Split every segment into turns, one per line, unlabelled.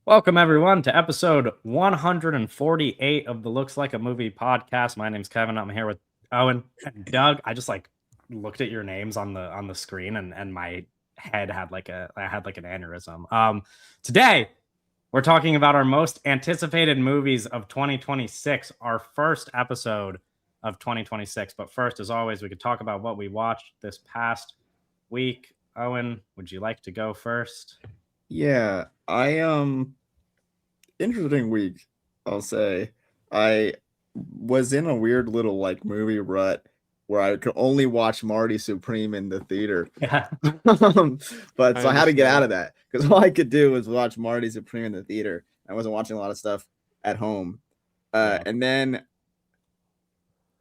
Welcome, everyone, to episode 148 of the Looks Like a Movie podcast. My name's Kevin. I'm here with Owen and Doug. I just looked at your names on the screen and my head had an aneurysm. Today we're talking about our most anticipated movies of 2026, our first episode of 2026. But first, as always, we could talk about what we watched this past week. Owen, would you like to go first?
Yeah, interesting week, I'll say. I was in a weird little movie rut where I could only watch Marty Supreme in the theater.
Yeah.
But so I had to get out of that because all I could do was watch Marty Supreme in the theater. I wasn't watching a lot of stuff at home. And then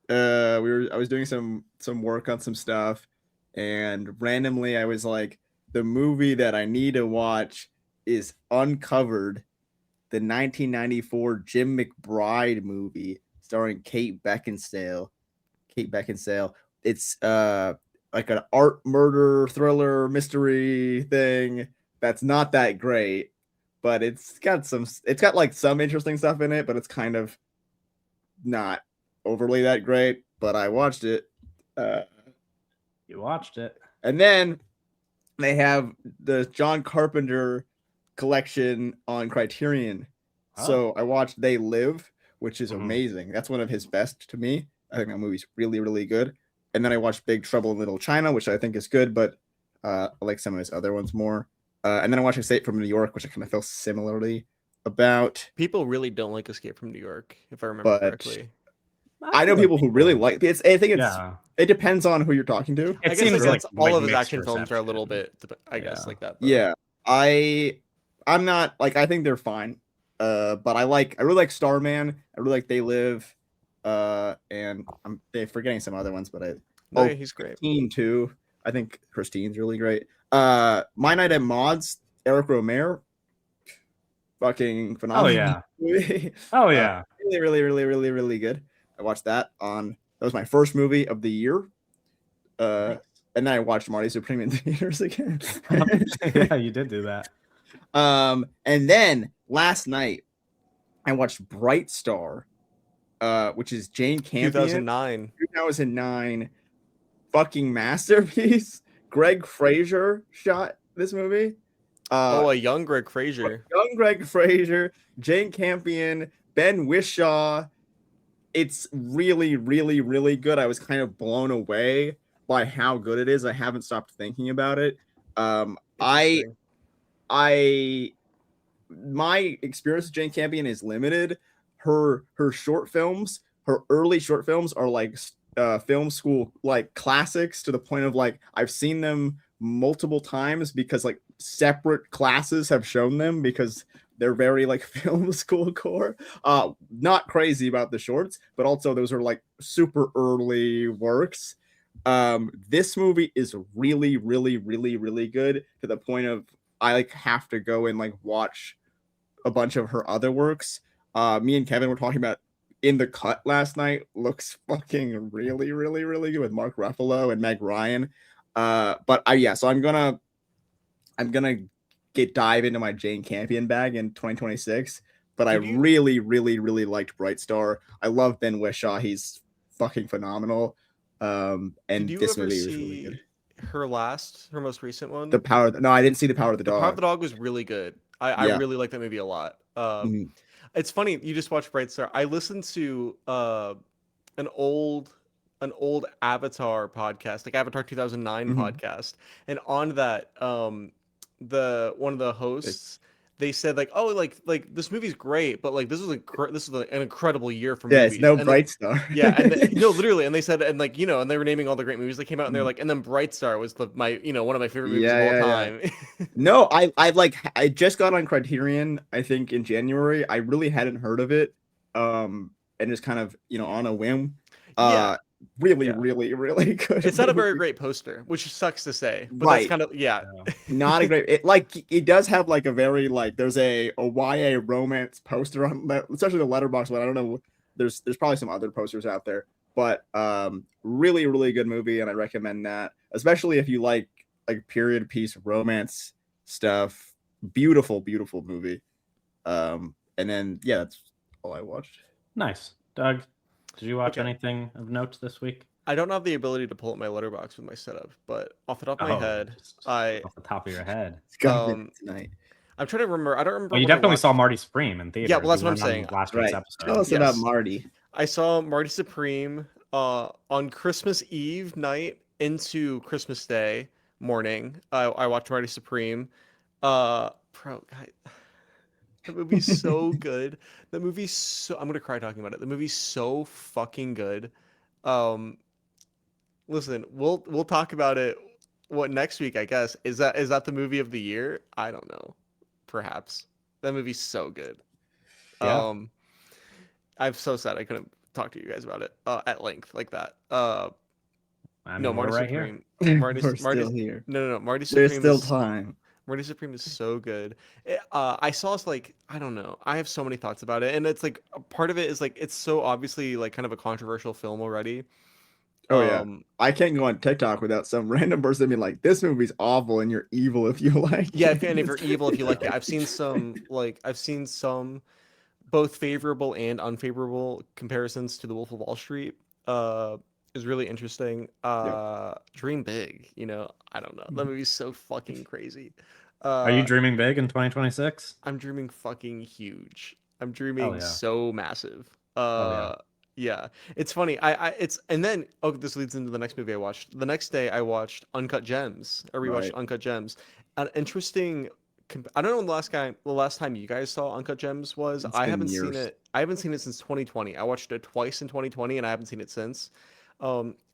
I was doing some work on some stuff, and randomly I was like, the movie that I need to watch is Uncovered, the 1994 Jim McBride movie starring Kate Beckinsale. It's like an art murder thriller mystery thing that's not that great, but it's got some interesting stuff in it, but it's kind of not overly that great. But I watched it.
You watched it.
And then they have the John Carpenter collection on Criterion. So I watched They Live, which is amazing. That's one of his best to me. I think that movie's really, really good. And then I watched Big Trouble in Little China, which I think is good, but I like some of his other ones more. And then I watched Escape from New York, which I kind of feel similarly about.
People really don't like Escape from New York, if I remember correctly.
I know people who really like it. I think it depends on who you're talking to.
It seems like all of his action films are a little bit, I guess, like that.
But. Yeah, I'm not I think they're fine. But I really like Starman. I really like They Live. And I'm forgetting some other ones, but
he's great.
Christine too. I think Christine's really great. My Night at Maud's, Eric Romer. Fucking phenomenal.
Oh yeah.
Really, really, really, really, really good. I watched that that was my first movie of the year. And then I watched Marty Supreme in theaters again.
Yeah, you did do that.
And then last night I watched Bright Star, which is Jane Campion. 2009. Fucking masterpiece. Greg Fraser shot this movie.
A young Greg Fraser.
Jane Campion, Ben Whishaw. It's really, really, really good. I was kind of blown away by how good it is. I haven't stopped thinking about it. My experience with Jane Campion is limited. Her short films, her early short films are like film school classics, to the point of I've seen them multiple times because separate classes have shown them, because they're very film school core. Not crazy about the shorts, but also those are super early works. This movie is really, really, really, really good, to the point of I have to go and watch a bunch of her other works. Me and Kevin were talking about In the Cut last night. Looks fucking really, really, really good with Mark Ruffalo and Meg Ryan. So I'm gonna dive into my Jane Campion bag in 2026. But I really, really, really liked Bright Star. I love Ben Whishaw. He's fucking phenomenal. And this movie was really good.
Her most recent one?
No, I didn't see The Power of the Dog.
The Power of the Dog was really good. I really like that movie a lot. It's funny, you just watched Bright Star. I listened to an old Avatar podcast, Avatar 2009 podcast, and on that one of the hosts, they said this movie's great, but this is an incredible year for movies.
It's no Bright Star.
Yeah, and no, literally, and they said, and they were naming all the great movies that came out, and they're and then Bright Star was one of my favorite movies of all time.
No, I just got on Criterion, I think in January. I really hadn't heard of it, and just kind of on a whim. Really, really, really good.
It's not a very great poster, which sucks to say, but that's kind of
not a great. It does have a very there's a YA romance poster on, especially the Letterboxd one. I don't know. There's probably some other posters out there, but really, really good movie, and I recommend that, especially if you like period piece romance stuff. Beautiful, beautiful movie. And then yeah, that's all I watched.
Nice. Doug, did you watch
Okay.
anything of note this week?
I don't have the ability to pull up my letterbox with my setup, but off the top of my head,
just
I
off the top of your head.
It's gonna be
um
tonight.
I'm trying to remember. I don't remember.
Oh, you
when I
definitely saw
watched-
Marty Supreme in theaters.
well, that's
You
what I'm
weren't on
saying.
Last week's
Right.
episode.
Tell us about
Yes.
Marty.
I saw Marty Supreme on Christmas Eve night into Christmas Day morning. I watched Marty Supreme. The movie's so good. The movie's so I'm gonna cry talking about it. The movie's so fucking good. Listen, we'll talk about it next week, I guess. Is that the movie of the year? I don't know. Perhaps. That movie's so good.
Yeah.
I'm so sad I couldn't talk to you guys about it at length like that.
I mean,
No,
we're
Marty
right
Supreme.
here.
Marty,
We're
Marty,
still here.
no. Marty
There's
Supreme.
still
is,
time.
Marty Supreme is so good. I saw it's like I don't know. I have so many thoughts about it, and it's like a part of it is like it's so obviously like kind of a controversial film already.
Oh yeah. I can't go on TikTok without some random person being like, "This movie's awful, and you're evil if you like."
Yeah,
it."
and if you're evil, if you like it, I've seen some both favorable and unfavorable comparisons to The Wolf of Wall Street. Is really interesting. Dream big, I don't know. That movie's so fucking crazy.
Are you dreaming big in 2026?
I'm dreaming fucking huge. I'm
Hell
dreaming
yeah.
so massive.
Yeah.
Yeah. It's funny. And then this leads into the next movie I watched. The next day I watched Uncut Gems. I rewatched
Right.
Uncut Gems. An interesting I don't know when the last time you guys saw Uncut Gems was.
It's
I
been
haven't seen
years.
it. I haven't seen it since 2020. I watched it twice in 2020 and I haven't seen it since.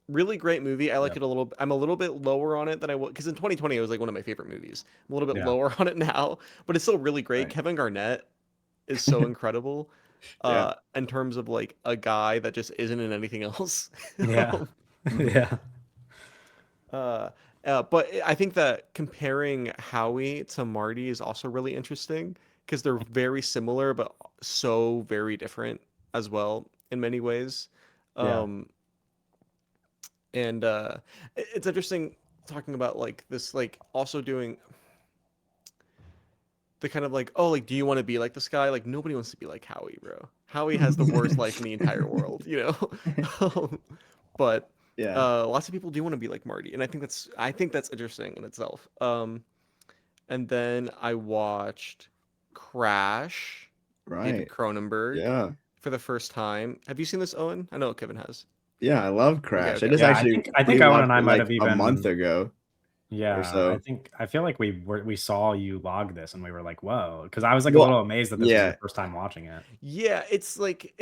Really great movie. I like
Yep.
it a little. I'm a little bit lower on it than I was because in 2020 it was like one of my favorite movies. I'm a little bit
Yeah.
lower on it now, but it's still really great.
Right.
Kevin Garnett is so incredible.
Yeah.
In terms of like a guy that just isn't in anything else.
Yeah. Yeah.
But I think that comparing Howie to Marty is also really interesting because they're very similar but so very different as well in many ways.
Yeah.
And it's interesting talking about like this, like also doing the kind of like, oh, like, do you want to be like this guy? Like, nobody wants to be like Howie, bro. Howie has the worst life in the entire world, But
Yeah.
lots of people do want to be like Marty, and I think that's interesting in itself. And then I watched Crash, David
Right.
Cronenberg,
Yeah.
for the first time. Have you seen this, Owen? I know Kevin has.
Yeah. I love Crash.
okay.
I just
Yeah,
actually.
I think Owen
rewatched
and I
it,
might
like,
have
a month
even-
ago.
Yeah,
so.
I feel like we saw you log this and we were like, whoa, because I was like
Well,
a little amazed that this was
yeah.
your first time watching it.
Yeah, it's like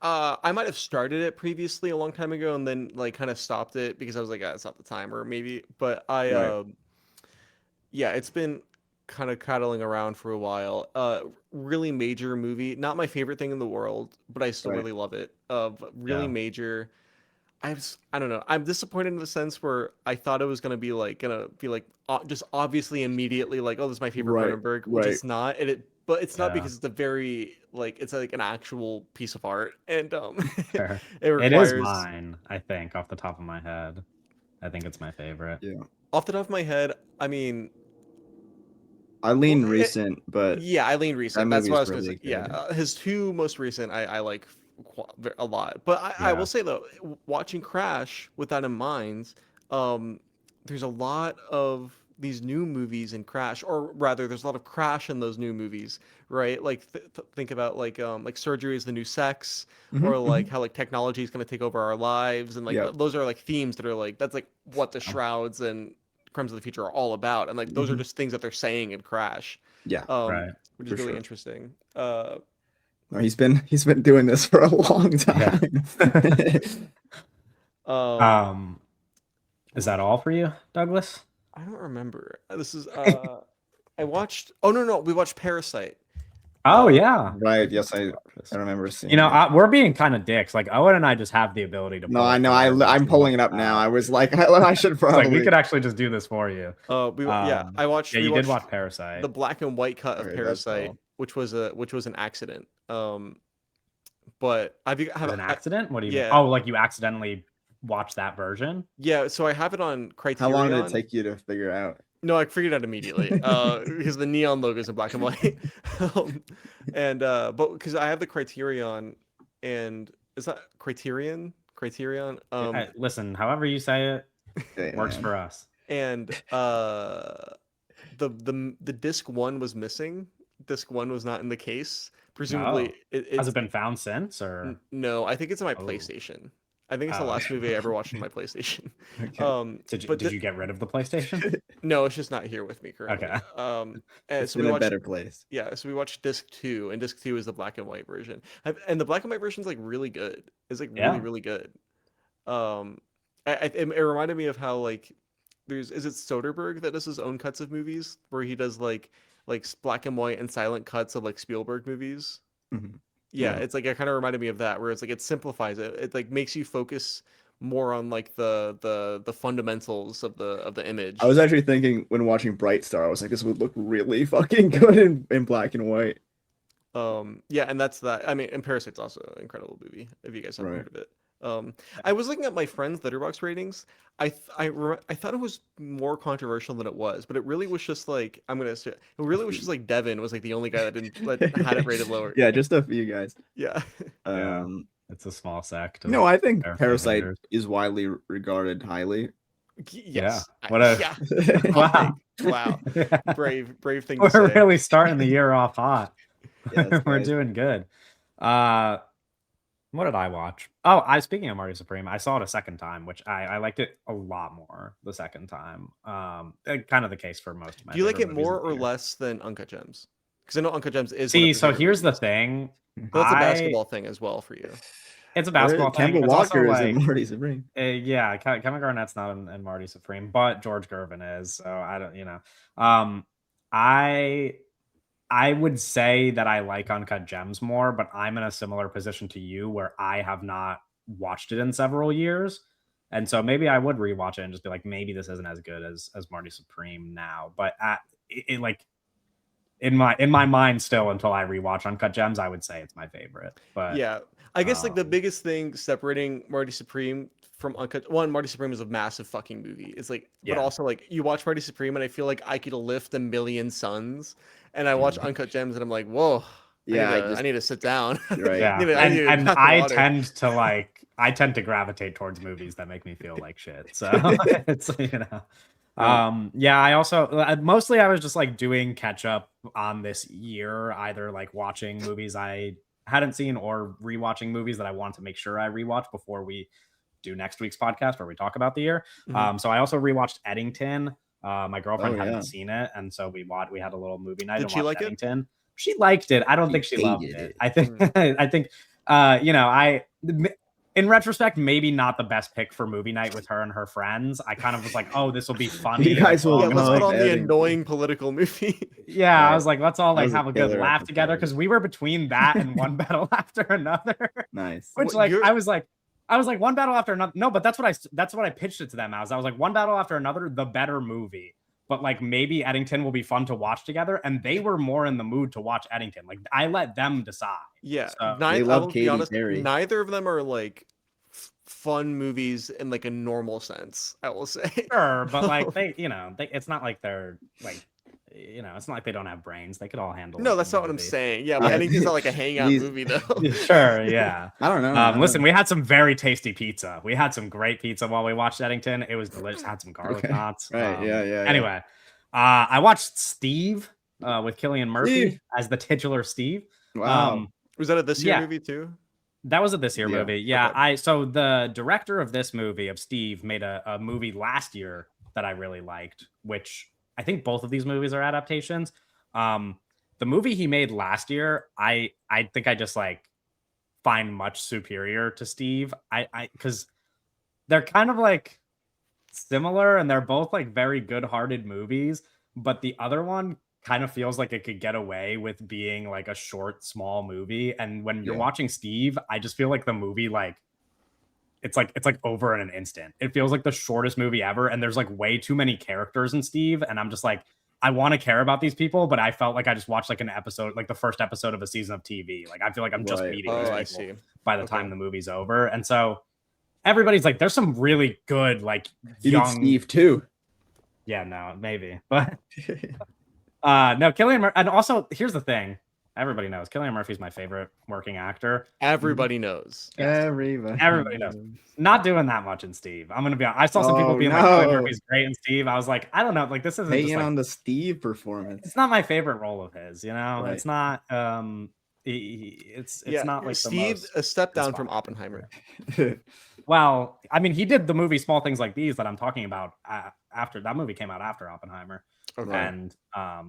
I might have started it previously a long time ago and then like kind of stopped it because I was like, it's not the time, or maybe, but
Right.
yeah, it's been kind of cuddling around for a while. Really major movie, not my favorite thing in the world, but I still
Right.
really love it. Really
Yeah.
major. I don't know. I'm disappointed in the sense where I thought it was gonna be like just obviously immediately like, oh, this is my favorite
Right,
Cronenberg, which
right.
it's not. But it's not
Yeah.
because it's a very like it's like an actual piece of art, and
Fair.
it
It is
requires.
mine, I think, off the top of my head. I think it's my favorite.
Yeah.
Off the top of my head, I mean,
I lean
Well,
recent, but
yeah, I lean recent.
that
That's what I was
movie's
gonna say.
really
Yeah,
good.
his two most recent, I like a lot. But I
Yeah.
will say though, watching Crash with that in mind, there's a lot of these new movies in Crash, or rather, there's a lot of Crash in those new movies, right? Like think about like Surgery is the New Sex,
Mhm,
or like
mhm.
how like technology is gonna take over our lives, and like
Yeah.
those are like themes that are like that's like what the Shrouds and Crimes of the Future are all about, and like those are
Mhm.
just things that they're saying in Crash,
Yeah.
Right.
which
For
is really
sure.
interesting.
No, he's been doing this for a long
Yeah.
time.
Is that all for you, Douglas?
I don't remember. This is I watched. Oh no, we watched Parasite.
Oh yeah.
Right. Yes, I remember seeing.
You know,
that.
we're being kind of dicks. Like Owen and I just have the ability to.
No,
pull
I
up
know.
whatever
I'm
we
pulling it
want
up now.
now.
I was like, I should
It's
probably.
like we could actually just do this for you.
Yeah, I watched.
Yeah,
we
you did
watched
watch Parasite.
the black and white cut of
Okay, that's
Parasite,
all.
which was an accident. But
It was an accident? What do you mean?
yeah.
Oh, like you accidentally watched that version?
Yeah, so I have it on
How
Criterion.
long did it take you to figure out?
No, I figured out immediately because the neon logo is in black and white, but because I have the Criterion, and is that Criterion? Criterion.
Listen, however you say it, works for us.
And the disc 1 was missing. Disc 1 was not in the case. Presumably,
has it been found since, or
no? I think it's on my PlayStation. I think it's the last movie I ever watched on my PlayStation.
Okay. Did you get rid of the PlayStation?
No, it's just not here with me currently.
Okay.
It's so in a better place.
Yeah, so we watched disc 2, and disc 2 is the black and white version. And the black and white version is like really good. It's like really good. It reminded me of how like is it Soderbergh that does his own cuts of movies where he does like black and white and silent cuts of like Spielberg movies.
Mm-hmm.
Yeah, it's like it kind of reminded me of that, where it's like it simplifies it. It like makes you focus more on like the fundamentals of the image.
I was actually thinking when watching Bright Star, I was like, this would look really fucking good in black and white.
Yeah, and that's that. I mean, and Parasite's also an incredible movie if you guys haven't heard of it. I was looking at my friends' Letterboxd ratings. I thought it was more controversial than it was, but it really was just like it really was just like Devin was like the only guy that had it rated lower.
Yeah, just a few guys.
Yeah.
It's a small sect.
No, I think Parasite is widely regarded highly.
Yes.
Yeah. What a
wow. Brave thing
We're
to say.
really starting the year off hot.
Yeah,
We're doing good. What did I watch? Oh, speaking of Marty Supreme, I saw it a second time, which I liked it a lot more the second time. Kind of the case for most of my.
Do you like it more or less than Uncut Gems? Because I know Uncut Gems is.
See, so here's the thing.
That's a basketball thing as well for you.
It's a basketball thing.
Kemba
It's
Walker
also
is in Marty Supreme.
Yeah, Kevin Garnett's not in Marty Supreme, but George Gervin is. So I don't, I would say that I like Uncut Gems more, but I'm in a similar position to you where I have not watched it in several years. And so maybe I would rewatch it and just be like, maybe this isn't as good as Marty Supreme now. But in my mind still, until I rewatch Uncut Gems, I would say it's my favorite. But
yeah, I guess like the biggest thing separating Marty Supreme from Uncut, Marty Supreme is a massive fucking movie. It's like, but also like you watch Marty Supreme and I feel like I could lift a million suns, and I watch Uncut Gems and I'm like, whoa, I need to sit down.
Right.
Yeah, and I tend to gravitate towards movies that make me feel like shit. So it's I also mostly I was just like doing catch up on this year, either like watching movies I hadn't seen or rewatching movies that I want to make sure I rewatch before we do next week's podcast where we talk about the year. So I also rewatched Eddington. My girlfriend hadn't seen it, and so we had a little movie night.
Did she like
Eddington. It? She liked it. I don't think she loved it. I think in retrospect, maybe not the best pick for movie night with her and her friends. I kind of was like, oh, this will be funny.
You guys will
let's put on the annoying political movie.
Yeah, I was like, let's all like have a good laugh together, because we were between that and One Battle After Another.
Nice.
Which I was like One Battle After Another. No, but that's what I pitched it to them as. I was like, One Battle After Another, the better movie. But like maybe Eddington will be fun to watch together, and they were more in the mood to watch Eddington. Like I let them decide.
Yeah,
so,
they love Katy Perry.
Neither of them are like fun movies in like a normal sense, I will say.
Sure, but like it's not like they're like, it's not like they don't have brains. They could all handle.
No, that's not what I'm saying. Yeah, but Eddington's not like a hangout movie though.
Sure, yeah.
I don't know.
Listen, we had some very tasty pizza. We had some great pizza while we watched Eddington. It was delicious. Had some garlic knots.
Right. Yeah.
Anyway, I watched Steve with Cillian Murphy as the titular Steve.
Wow.
Was that a this year movie too?
That was a this year movie. Yeah. Okay. So the director of this movie, of Steve, made a movie last year that I really liked, which I think both of these movies are adaptations. The movie he made last year, I think I just like find much superior to Steve. Because they're kind of like similar and they're both like very good-hearted movies, but the other one kind of feels like it could get away with being like a short, small movie. And when you're watching Steve, I just feel like the movie it's like over in an instant. It feels like the shortest movie ever, and there's like way too many characters in Steve, and I'm just like, I want to care about these people, but I felt like I just watched like an episode, like the first episode of a season of TV. Like I feel like I'm just meeting these people by the time the movie's over. And so everybody's like, there's some really good like
you
young
need Steve too.
Yeah, no, maybe. But no, Cillian Murphy. And also, here's the thing. Everybody knows Cillian Murphy's my favorite working actor.
Everybody knows.
Yes.
Everybody
knows. Not doing that much in Steve. I'm gonna be honest. I saw some people being like,
no.
Cillian Murphy's great in Steve. I was like, I don't know. Like, this isn't just
Hating
like,
on the Steve performance.
it's not my favorite role of his, you know?
Right.
It's not it's not like
Steve,
the most
a step down from
inspiring.
Oppenheimer.
Well, I mean, he did the movie Small Things Like These that I'm talking about after that movie came out after Oppenheimer.
Okay.
And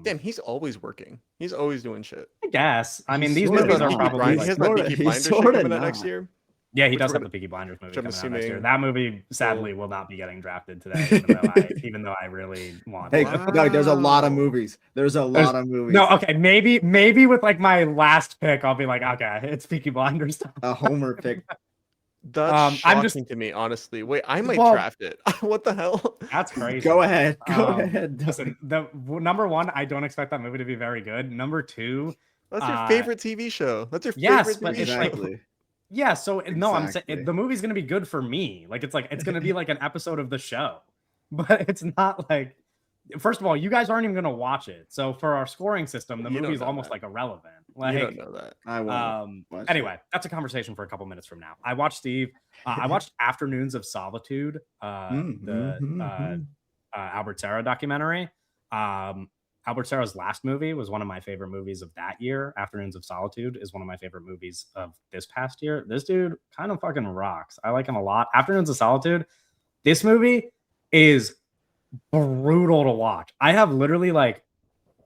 Damn, he's always working. He's always doing shit.
I guess. I mean,
He's
these
sorta
movies are
not.
probably
He
like,
has that
sorta-
Peaky
he's
Blinders shit
sorta
coming out next
not.
year.
yeah, he
which
does
we're
have the Peaky Blinders movie
which I'm
coming out next year.
assuming
That movie sadly will not be getting drafted today, even though I really want
Hey,
it.
Doug, there's a lot of
Wow.
movies. There's a lot of movies.
No, okay, maybe with like my last pick, I'll be like, okay, it's Peaky Blinders.
A homer pick.
That's
I'm
shocking
just-
to me, honestly. Wait, I might
Well-
draft it. What the hell?
That's crazy.
Go ahead. Go
Um,
ahead. Doug.
Listen, number one, I don't expect that movie to be very good. Number two,
That's your favorite TV show. That's your
yes,
favorite
but
TV
it's
show.
like-
Exactly.
yeah. So no, I'm
Exactly.
saying the movie's gonna be good for me. Like it's gonna be like an episode of the show, but it's not like. First of all, you guys aren't even gonna watch it. So for our scoring system, the
You don't
movie's
know
almost
that.
like irrelevant.
You
Like,
don't know that.
I won't. watch it.
anyway, that's a conversation for a couple minutes from now. I watched Steve. I watched Afternoons of Solitude, the Albert Serra documentary. Albert Serra's last movie was one of my favorite movies of that year. Afternoons of Solitude is one of my favorite movies of this past year. This dude kind of fucking rocks. I like him a lot. Afternoons of Solitude. This movie is brutal to watch. I have literally like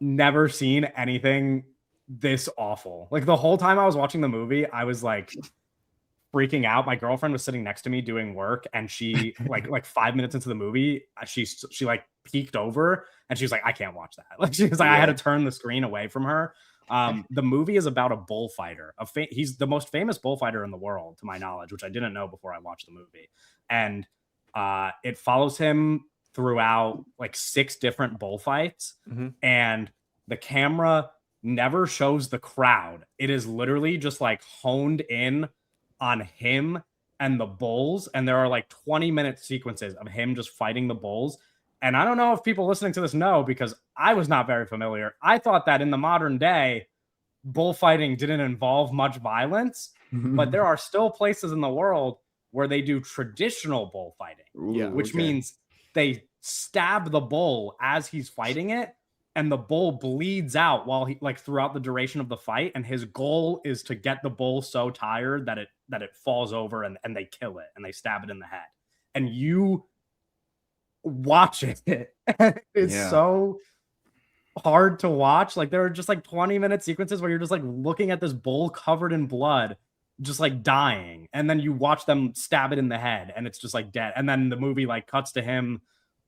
never seen anything this awful. Like the whole time I was watching the movie, I was like freaking out. My girlfriend was sitting next to me doing work, and she like 5 minutes into the movie, she like peeked over and she was like, I can't watch that. Like she was like, I had to turn the screen away from her. The movie is about a bullfighter. He's the most famous bullfighter in the world, to my knowledge, which I didn't know before I watched the movie. And it follows him throughout like 6 different bullfights, and the camera never shows the crowd. It is literally just like honed in on him and the bulls, and there are like 20-minute sequences of him just fighting the bulls. And I don't know if people listening to this know, because I was not very familiar. I thought that in the modern day, bullfighting didn't involve much violence, but there are still places in the world where they do traditional bullfighting, which means they stab the bull as he's fighting it, and the bull bleeds out while he like throughout the duration of the fight. And his goal is to get the bull so tired that it falls over, and they kill it and they stab it in the head. And you watch it. It's so hard to watch. Like there are just like 20-minute sequences where you're just like looking at this bull covered in blood, just like dying, and then you watch them stab it in the head and it's just like dead. And then the movie like cuts to him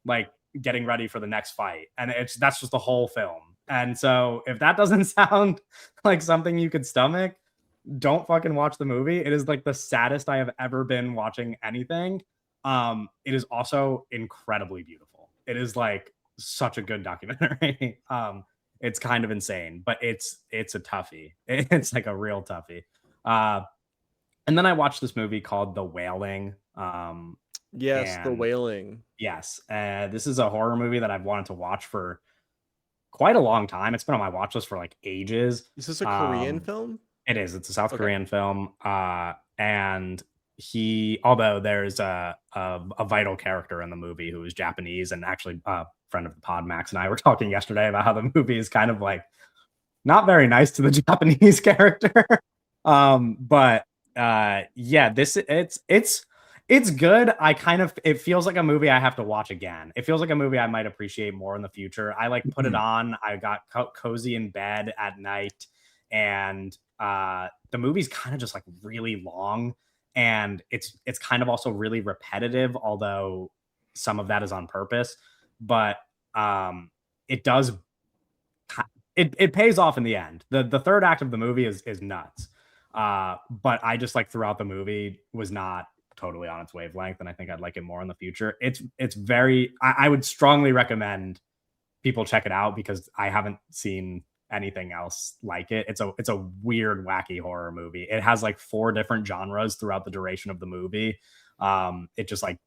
like getting ready for the next fight, and that's just the whole film. And so if that doesn't sound like something you could stomach, don't fucking watch the movie. It is like the saddest I have ever been watching anything. It is also incredibly beautiful. It is like such a good documentary. It's kind of insane, but it's a toughie. It's like a real toughie. And then I watched this movie called The Wailing.
Yes, The
and-
Wailing.
Yes. This is a horror movie that I've wanted to watch for quite a long time. It's been on my watch list for like ages.
Is this a Korean
Um,
film?
It is. It's a South
Okay.
Korean film. And although there's a vital character in the movie who is Japanese, and actually a friend of the pod, Max, and I were talking yesterday about how the movie is kind of like not very nice to the Japanese character. But yeah, it's good. It feels like a movie I have to watch again. It feels like a movie I might appreciate more in the future. I like put it on. I got cozy in bed at night, and the movie's kind of just like really long, and it's kind of also really repetitive, although some of that is on purpose. But it does it pays off in the end. The third act of the movie is nuts. But I just like throughout the movie was not totally on its wavelength, and I think I'd like it more in the future. It's very I would strongly recommend people check it out, because I haven't seen anything else like it. It's a weird, wacky horror movie. It has like 4 different genres throughout the duration of the movie. It just like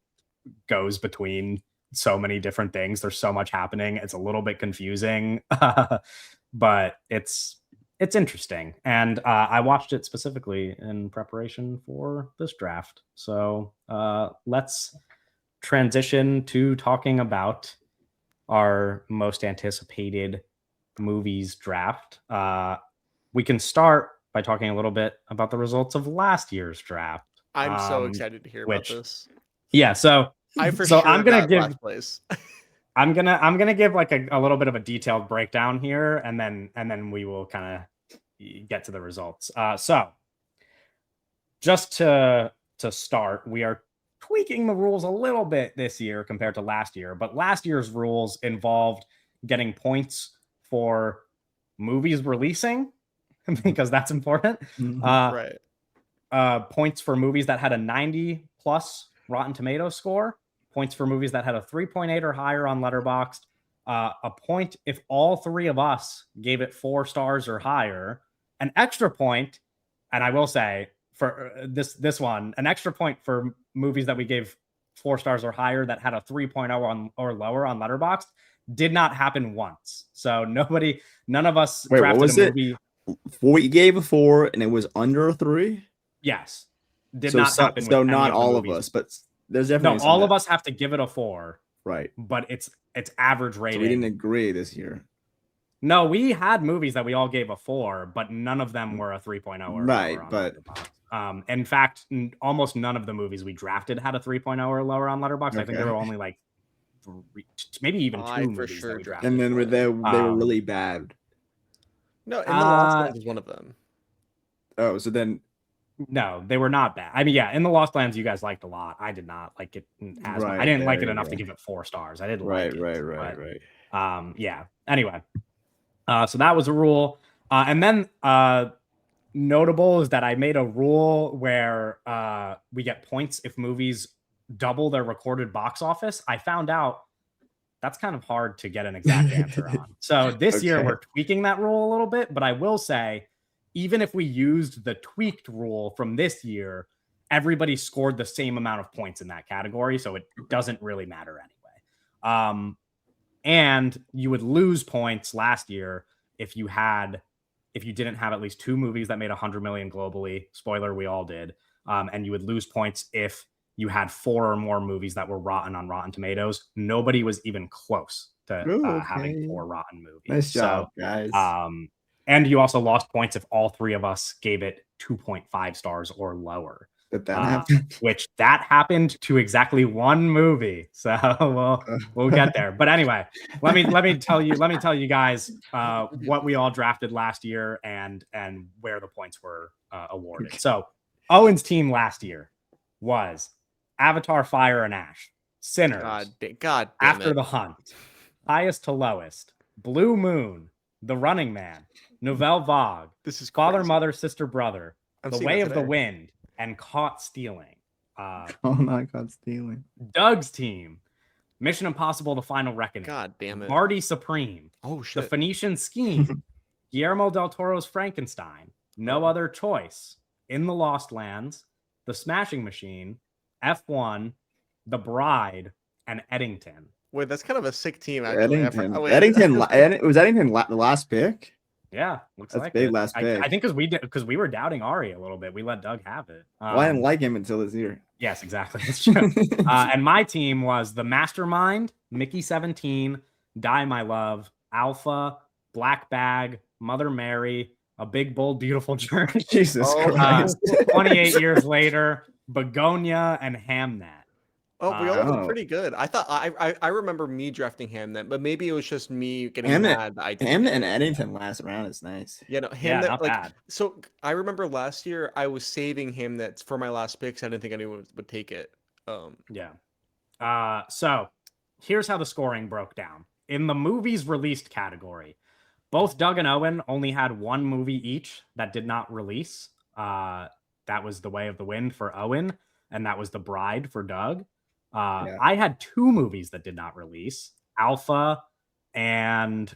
goes between so many different things. There's so much happening. It's a little bit confusing, but it's interesting. And I watched it specifically in preparation for this draft. So let's transition to talking about our most anticipated movies draft. We can start by talking a little bit about the results of last year's draft.
I'm so excited to hear about this.
Yeah, so
I'm gonna
give
last place.
I'm gonna give like a little bit of a detailed breakdown here, and then we will kind of get to the results. So just to start, we are tweaking the rules a little bit this year compared to last year, but last year's rules involved getting points for movies releasing because that's important.
Right.
Points for movies that had a 90 plus Rotten Tomatoes score, points for movies that had a 3.8 or higher on Letterboxd, a point if all three of us gave it 4 stars or higher, an extra point, and I will say for this one, an extra point for movies that we gave 4 stars or higher that had a 3.0 on or lower on Letterboxd did not happen once. So none of us drafted a movie.
We gave a 4 and it was under a 3.
Yes, did not happen.
So not all of us, but there's definitely
all of us have to give it a 4.
Right,
but it's average rating.
So we didn't agree this year.
No, we had movies that we all gave a 4, but none of them were a 3.0 or
right.
But in fact, almost none of the movies we drafted had a 3.0 or lower on Letterboxd. Okay. I think there were only like 3, maybe even 2 movies that we drafted.
And then they were really bad.
No, In the Lost Lands was one of them.
Oh, so then.
No, they were not bad. I mean, yeah, In the Lost Lands, you guys liked a lot. I did not like it as much. I didn't like it enough to give it 4 stars. I didn't like it. Right. Yeah. Anyway, so that was a rule. And then notable is that I made a rule where we get points if movies double their recorded box office. I found out that's kind of hard to get an exact answer on. So this year we're tweaking that rule a little bit, but I will say, even if we used the tweaked rule from this year, everybody scored the same amount of points in that category. So it doesn't really matter anyway. And you would lose points last year if you didn't have at least 2 movies that made 100 million globally. Spoiler, we all did. And you would lose points if you had 4 or more movies that were rotten on Rotten Tomatoes. Nobody was even close to having 4 rotten movies.
Nice job, guys.
And you also lost points if all 3 of us gave it 2.5 stars or lower.
That happened.
Which that happened to exactly 1 movie. So we'll get there. But anyway, let me tell you guys what we all drafted last year and where the points were awarded. So Owen's team last year was Avatar: Fire and Ash, Sinners,
God
After the Hunt, Highest to Lowest, Blue Moon, The Running Man, Nouvelle Vague,
this is
Father,
crazy.
Mother, Sister, Brother, The Way of the Wind, and Caught Stealing.
Not Caught Stealing.
Doug's team, Mission Impossible: The Final Reckoning.
God damn it.
Marty Supreme.
Oh shit.
The Phoenician Scheme. Guillermo del Toro's Frankenstein. No Other Choice. In the Lost Lands. The Smashing Machine. F1. The Bride. And Eddington.
Wait, that's kind of a sick team. Actually.
Eddington. Was Eddington the last pick?
Yeah, looks
that's
like
big
it.
Last pick.
I think because we were doubting Ari a little bit. We let Doug have it.
Well, I didn't like him until this year.
Yes, exactly. That's true. And my team was The Mastermind, Mickey 17, Die My Love, Alpha, Black Bag, Mother Mary, A Big Bold Beautiful Journey.
Jesus Christ.
28 years later, Begonia and Hamnet.
Oh, we all did pretty good. I thought I remember me drafting Hamnet, but maybe it was just me getting mad.
Hamnet and Eddington last round is nice.
Yeah, no, Hamnet,
not bad.
So I remember last year I was saving Hamnet for my last picks. I didn't think anyone would take it.
Yeah. So here's how the scoring broke down. In the movies released category, both Doug and Owen only had 1 movie each that did not release. That was The Way of the Wind for Owen, and that was The Bride for Doug. I had 2 movies that did not release, Alpha and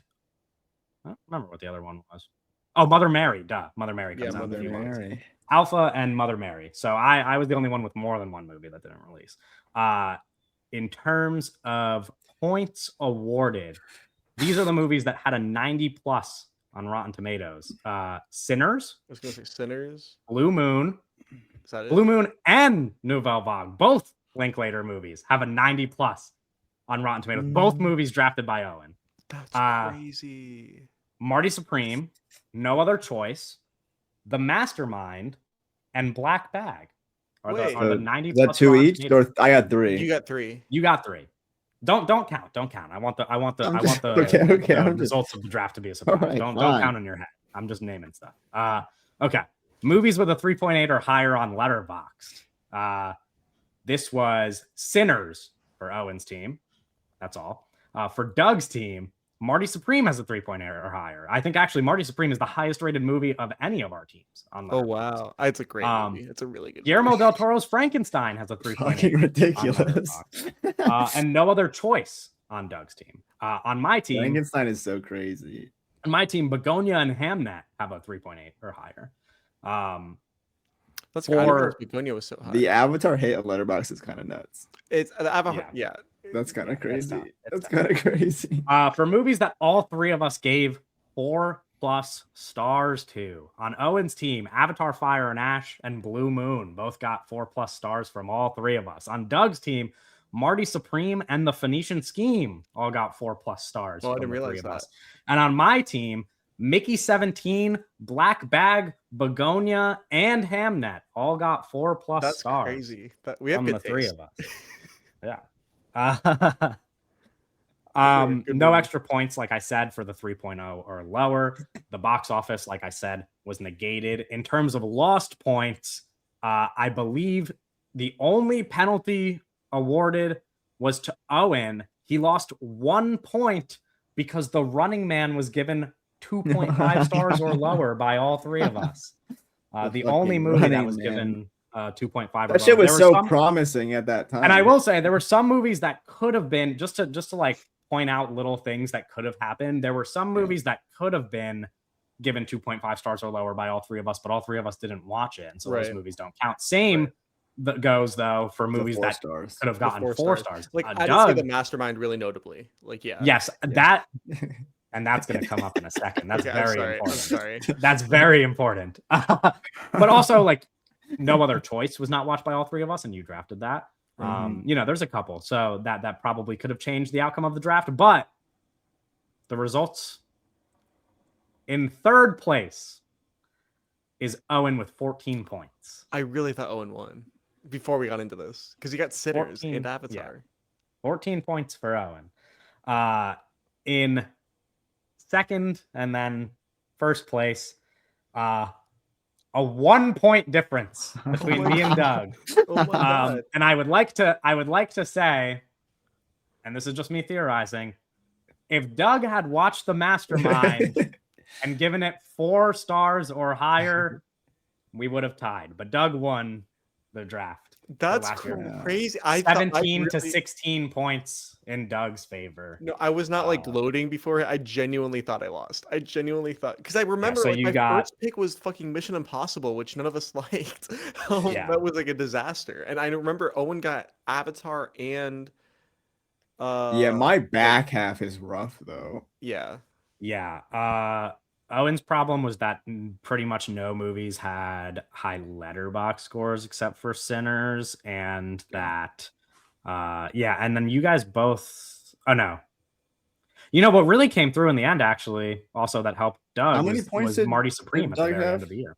I don't remember what the other one was. Oh, Mother Mary. Duh. Mother Mary comes out.
Mother Mary.
Alpha and Mother Mary. So I was the only one with more than 1 movie that didn't release. in terms of points awarded, these are the movies that had a 90 plus on Rotten Tomatoes. Sinners.
I was gonna say Sinners.
Blue Moon.
Is that it?
Blue Moon and Nouvelle Vague, both Linklater movies, have a 90 plus on Rotten Tomatoes. Both movies drafted by Owen.
That's crazy.
Marty Supreme, No Other Choice, The Mastermind, and Black Bag are the 90
Is that
plus
2
Rotten
each?
Tomatoes.
Or I got 3.
You got 3.
You got 3. Don't count. Don't count. I want the
Okay,
the
I'm
results of the draft to be a surprise.
Alright,
don't
fine.
count in your head. I'm just naming stuff. Okay. Movies with a 3.8 or higher on Letterboxd. This was Sinners for Owen's team. That's all. For Doug's team, Marty Supreme has a 3.8 or higher. I think actually Marty Supreme is the highest rated movie of any of our teams on
Oh
Letterboxd.
wow, it's a great movie. It's a really good.
Guillermo
movie.
del Toro's Frankenstein has a 3.8.
Fucking ridiculous.
And No Other Choice on Doug's team. On my team,
Frankenstein is so crazy.
on my team, Begonia and Hamnet have a 3.8 or higher.
That's
for-
Begonia was so high.
The Avatar hate on Letterboxd is kind of nuts.
It's the Avatar.
Yeah.
Yeah.
That's kind of
It's
crazy.
not- it's
That's
not.
kind of crazy.
For movies that all 3 of us gave 4+ stars to. On Owen's team, Avatar, Fire and Ash, and Blue Moon both got 4+ stars from all 3 of us. On Doug's team, Marty Supreme and The Phoenician Scheme all got 4+ stars.
Oh, I
from
didn't
the 3
realize
of
that.
us. And on my team, Mickey 17, Black Bag, Begonia, and Hamnet all got 4+
That's
stars.
crazy. We have
From
good
the 3
taste.
of us. Yeah.
Good
No
movie.
extra points, like I said, for the 3.0 or lower. The box office, like I said, was negated. In terms of lost points, I believe the only penalty awarded was to Owen. He lost 1 point because The Running Man was given 2.5 stars or lower by all 3 of us. The only
fucking
movie that
Running
was
Man.
given 2.5 or
That shit
lower.
was
There were
so
some-
promising at that time.
and I will say there were some movies that could have been just to like point out little things that could have happened. There were some movies that could have been given 2.5 stars or lower by all 3 of us, but all 3 of us didn't watch it, and so those
Right.
movies don't count. Same that goes though for
The
movies
4
that
stars.
could have
The
gotten 4 stars.
Like I did
Doug,
say the Mastermind really notably. Like yeah.
yes, that and that's going to come up in a second. That's
Okay, I'm
very
sorry. I'm
important.
sorry.
That's very important. But also, like, No Other Choice was not watched by all 3 of us, and you drafted that. You know, there's a couple, so that probably could have changed the outcome of the draft. But the results in 3rd place is Owen with 14 points.
I really thought Owen won before we got into this because he got Sinners
14,
and Avatar.
14 points for Owen. In 2nd and then 1st place, a 1 point difference between
my
me and Doug.
Oh my god.
And I would like to say, and this is just me theorizing, if Doug had watched The Mastermind and given it 4 stars or higher, we would have tied. But Doug won the draft.
That's
last year.
crazy. I thought-
17 to
really-
16 points in Doug's favor.
No, I was not like
Uh,
gloating before. I genuinely thought I lost. I genuinely thought because I remember
so
like,
you
my
got-
first pick was fucking Mission Impossible, which none of us liked.
Yeah.
That was like a disaster. And I remember Owen got Avatar and
Yeah, my back half is rough though.
yeah.
Yeah. Owen's problem was that pretty much no movies had high letterbox scores except for Sinners, and that and then you guys both no. You know what really came through in the end, actually, also that helped Doug
How many
was,
points
was
did-
Marty
did
Supreme at the
Doug
very end
have?
of the year.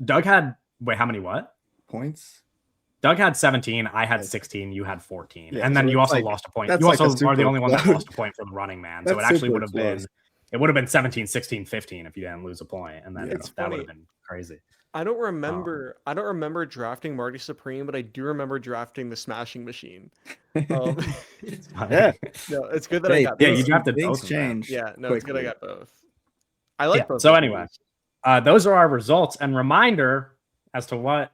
Doug had how many what?
Points.
Doug had 17, I had
Okay.
16, you had 14.
Yeah,
and then
so
you
it's
also
like-
lost a point.
that's
You
like a
also are the
super
only one that
close.
lost a point for the Running Man. So
That's
it actually
super
would have been
close.
it would have been 17, 16, 15 if you didn't lose a point. And then
Yeah,
it's
that would
funny.
have been crazy.
I don't remember drafting Marty Supreme, but I do remember drafting the Smashing Machine.
It's funny.
Yeah.
No, it's good that I
Hey,
got
Yeah,
both.
you drafted
things
both of them.
change.
Yeah, no, it's good I
quickly.
got both. I like
Yeah,
both.
so
those
anyway.
movies.
Those are our results. And reminder as to what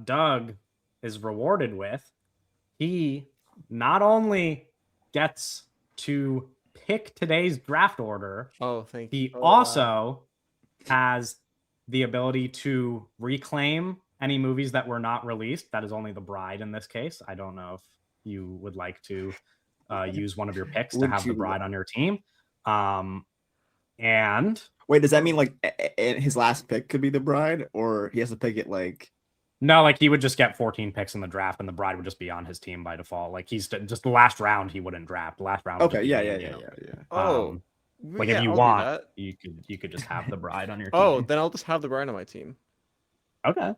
Doug is rewarded with. He not only gets to pick today's draft order,
Oh, thank you.
he
Oh,
also has the ability to reclaim any movies that were not released. That is only The Bride in this case. I don't know if you would like to use one of your picks to
Would
have the
you-
bride on your team. And
Wait, does that mean like his last pick could be the bride, or he has to pick it like?
no, like he would just get 14 picks in the draft, and the bride would just be on his team by default. Like he's just the last round he wouldn't draft. The last round. Would
Okay,
just be
yeah.
me, you know?
Oh,
Like
yeah,
if you
I'll do
want,
that.
you could just have the bride on your team.
Oh, then I'll just have the bride on my team.
Okay.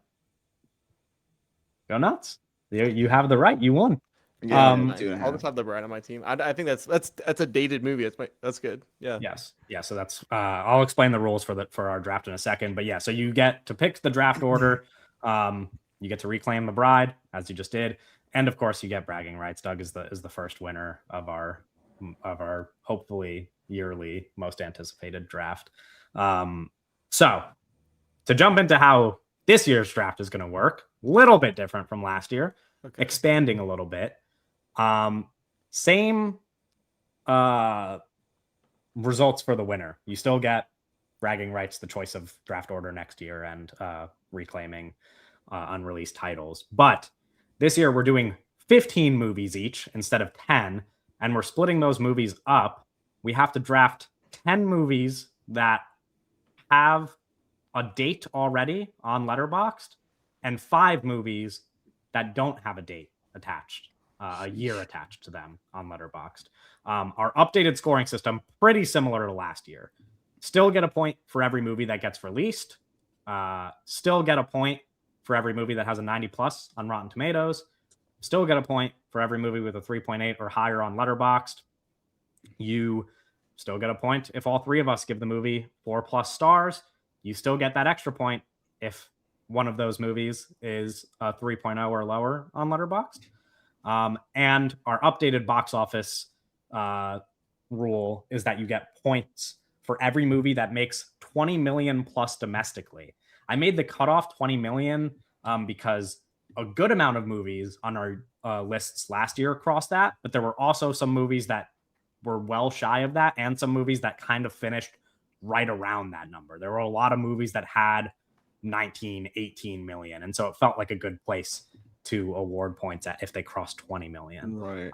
Go nuts. You have the right. You won.
Yeah,
Um,
two and a
I'll
half.
just have the bride on my team. I think that's a dated movie. That's good. Yeah.
Yes. Yeah. So that's I'll explain the rules for our draft in a second. But yeah, so you get to pick the draft order. You get to reclaim the bride, as you just did. And of course you get bragging rights. Doug is the first winner of our hopefully yearly most anticipated draft. So to jump into how this year's draft is going to work, a little bit different from last year,
Okay.
expanding a little bit. Same results for the winner. You still get bragging rights, the choice of draft order next year, and reclaiming unreleased titles. But this year we're doing 15 movies each instead of 10, and we're splitting those movies up. We have to draft 10 movies that have a date already on Letterboxd, and 5 movies that don't have a date attached, a year attached to them on Letterboxd. Our updated scoring system, pretty similar to last year. Still get a point for every movie that gets released. Still get a point for every movie that has a 90 plus on Rotten Tomatoes. Still get a point for every movie with a 3.8 or higher on Letterboxd. You still get a point if all 3 of us give the movie 4+ stars. You still get that extra point if one of those movies is a 3.0 or lower on Letterboxd. And our updated box office rule is that you get points for every movie that makes 20 million plus domestically. I made the cutoff 20 million because a good amount of movies on our lists last year crossed that, but there were also some movies that were well shy of that and some movies that kind of finished right around that number. There were a lot of movies that had 19, 18 million. And so it felt like a good place to award points at if they cross 20 million.
Right.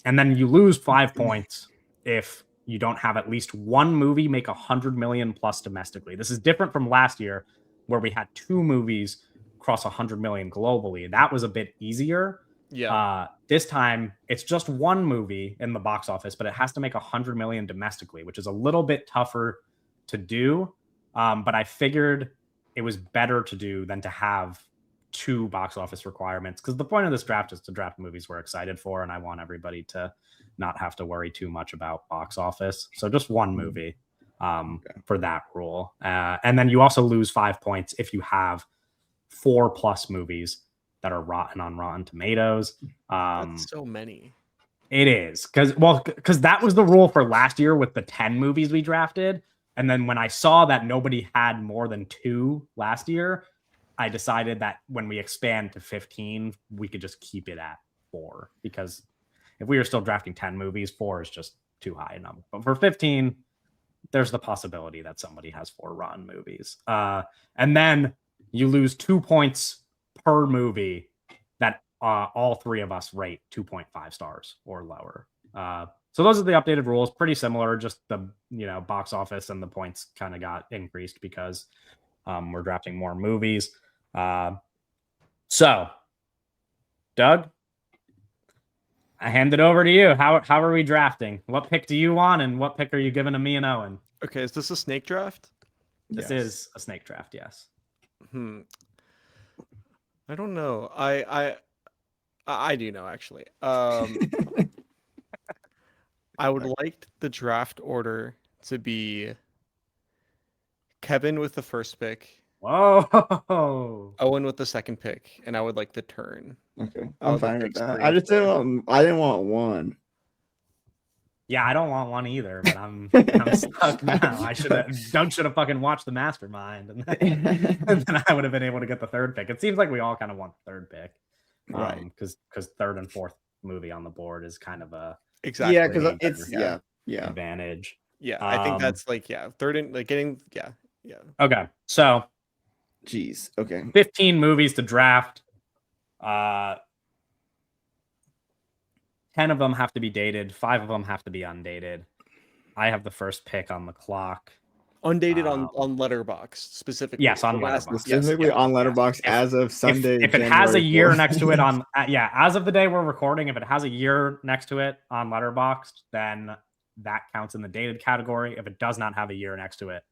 And then you lose 5 points if you don't have at least one movie make 100 million plus domestically. This is different from last year where we had 2 movies cross 100 million globally. That was a bit easier.
Yeah.
This time it's just one movie in the box office, but it has to make 100 million domestically, which is a little bit tougher to do. But I figured it was better to do than to have 2 box office requirements, because the point of this draft is to draft movies we're excited for, and I want everybody to not have to worry too much about box office. So just one movie for that rule. And then you also lose 5 points if you have 4+ movies that are rotten on Rotten Tomatoes.
That's so many.
It is because that was the rule for last year with the 10 movies we drafted. And then when I saw that nobody had more than 2 last year, I decided that when we expand to 15, we could just keep it at 4, because if we were still drafting 10 movies, 4 is just too high a number. But for 15, there's the possibility that somebody has 4 rotten movies. And then you lose 2 points per movie that all 3 of us rate 2.5 stars or lower. So those are the updated rules. Pretty similar, just the box office and the points kind of got increased because we're drafting more movies. So, Doug, I hand it over to you. How are we drafting? What pick do you want, and what pick are you giving to me and Owen?
Okay, is this a snake draft?
This is a snake draft, yes.
I don't know. I do know, actually. I would like the draft order to be Kevin with the first pick,
Whoa.
Owen with the second pick, and I would like the turn.
Okay,
I
I'm
would like
fine with
picks
that.
3
I
and
just didn't. I didn't want one.
Yeah, I don't want one either, but I'm stuck now. Doug should have fucking watched the mastermind, and then I would have been able to get the third pick. It seems like we all kind of want the third pick,
Right?
Because third and fourth movie on the board is kind of a
Exactly.
Yeah, because
Really
it's
better.
yeah.
advantage.
Yeah, I think
Um,
that's third and getting yeah.
Okay, so
Jeez. Okay.
15 movies to draft. 10 of them have to be dated. 5 of them have to be undated. I have the first pick on the clock.
Undated on Letterboxd specifically.
Yes, on
Yeah,
Letterboxd.
specifically
Yes,
on
yes.
Letterboxd as of Sunday.
If it has a
January
year
4th.
next to it on as of the day we're recording, if it has a year next to it on Letterboxd, then that counts in the dated category. If it does not have a year next to it,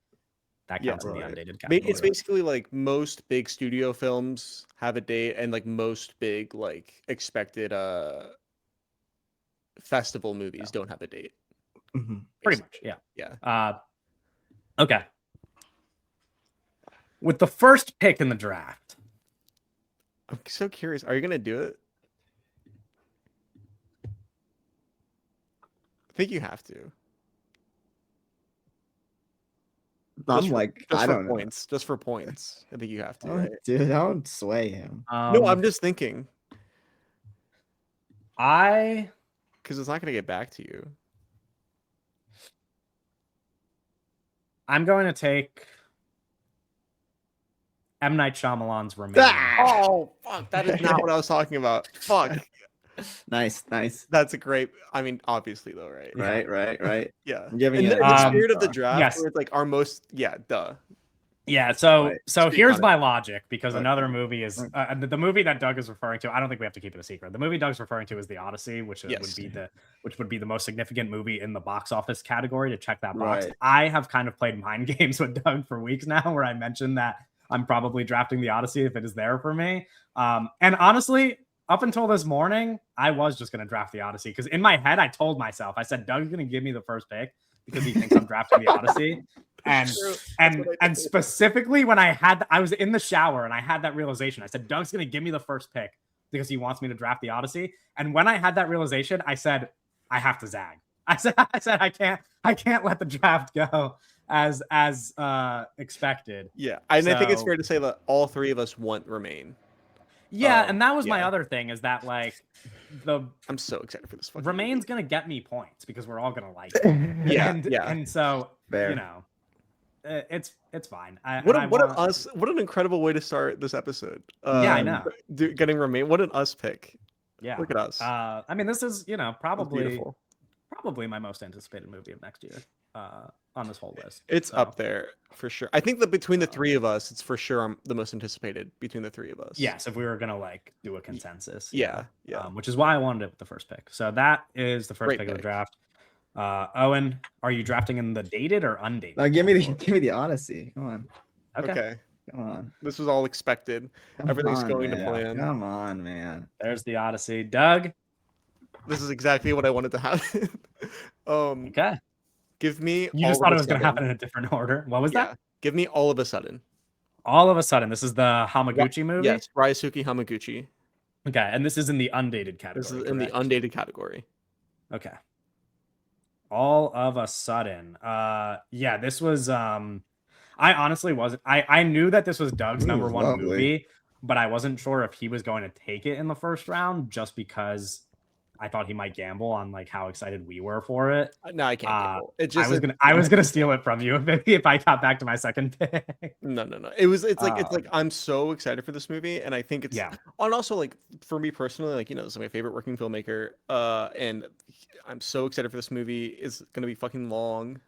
that counts in the undated category.
It's basically like most big studio films have a date, and like most big like expected festival movies don't have a date.
Pretty much, yeah.
Yeah.
Okay. With the first pick in the draft,
I'm so curious. Are you gonna do it? I think you have to.
I'm like, I don't know.
Points. Just for points. I think you have to,
Oh,
right?
dude, don't sway him.
No, I'm just thinking. Because it's not gonna get back to you.
I'm going to take M. Night Shyamalan's Remain.
Oh, fuck. That is not what I was talking about. Fuck.
Nice.
That's a great. I mean, obviously, though, right?
Right.
Yeah.
I'm giving
In
you
the spirit of the draft,
yes.
where it's like our most. Yeah, duh.
Yeah, so
Right.
so
Speak
here's
on
my logic, because
Right.
another movie is the movie that Doug is referring to. I don't think we have to keep it a secret. The movie Doug's referring to is The Odyssey, which would be the most significant movie in the box office category to check that box.
Right.
I have kind of played mind games with Doug for weeks now, where I mentioned that I'm probably drafting The Odyssey if it is there for me. And honestly, up until this morning, I was just going to draft The Odyssey, because in my head, I told myself, I said, Doug's going to give me the first pick because he thinks I'm drafting The Odyssey. And specifically when I was in the shower and I had that realization, I said, Doug's going to give me the first pick because he wants me to draft The Odyssey. And when I had that realization, I said, I have to zag. I said, I can't let the draft go as expected.
Yeah. And I think it's fair to say that all three of us want Remain.
Yeah. And that was my other thing, is that like
I'm so excited for this fucking
Remain's going to get me points because we're all going to like it. And so,
Fair.
you know, it's fine.
What an incredible way to start this episode.
Yeah, I know.
Getting Remain. What an us pick.
Yeah.
Look at us.
I mean, this is, probably my most anticipated movie of next year on this whole list.
It's up there for sure. I think that between the three of us, it's for sure the most anticipated between the three of us.
Yes, if we were gonna like do a consensus.
Yeah.
Which is why I wanted it with the first pick. So that is the first pick of the draft. Owen, are you drafting in the dated or undated?
Now give me the Odyssey. Come on.
Okay.
Come on.
This was all expected. Everything's going to plan.
Come on, man.
There's the Odyssey. Doug.
This is exactly what I wanted to happen.
Okay.
Give me.
You just thought it was going to happen in a different order. What was that?
Give me All of a Sudden.
All of a Sudden. This is the Hamaguchi movie?
Yes, Ryosuke Hamaguchi.
Okay, and this is in the undated category.
This is in the undated category.
Okay. All of a Sudden. This was I honestly wasn't I knew that this was Doug's number one movie, but I wasn't sure if he was going to take it in the first round, just because I thought he might gamble on like how excited we were for it.
No, I can't gamble. It just
I was gonna steal it from you if I got back to my second pick.
No. It's like I'm so excited for this movie, and I think it's and also like for me personally, like this is my favorite working filmmaker, and I'm so excited for this movie. It's gonna be fucking long.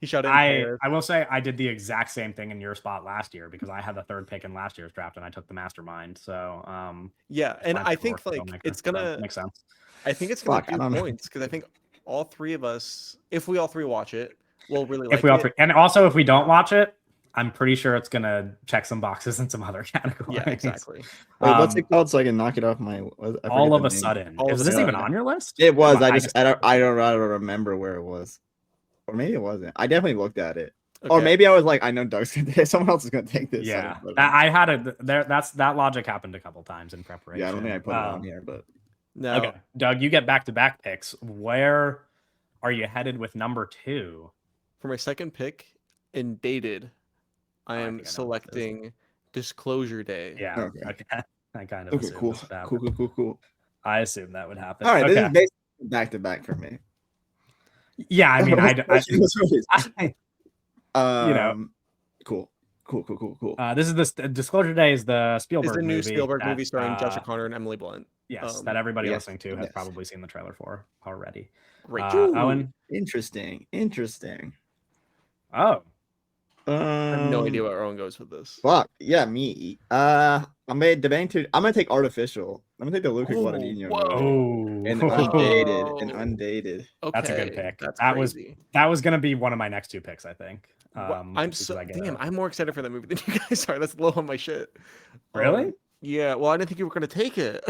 He shot it in Paris.
I will say I did the exact same thing in your spot last year, because I had the third pick in last year's draft and I took the Mastermind. So
and I think like it's gonna
make sense.
I think it's gonna do points, because I think all three of us, if we all three watch it, we'll really like it.
And also if we don't watch it, I'm pretty sure it's gonna check some boxes in some other categories.
Yeah, exactly.
Wait, what's it called so I can knock it off my?
All of a Sudden. Is this even on your list?
It was. I don't remember where it was, or maybe it wasn't. I definitely looked at it. Okay. Or maybe I was like, I know Doug's gonna take it. Someone else is gonna take this.
Yeah, I had it there. That logic happened a couple times in preparation.
Yeah, I don't think I put it on here, but
no.
Okay, Doug, you get back-to-back picks. Where are you headed with number 2?
For my second pick in dated, I am selecting Disclosure Day.
Yeah. Okay. I kind of assumed this would happen.
Cool.
I assumed that would happen.
All right, this is basically back-to-back for me.
Yeah, I mean,
Cool.
This is the Disclosure Day is the Spielberg movie.
It's the new Spielberg movie starring Josh O'Connor and Emily Blunt.
Yes, that everybody
yes,
listening to has
yes.
probably seen the trailer for already.
Great.
Owen.
Interesting.
Oh,
I have no idea
Um,
where Owen goes with this.
Fuck yeah, me. I'm gonna take Artificial. I'm gonna take the Luca Guadagnino movie. And undated.
Okay,
that's a good pick.
That's
that
crazy.
was gonna be one of my next two picks, I think.
I'm so damn. I'm more excited for that movie than you guys are. That's low on my shit.
Really?
Yeah. Well, I didn't think you were gonna take it.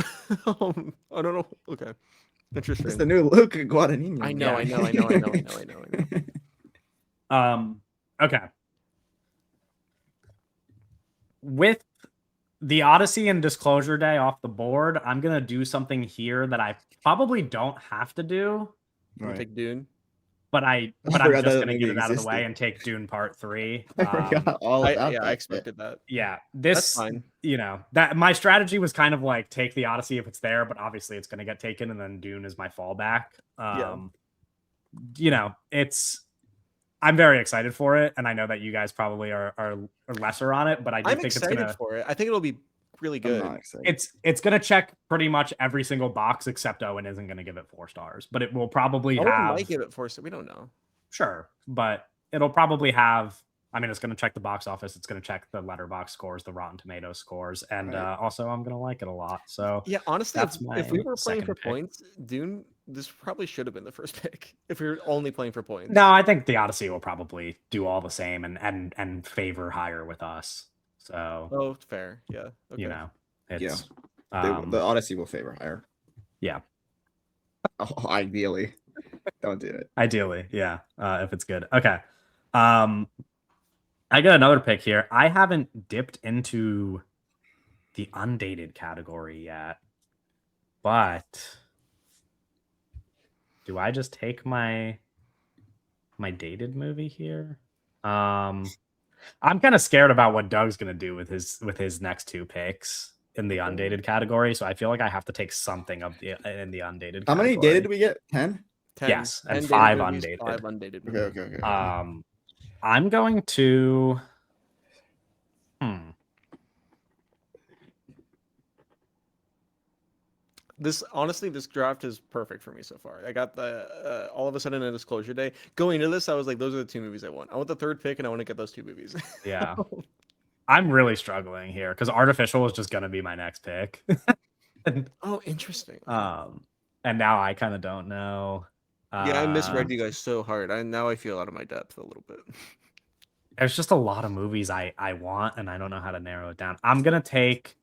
I don't know. Okay. Interesting.
It's the new Luca Guadagnino.
I know.
Okay. With the Odyssey and Disclosure Day off the board, I'm gonna do something here that I probably don't have to do.
You take Dune.
But I'm just gonna get it out of the way and take Dune Part 3.
I forgot all about that.
I expected that.
Yeah,
That's fine.
That my strategy was kind of like take the Odyssey if it's there, but obviously it's gonna get taken, and then Dune is my fallback. I'm very excited for it, and I know that you guys probably are lesser on it, but I think it's gonna.
For it. I think it'll be really good.
It's gonna check pretty much every single box except Owen isn't gonna give it 4 stars, but it will probably have.
Might give it 4 stars. We don't know.
Sure, but it'll probably have. I mean, it's gonna check the box office. It's gonna check the Letterboxd scores, the Rotten Tomatoes scores, and also I'm gonna like it a lot. So
yeah, honestly, if we were playing for
pick.
points, Dune, this probably should have been the first pick. If we were only playing for points.
No, I think the Odyssey will probably do all the same and favor higher with us. So
fair, yeah.
Okay. It's
the Odyssey will favor higher.
Yeah.
Oh, ideally, don't do it.
Ideally, yeah. If it's good, okay. I got another pick here. I haven't dipped into the undated category yet, but do I just take my dated movie here? I'm kind of scared about what Doug's gonna do with his next 2 picks in the undated category. So I feel like I have to take something in the undated.
How many dated did we get? 10?
Yes, and 5 undated.
5 undated.
Okay.
I'm going to.
This draft is perfect for me so far. I got the all of a sudden a Disclosure Day. Going into this, I was like, those are the 2 movies I want. I want the 3rd pick, and I want to get those 2 movies.
Yeah, I'm really struggling here because Artificial is just gonna be my next pick.
Oh, interesting.
And now I kind of don't know.
Yeah, I misread you guys so hard. Now I feel out of my depth a little bit.
There's just a lot of movies I want, and I don't know how to narrow it down. I'm gonna take.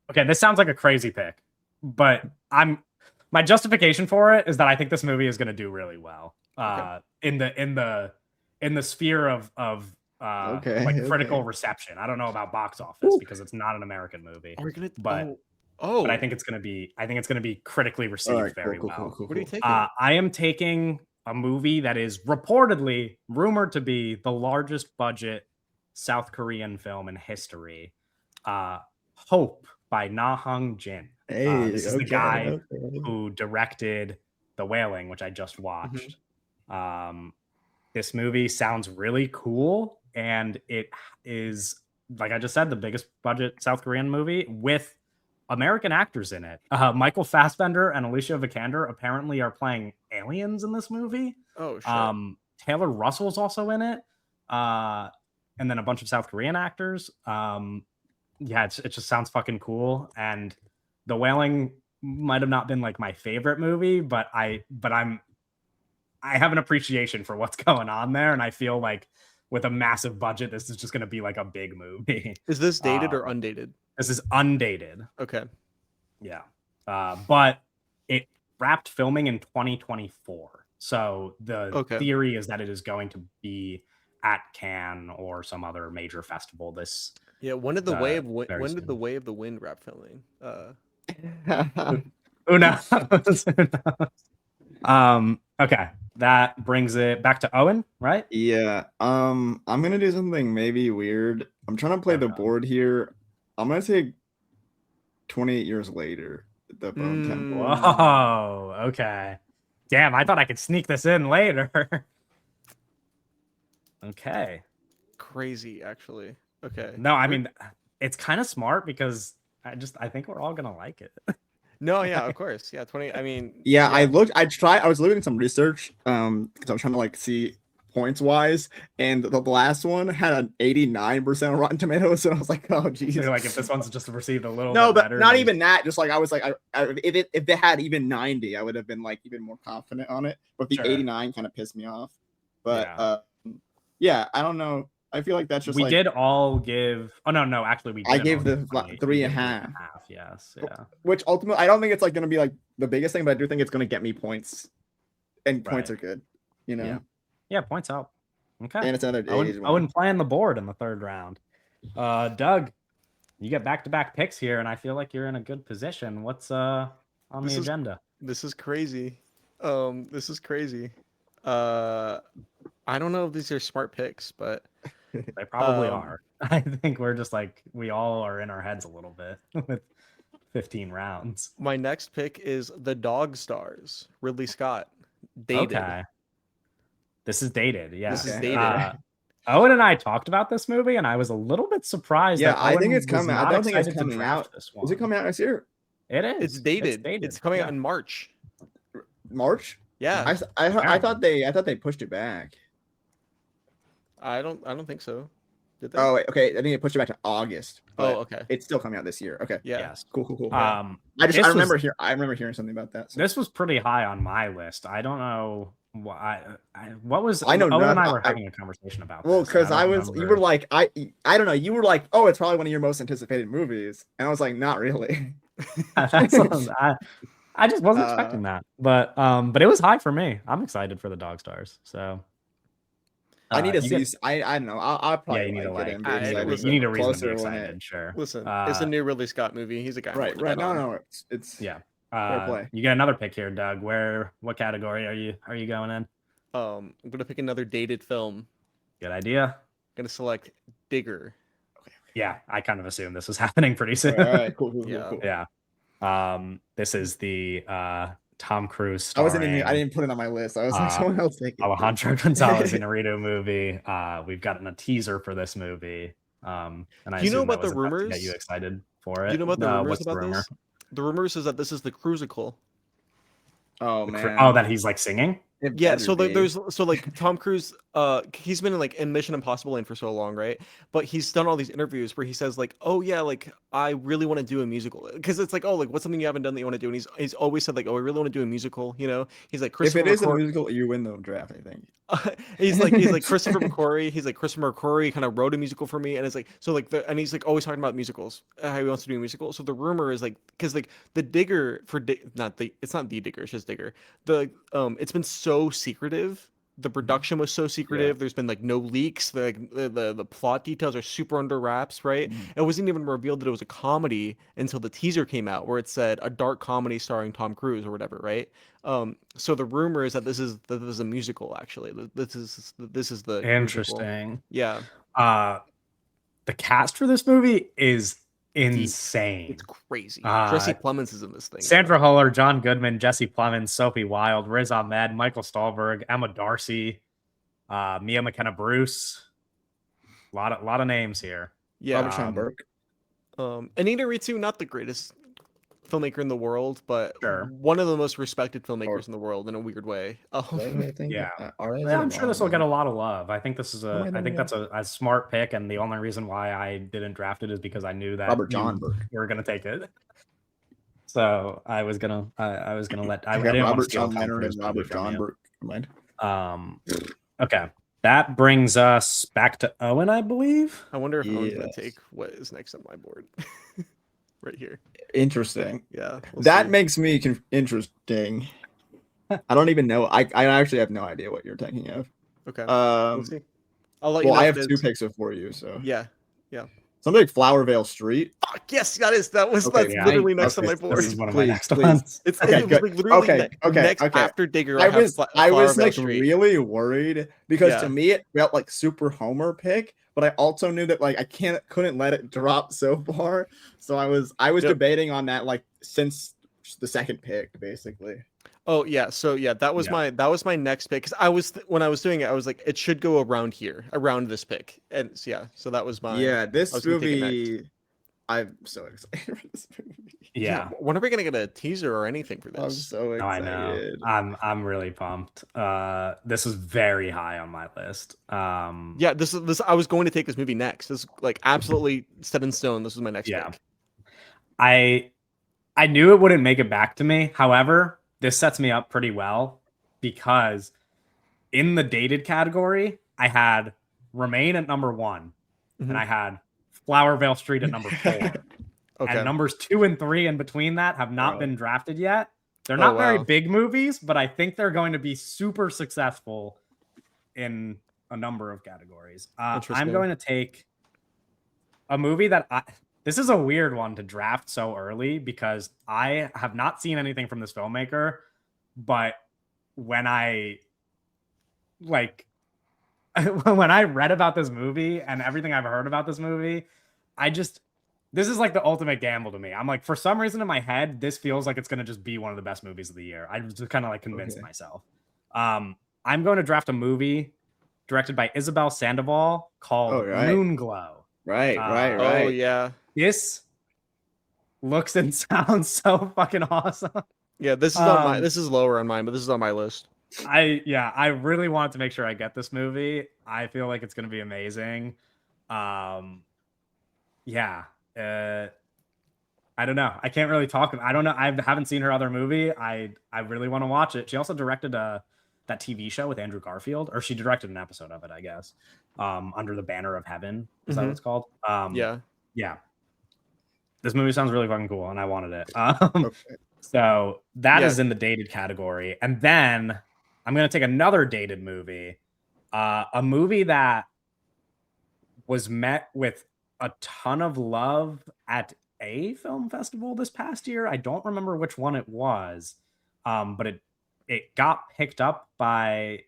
Okay, this sounds like a crazy pick, but my justification for it is that I think this movie is going to do really well. In the sphere of critical reception. I don't know about box office because it's not an American movie. But I think it's going to be critically received very well.
What are you taking?
I am taking a movie that is reportedly rumored to be the largest budget South Korean film in history. Hope by Na Hung Jin. This is the guy who directed The Wailing, which I just watched. This movie sounds really cool, and it is, like I just said, the biggest budget South Korean movie with American actors in it. Michael Fassbender and Alicia Vikander apparently are playing aliens in this movie.
Oh, sure.
Taylor Russell's also in it, and then a bunch of South Korean actors. Yeah, it just sounds fucking cool. And The Wailing might have not been like my favorite movie, but I have an appreciation for what's going on there, and I feel like with a massive budget, this is just going to be like a big movie.
Is this dated or undated?
This is undated.
Okay.
Yeah, but it wrapped filming in 2024, so the theory is that it is going to be at Cannes or some other major festival this.
Yeah, when did the Way of the Wind wrap filming?
Who knows? Okay, that brings it back to Owen, right?
Yeah. I'm gonna do something maybe weird. I'm trying to play the board here. I'm gonna take 28 Years Later. The Bone Temple.
Whoa. Okay. Damn, I thought I could sneak this in later. Okay.
Crazy, actually. Okay.
No, I mean, it's kind of smart because I think we're all gonna like it.
No, yeah, of course. Yeah, 20. I mean,
Yeah, I was doing some research because I was trying to like see points wise, and the last one had an 89% on Rotten Tomatoes, and I was like, oh
So,
jeez.
like if this one's just received a little
No,
bit
but
better,
not
then-
even that. Just like I was like, if they had even 90, I would have been like even more confident on it. But the
Sure.
89 kind of pissed me off. But
Yeah.
yeah, I don't know. I feel like that's just
we
like
did all give. Oh no, actually we.
I
didn't
gave
all
the
give 28.
3.5.
Yes, yeah.
which ultimately I don't think it's like gonna be like the biggest thing, but I do think it's gonna get me points, and points
Right.
are good, you know.
Yeah. Yeah, points out. Okay.
And it's another age one.
Owen playing the board in the third round. Doug, you get back-to-back picks here, and I feel like you're in a good position. What's on
This
the
is-
agenda?
this is crazy. This is crazy. I don't know if these are smart picks, but
They probably
um,
are. I think we're just like we all are in our heads a little bit with 15 rounds.
my next pick is The Dog Stars, Ridley Scott. Dated.
Okay. This is dated. Yeah.
This is
Okay.
dated.
Owen and I talked about this movie, and I was a little bit surprised.
Yeah,
that
I think
Owen
it's
was
coming. I
not
don't think it's
excited to
coming
draft
out.
This one.
Is it coming out next year?
It is.
It's dated. It's coming out in March.
March?
Yeah.
I thought they pushed it back.
I don't think so. Did they?
Oh, wait, okay. I think they pushed it back to August.
Oh,
but
okay.
It's still coming out this year. Okay.
Yeah.
Yes.
Cool.
Um,
I
this
remember
was-
I remember hearing something about that. So.
This was pretty high on my list. I don't know what was.
I know
Owen and I
none-
were
I-
having a conversation about.
Well,
this, and
because I
don't
was, you
remember-
were like, I don't know, you were like, oh, it's probably one of your most anticipated movies, and I was like, not really.
That's I just wasn't expecting that, but it was high for me. I'm excited for the Dog Stars. So
I need to
you
see.
get-
I don't know. I'll probably
Yeah, you need to
like it and be
I-
excited
you need a reason to
closer
be
when
excited. Sure.
Listen, it's a new Ridley Scott movie. He's a guy. I'm
Right,
willing to
right.
bet on.
No, it's
Yeah.
play.
You get another pick here, Doug. What category are you going in?
I'm gonna pick another dated film.
Good idea.
I'm gonna select Digger.
Yeah, I kind of assumed this was happening pretty soon.
All right, cool.
Yeah.
Yeah. This is the Tom Cruise
I
starring
didn't put it on my list. I was like,
uh,
someone else take it.
Alejandro Gonzalez Inarritu movie. We've gotten a teaser for this movie. And I
Do you know
assume that
about the
was enough to
rumors?
Get you excited for it?
Do you know about the rumors
what's
about
rumor?
this? The rumors is that this is the Cruisical.
Oh
The
man.
Oh, that he's like singing.
It
Yeah,
better
so
be.
there's Tom Cruise, he's been in Mission Impossible for so long, right? But he's done all these interviews where he says like, oh yeah, like I really want to do a musical, because it's like, oh, like what's something you haven't done that you want to do, and he's always said like, oh, I really want to do a musical, you know? He's like
if
Christopher
it is a
McQuarrie-
musical, you win the draft. I think.
he's like Christopher McQuarrie. He's like Christopher McQuarrie kind of wrote a musical for me, and it's like so like and he's like always talking about musicals, how he wants to do a musical. So the rumor is like because like the Digger it's not the Digger, it's just Digger. It's been so secretive. The production was so secretive. There's been like no leaks. The plot details are super under wraps, right? It wasn't even revealed that it was a comedy until the teaser came out, where it said a dark comedy starring Tom Cruise or whatever, right? So the rumor is that this is a musical. Actually, this is the musical.
Interesting.
Yeah,
The cast for this movie is insane.
it's crazy.
Uh,
Jesse Plemons is in this thing.
Sandra Huller, John Goodman, Jesse Plemons, Sophie Wilde, Riz Ahmed, Michael Stahlberg, Emma Darcy, Mia McKenna Bruce. A lot of names here.
Yeah,
Robert Sean Burke.
Anita Ritsu, not the greatest filmmaker in the world, but
Sure.
one of the most respected filmmakers in the world in a weird way.
Yeah. I'm sure this will get a lot of love. I think this is that's a smart pick, and the only reason why I didn't draft it is because I knew that
Robert John Burke.
you were gonna take it. So I was gonna let
I
I
got
didn't want to
Robert
steal
John
Tom
Leonard
Cruise
and
movie
Robert
from
John
you.
Burke. Mind.
Okay. That brings us back to Owen, I believe.
I wonder if Owen's gonna
Yes.
take what is next on my board. Right here.
Interesting.
Yeah. we'll
That
see.
makes me interesting. I don't even know. I actually have no idea what you're thinking of.
Okay. We'll see. I'll let you
Well,
know
I
if
have
it
two
is.
picks for you. So
Yeah.
something like Flowervale Street.
Fuck, yes, that was
Okay,
that's
yeah.
literally next on
Okay,
my board.
This is one of my
Please,
next
please.
ones.
It's
Okay,
it was
good.
like literally
Okay,
next
okay.
after Digger.
I
have
was
Flowervale
like
Street.
really worried because
Yeah.
to me it felt like super Homer pick, but I also knew that like I couldn't let it drop so far. So I was
Yep.
debating on that like since the second pick basically.
Oh yeah, so yeah, that was my next pick, because when I was doing it, I was like, it should go around here, around this pick, and so, yeah, so that was my
Yeah,
I
this
was gonna take it next.
movie, I'm so excited for this movie.
Yeah.
When are we gonna get a teaser or anything for
I'm
this?
so
I know.
excited.
I'm really pumped. This is very high on my list.
Yeah, this I was going to take this movie next. This is like absolutely set in stone. This is my next
Yeah.
pick.
I knew it wouldn't make it back to me. However, this sets me up pretty well because in the dated category, I had Remain at number 1,
Mhm.
and I had Flowervale Street at number 4.
Okay.
And numbers 2 and 3 in between that have not
Wow.
been drafted yet. They're
Oh,
not very
wow.
big movies, but I think they're going to be super successful in a number of categories. I'm
Interesting.
going to take a movie that this is a weird one to draft so early because I have not seen anything from this filmmaker, but when I when I read about this movie and everything I've heard about this movie, this is like the ultimate gamble to me. I'm like, for some reason in my head, this feels like it's going to just be one of the best movies of the year. I just kind of like convinced myself. I'm going to draft a movie directed by Isabel Sandoval called Moonglow.
Right.
Oh yeah.
This looks and sounds so fucking awesome.
Yeah, this is on my. This is lower on mine, but this is on my list.
I really wanted to make sure I get this movie. I feel like it's going to be amazing. I don't know. I can't really talk. I don't know. I haven't seen her other movie. I really want to watch it. She also directed that TV show with Andrew Garfield, or she directed an episode of it, I guess. Under the Banner of Heaven. Is that what it's called?
Yeah.
This movie sounds really fucking cool, and I wanted it. So that is in the dated category. And then I'm going to take another dated movie, a movie that was met with a ton of love at a film festival this past year. I don't remember which one it was, but it got picked up by,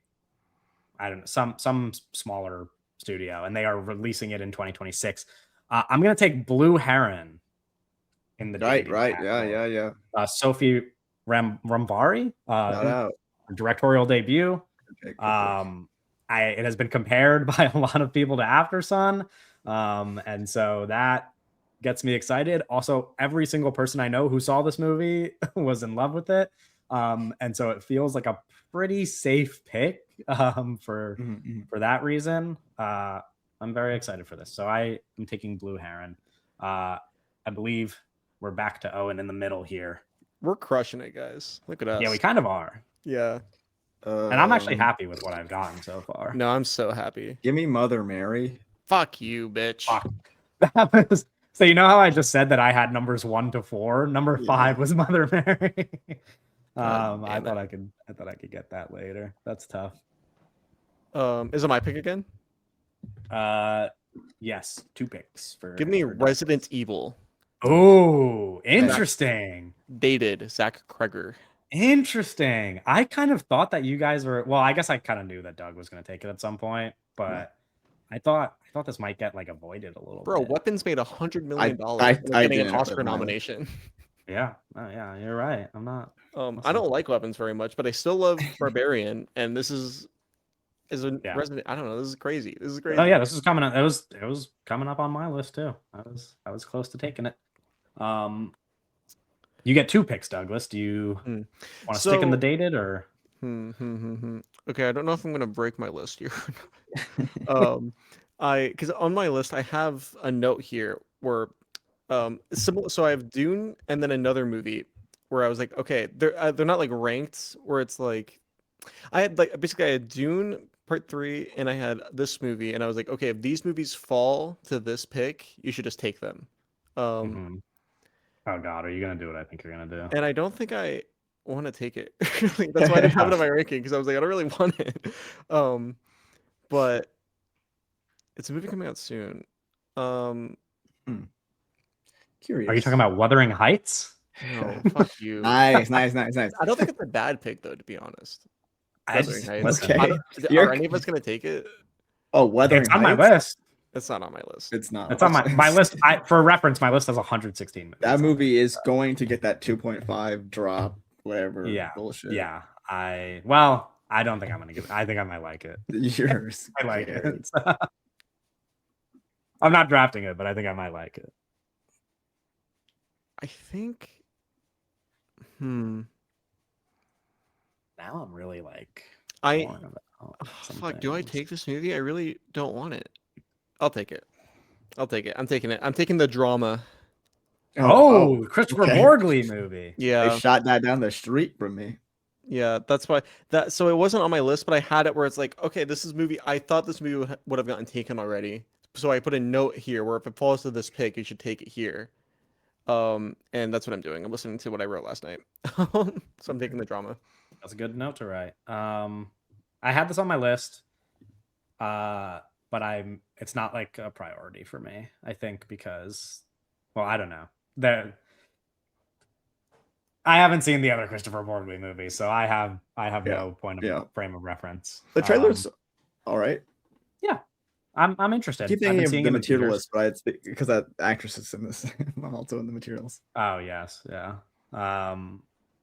I don't know, some smaller studio, and they are releasing it in 2026. I'm going to take Blue Heron in the
right.
category.
Yeah.
Sophie Rambari, directorial debut.
Okay, cool.
It has been compared by a lot of people to After Sun, and so that gets me excited. Also, every single person I know who saw this movie was in love with it, and so it feels like a pretty safe pick for that reason. I'm very excited for this, so I am taking Blue Heron. I believe we're back to Owen in the middle here.
We're crushing it, guys. Look at us.
Yeah, we kind of are.
Yeah.
And I'm actually happy with what I've gotten so far.
No, I'm so happy.
Give me Mother Mary.
Fuck you, bitch.
Fuck. So you know how I just said that I had numbers 1 to 4? Number 5 was Mother Mary. I thought I could get that later. That's tough.
Is it my pick again?
Yes, 2 picks for.
Give me Resident Evil.
Oh, interesting.
Dated Zach Kreger.
Interesting. I kind of thought that you guys were. Well, I guess I kind of knew that Doug was going to take it at some point, but I thought this might get like avoided a little
bit. Weapons made $100 million getting an Oscar nomination.
Yeah, you're right. I'm not.
I don't like Weapons very much, but I still love Barbarian, and this is a Resident. I don't know. This is crazy.
Oh yeah, this is coming up. It was coming up on my list too. I was close to taking it. You get 2 picks, Douglas. Do you want to stick in the dated or?
Okay, I don't know if I'm gonna break my list here. Because on my list I have a note here where similar. So I have Dune and then another movie where I was like, okay, they're not like ranked. Where it's like, I had Dune Part 3 and I had this movie, and I was like, okay, if these movies fall to this pick, you should just take them.
Oh God, are you gonna do what I think you're gonna do?
And I don't think I want to take it. That's why I didn't have it on my ranking, because I was like, I don't really want it. But it's a movie coming out soon.
Curious.
Are you talking about Wuthering Heights?
No, fuck you.
Nice. I
don't think it's a bad pick though, to be honest.
Okay.
Are any of us gonna take it?
Oh, Wuthering
Heights? On my list.
It's not on my list.
It's not.
It's on my list. For reference, my list has 116 movies.
That movie is going to get that 2.5 drop whatever
Yeah,
bullshit.
yeah. I don't think I'm gonna give. I think I might like it.
Yours.
I like it. I'm not drafting it, but I think I might like it.
I think.
Now I'm really like.
I
torn about some
fuck. Do I
things.
take this movie? I really don't want it. I'll take it. I'll take it. I'm taking it. I'm taking the drama.
Oh, Christopher
okay.
Borgley movie.
They
Yeah,
shot that down the street from me.
yeah. That's why that. So it wasn't on my list, but I had it where it's like, okay, this is movie. I thought this movie would have gotten taken already. So I put a note here where if it falls to this pick, you should take it here. And that's what I'm doing. I'm listening to what I wrote last night. So I'm taking the drama.
That's a good note to write. I had this on my list, but it's not like a priority for me. I think because, well, I don't know. I haven't seen the other Christopher Borgley movies, so I have no point of frame of reference.
The trailer's all right.
Yeah, I'm interested.
I keep
I've been
thinking
seeing
of the
him in theaters.
Materialist, but it's because that actress is in this. Also in the Materials.
Oh yes, yeah.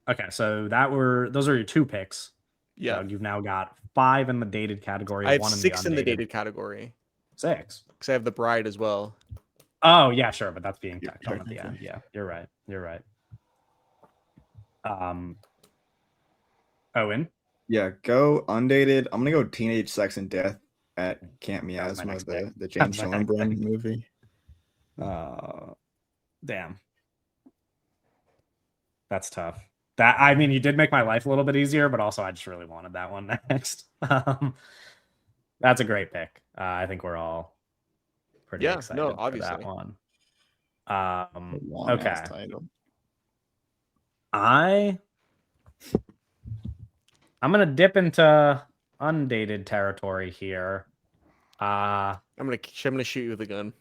Okay, so those are your 2 picks.
Yeah,
Doug, you've now got 5 in the dated category.
I have
1
6
in
in
the
the
undated.
dated category
6.
because I have the bride as well.
Oh yeah, sure, but that's being
Yeah,
tacked on at the end.
technically.
Yeah, you're right. You're right. Owen.
Yeah, go undated. I'm gonna go Teenage Sex and Death at Camp
That was my
Miasma,
next pick.
the James
That was my next
Schonbrun movie.
Damn. That's tough. I mean, you did make my life a little bit easier, but also I just really wanted that one next. That's a great pick. I think we're all pretty excited for
obviously.
that one.
Long
Okay.
ass title.
I'm gonna dip into undated territory here.
I'm gonna shoot you with a gun.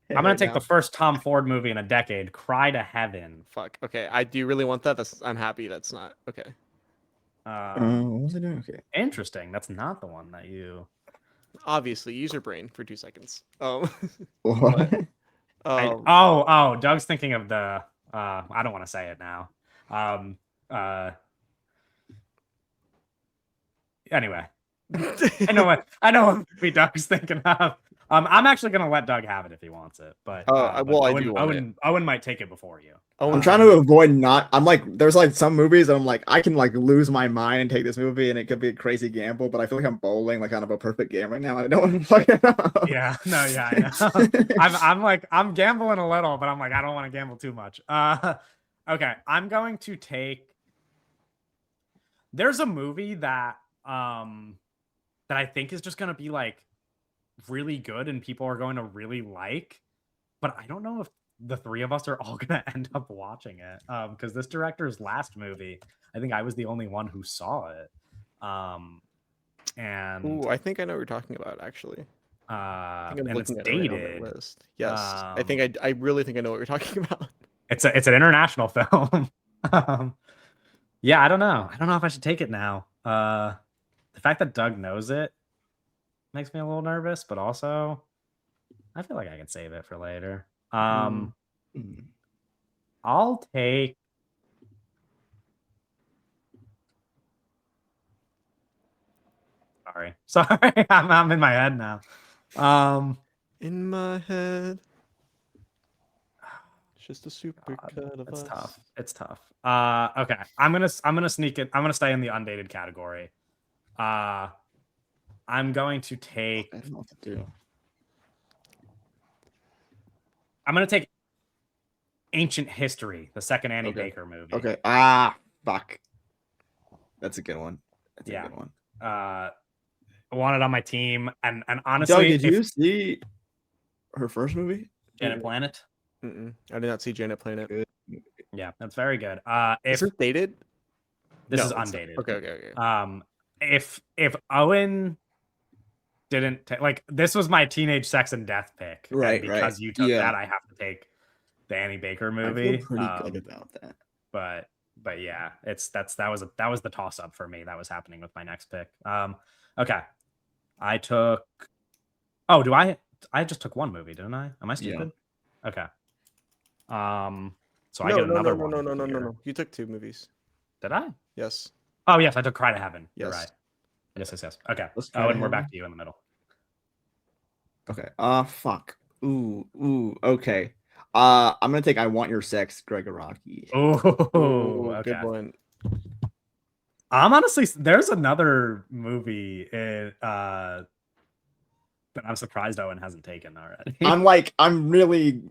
I'm gonna take the first Tom Ford movie in a decade, Cry to Heaven.
Fuck. Okay. I do really want that. I'm happy that's not okay.
What was I doing? Okay.
Interesting. That's not the one that you.
Obviously, use your brain for 2 seconds.
What?
Doug's thinking of the. I don't want to say it now. Anyway, I know what movie Doug's thinking of. I'm actually gonna let Doug have it if he wants it, but
I do want it.
Owen might take it before you.
I'm trying to avoid not. I'm like, there's like some movies that I'm like, I can like lose my mind and take this movie, and it could be a crazy gamble. But I feel like I'm bowling like kind of a perfect game right now. I don't want to fucking know.
Yeah, no, yeah, I know. I'm gambling a little, but I'm like, I don't want to gamble too much. Okay, I'm going to take. There's a movie that that I think is just gonna be like really good and people are going to really like, but I don't know if the 3 of us are all gonna end up watching it. Because this director's last movie, I think I was the only one who saw it. And
Ooh, I think I know what you're talking about actually.
and it's
looking at it right on
dated.
my list. Yes, I really think I know what you're talking about.
It's an international film. Yeah, I don't know if I should take it now. The fact that Doug knows it makes me a little nervous, but also I feel like I can save it for later. I'll take. Sorry, I'm in my head now.
In my head. It's just a super cut of
It's
us.
tough. It's tough. Okay. I'm gonna sneak it. I'm gonna stay in the undated category. I'm going to take.
I don't know what to do.
I'm gonna take Ancient History, the second Annie Baker movie.
Okay. Fuck. That's a good one. That's a good one.
I want it on my team, and honestly,
Doug, did you see her first movie?
Janet Planet?
I did not see Janet Planet.
Good.
Yeah, that's very good.
Is this dated?
This
No,
is
it's not.
undated.
Okay.
If Owen didn't like, this was my Teenage Sex and Death pick,
Right,
and because
right.
you took
Yeah.
that, I have to take the Annie Baker
I
movie.
feel pretty good about that.
But yeah, that was the toss up for me. That was happening with my next pick. Okay, I took. Oh, I just took one movie, didn't I? Am I stupid? Yeah. Okay. So I get another one.
No. You took 2 movies.
Did I?
Yes.
Oh yes, I took Cry to Heaven. You're
Yes.
right. Yes. Okay.
Let's
Oh,
Cry to
and we're back
Heaven.
to you in the middle.
Okay. Fuck. Ooh. Okay. I'm gonna take I Want Your Sex, Greg Araki.
Oh,
Ooh, good
okay.
one.
I'm honestly there's another movie that I'm surprised Owen hasn't taken already.
I'm really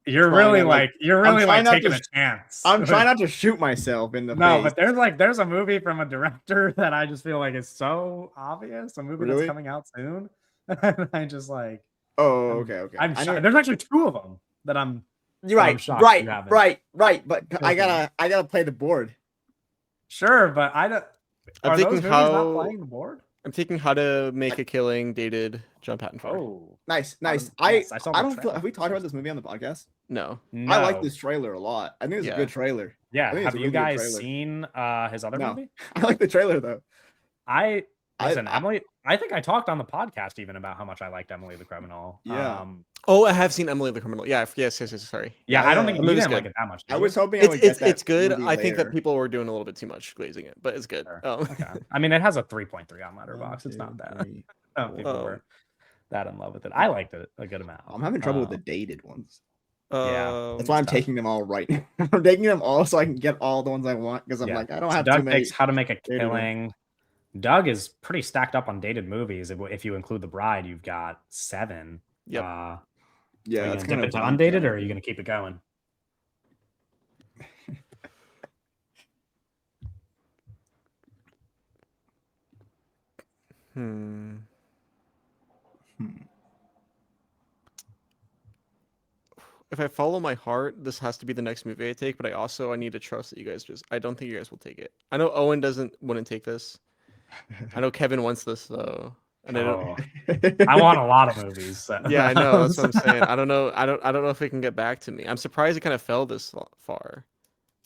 You're
trying
really
to,
like you're
I'm
really
trying
like
not
taking
to
a chance.
I'm trying not to shoot myself in the
No,
face.
but there's a movie from a director that I just feel like is so obvious. A movie that's
Really?
coming out soon. And I just like
Oh, okay.
I'm
I
shocked.
know.
There's actually two of them that I'm
You're
I'm
right.
shocked you haven't.
Right. But I
Okay.
gotta play the board.
Sure, but I don't
I'm
are those
thinking
movies not
how
playing the board?
I'm thinking How to Make a Killing dated John Patton Ford.
Oh.
Nice.
Yes,
I
saw
I
the
don't feel.
trailer.
Have we talked about this movie on the podcast?
No.
No.
I like this trailer a lot. I think it's a
Yeah.
good trailer. I
Yeah,
think it's
have
a
you
really good
guys
trailer.
seen his other
No.
movie?
I like the trailer though.
Listen,
I-
Emily. I think I talked on the podcast even about how much I liked Emily the Criminal.
Yeah.
Oh, I have seen Emily the Criminal. Yeah, yes, sorry.
Yeah, I don't think
The
you
movie's
didn't like
good.
it that much.
I
did
was
you?
hoping I would get that
It's good.
movie
I think that
later.
people were doing a little bit too much glazing it, but it's good.
Sure.
Okay.
I mean, it has a 3.3 on Letterboxd. It's not
1, 2,
bad.
3.
People
Oh.
were that in love with it. I liked it a good amount.
I'm having trouble with the dated ones. That's why I'm
tough.
taking them all right now. I'm taking them all so I can get all the ones I want because I'm
Yeah.
like I don't
So
have too
Doug
many.
takes How to Make a
dated ones.
Killing. Doug is pretty stacked up on dated movies. If you include The Bride, you've got 7.
Yep.
Are
Yeah,
you
that's
gonna dip
kind
into
of
undated, or are you gonna keep it going?
If I follow my heart, this has to be the next movie I take, but I need to trust that you guys I don't think you guys will take it. I know Owen wouldn't take this. I know Kevin wants this though. And
Oh, I want a lot of movies. So.
Yeah, I know. That's what I'm saying. I don't know if it can get back to me. I'm surprised it kind of fell this far,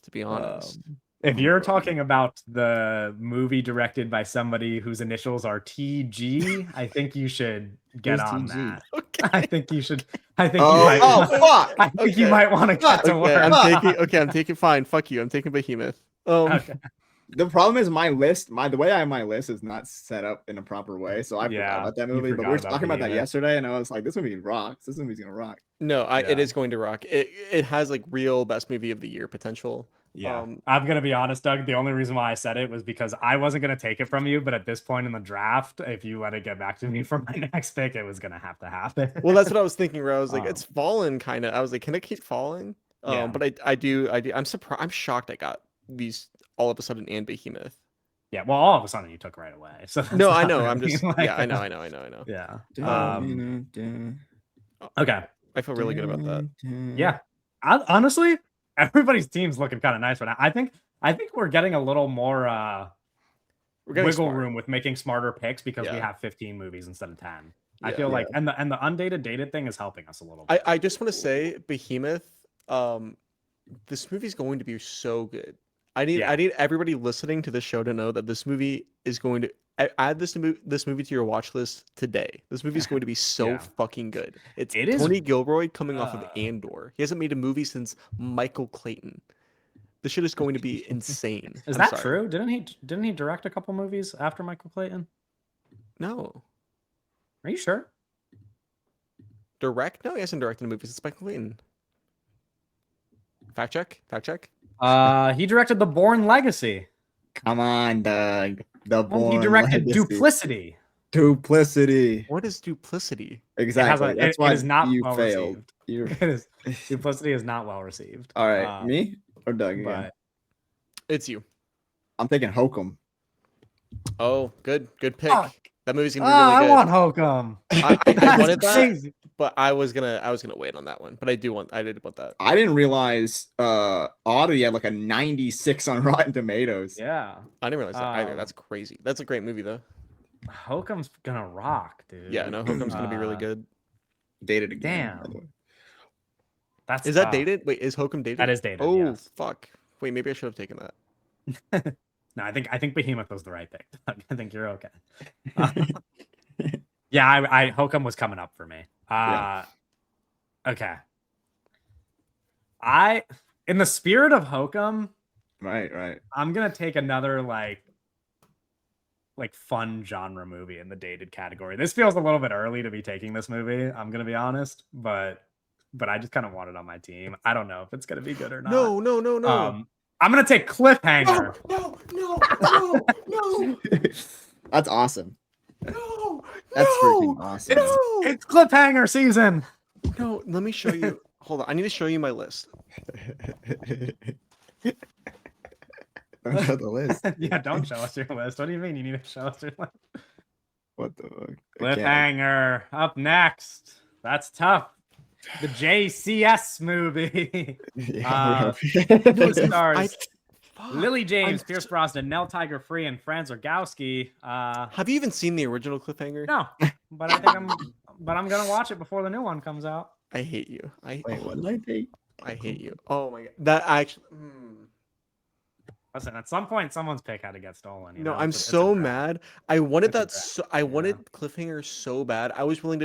to be honest.
If you're talking about the movie directed by somebody whose initials are TG, I think you should get
Who's
on
TG?
that.
Okay.
I think you should. I think
Oh,
you might.
fuck!
I think you
Okay.
might want to get to
Okay,
work.
I'm taking fine. Fuck you. I'm taking Behemoth.
Okay.
The problem is my list. The way I have my list is not set up in a proper way, so I forgot
Yeah,
about that
you
movie. But
forgot
we were
about
talking about that
Behemoth.
yesterday, and I was like, "This movie rocks. This movie's gonna rock."
No, it
Yeah.
is going to rock. It has like real best movie of the year potential.
Yeah, I'm gonna be honest, Doug. The only reason why I said it was because I wasn't gonna take it from you, but at this point in the draft, if you let it get back to me for my next pick, it was gonna have to happen.
Well, that's what I was thinking. Where I was like,
Um,
it's fallen kind of. I was like, can it keep falling?
Yeah.
But I do. I'm surprised. I'm shocked I got these all of a sudden and Behemoth.
Yeah, well, all of a sudden you took right away. So
No,
that's
I
not
know.
really
I'm just.
like
Yeah, I
a-
know.
Yeah.
Dun,
Okay.
I feel really good about that.
dun.
Yeah. Honestly, everybody's team's looking kind of nice right now. I think we're getting a little more
We're getting
wiggle
smart.
room with making smarter picks because we
Yeah.
have 15 movies instead of 10. I
Yeah.
feel like and the undated dated thing is helping us a little bit.
I just want to say Behemoth. This movie's going to be so good. I need everybody listening to this show to know that this movie is going to add this movie to your watch list today. This movie is going to be so
Yeah.
fucking good. It
is,
Tony Gilroy coming off of
uh,
Andor. He hasn't made a movie since Michael Clayton. This shit is going to be insane.
Is
I'm
that
sorry.
true? Didn't he direct a couple movies after Michael Clayton?
No.
Are you sure?
Direct? No, he hasn't directed a movie since Michael Clayton. Fact check.
He directed The Bourne Legacy.
Come on, Doug. The
Well, he
Bourne
directed
Legacy.
Duplicity.
Duplicity.
What is duplicity?
Exactly. That's
it
why
is not
you
well
failed.
received. Duplicity is not well received.
All right, me or Doug again?
But
It's you.
I'm thinking Hokum.
Oh, good pick.
Fuck.
That movie's gonna be really
I
good.
want Hokum.
I
That's
wanted that,
crazy.
but I was gonna wait on that one. But I did want that.
I didn't realize Oddity had like a 96 on Rotten Tomatoes.
Yeah.
I didn't realize that either.
Um,
That's crazy. That's a great movie though.
Hokum's gonna rock, dude.
Yeah, no, Hokum's gonna be really
Uh,
good.
Dated again. by
Damn.
the way.
That's
Is that
tough.
dated? Wait, is Hokum dated?
That is dated.
Oh
yes.
fuck. Wait, maybe I should have taken that.
No, I think Behemoth was the right pick. I think you're okay. Yeah, I Hokum was coming up for me. Okay. In the spirit of Hokum,
Right.
I'm gonna take another like fun genre movie in the dated category. This feels a little bit early to be taking this movie. I'm gonna be honest, but I just kind of want it on my team. I don't know if it's gonna be good or not.
No.
I'm gonna take Cliffhanger.
No.
That's awesome.
No.
That's freaking awesome.
It's Cliffhanger season.
No, let me show you. Hold on, I need to show you my list.
Don't show the list.
Yeah, don't show us your list. What do you mean you need to show us your list?
What the fuck?
Cliffhanger up next. That's tough. The JCS movie.
Yeah,
It stars
Fuck,
Lily James,
I'm
Pierce
so-
Brosnan, Nell Tiger Free, and Franz Rogowski.
Have you even seen the original Cliffhanger?
No, but I think I'm gonna watch it before the new one comes out.
I hate you.
Wait, what did I think?
I hate you. Oh my god. That actually.
Listen, at some point, someone's pick had to get stolen. You
No,
know?
I'm
It's a
so
draft.
mad. I wanted
It's a
that.
draft,
So, I wanted
yeah.
Cliffhanger so bad. I was willing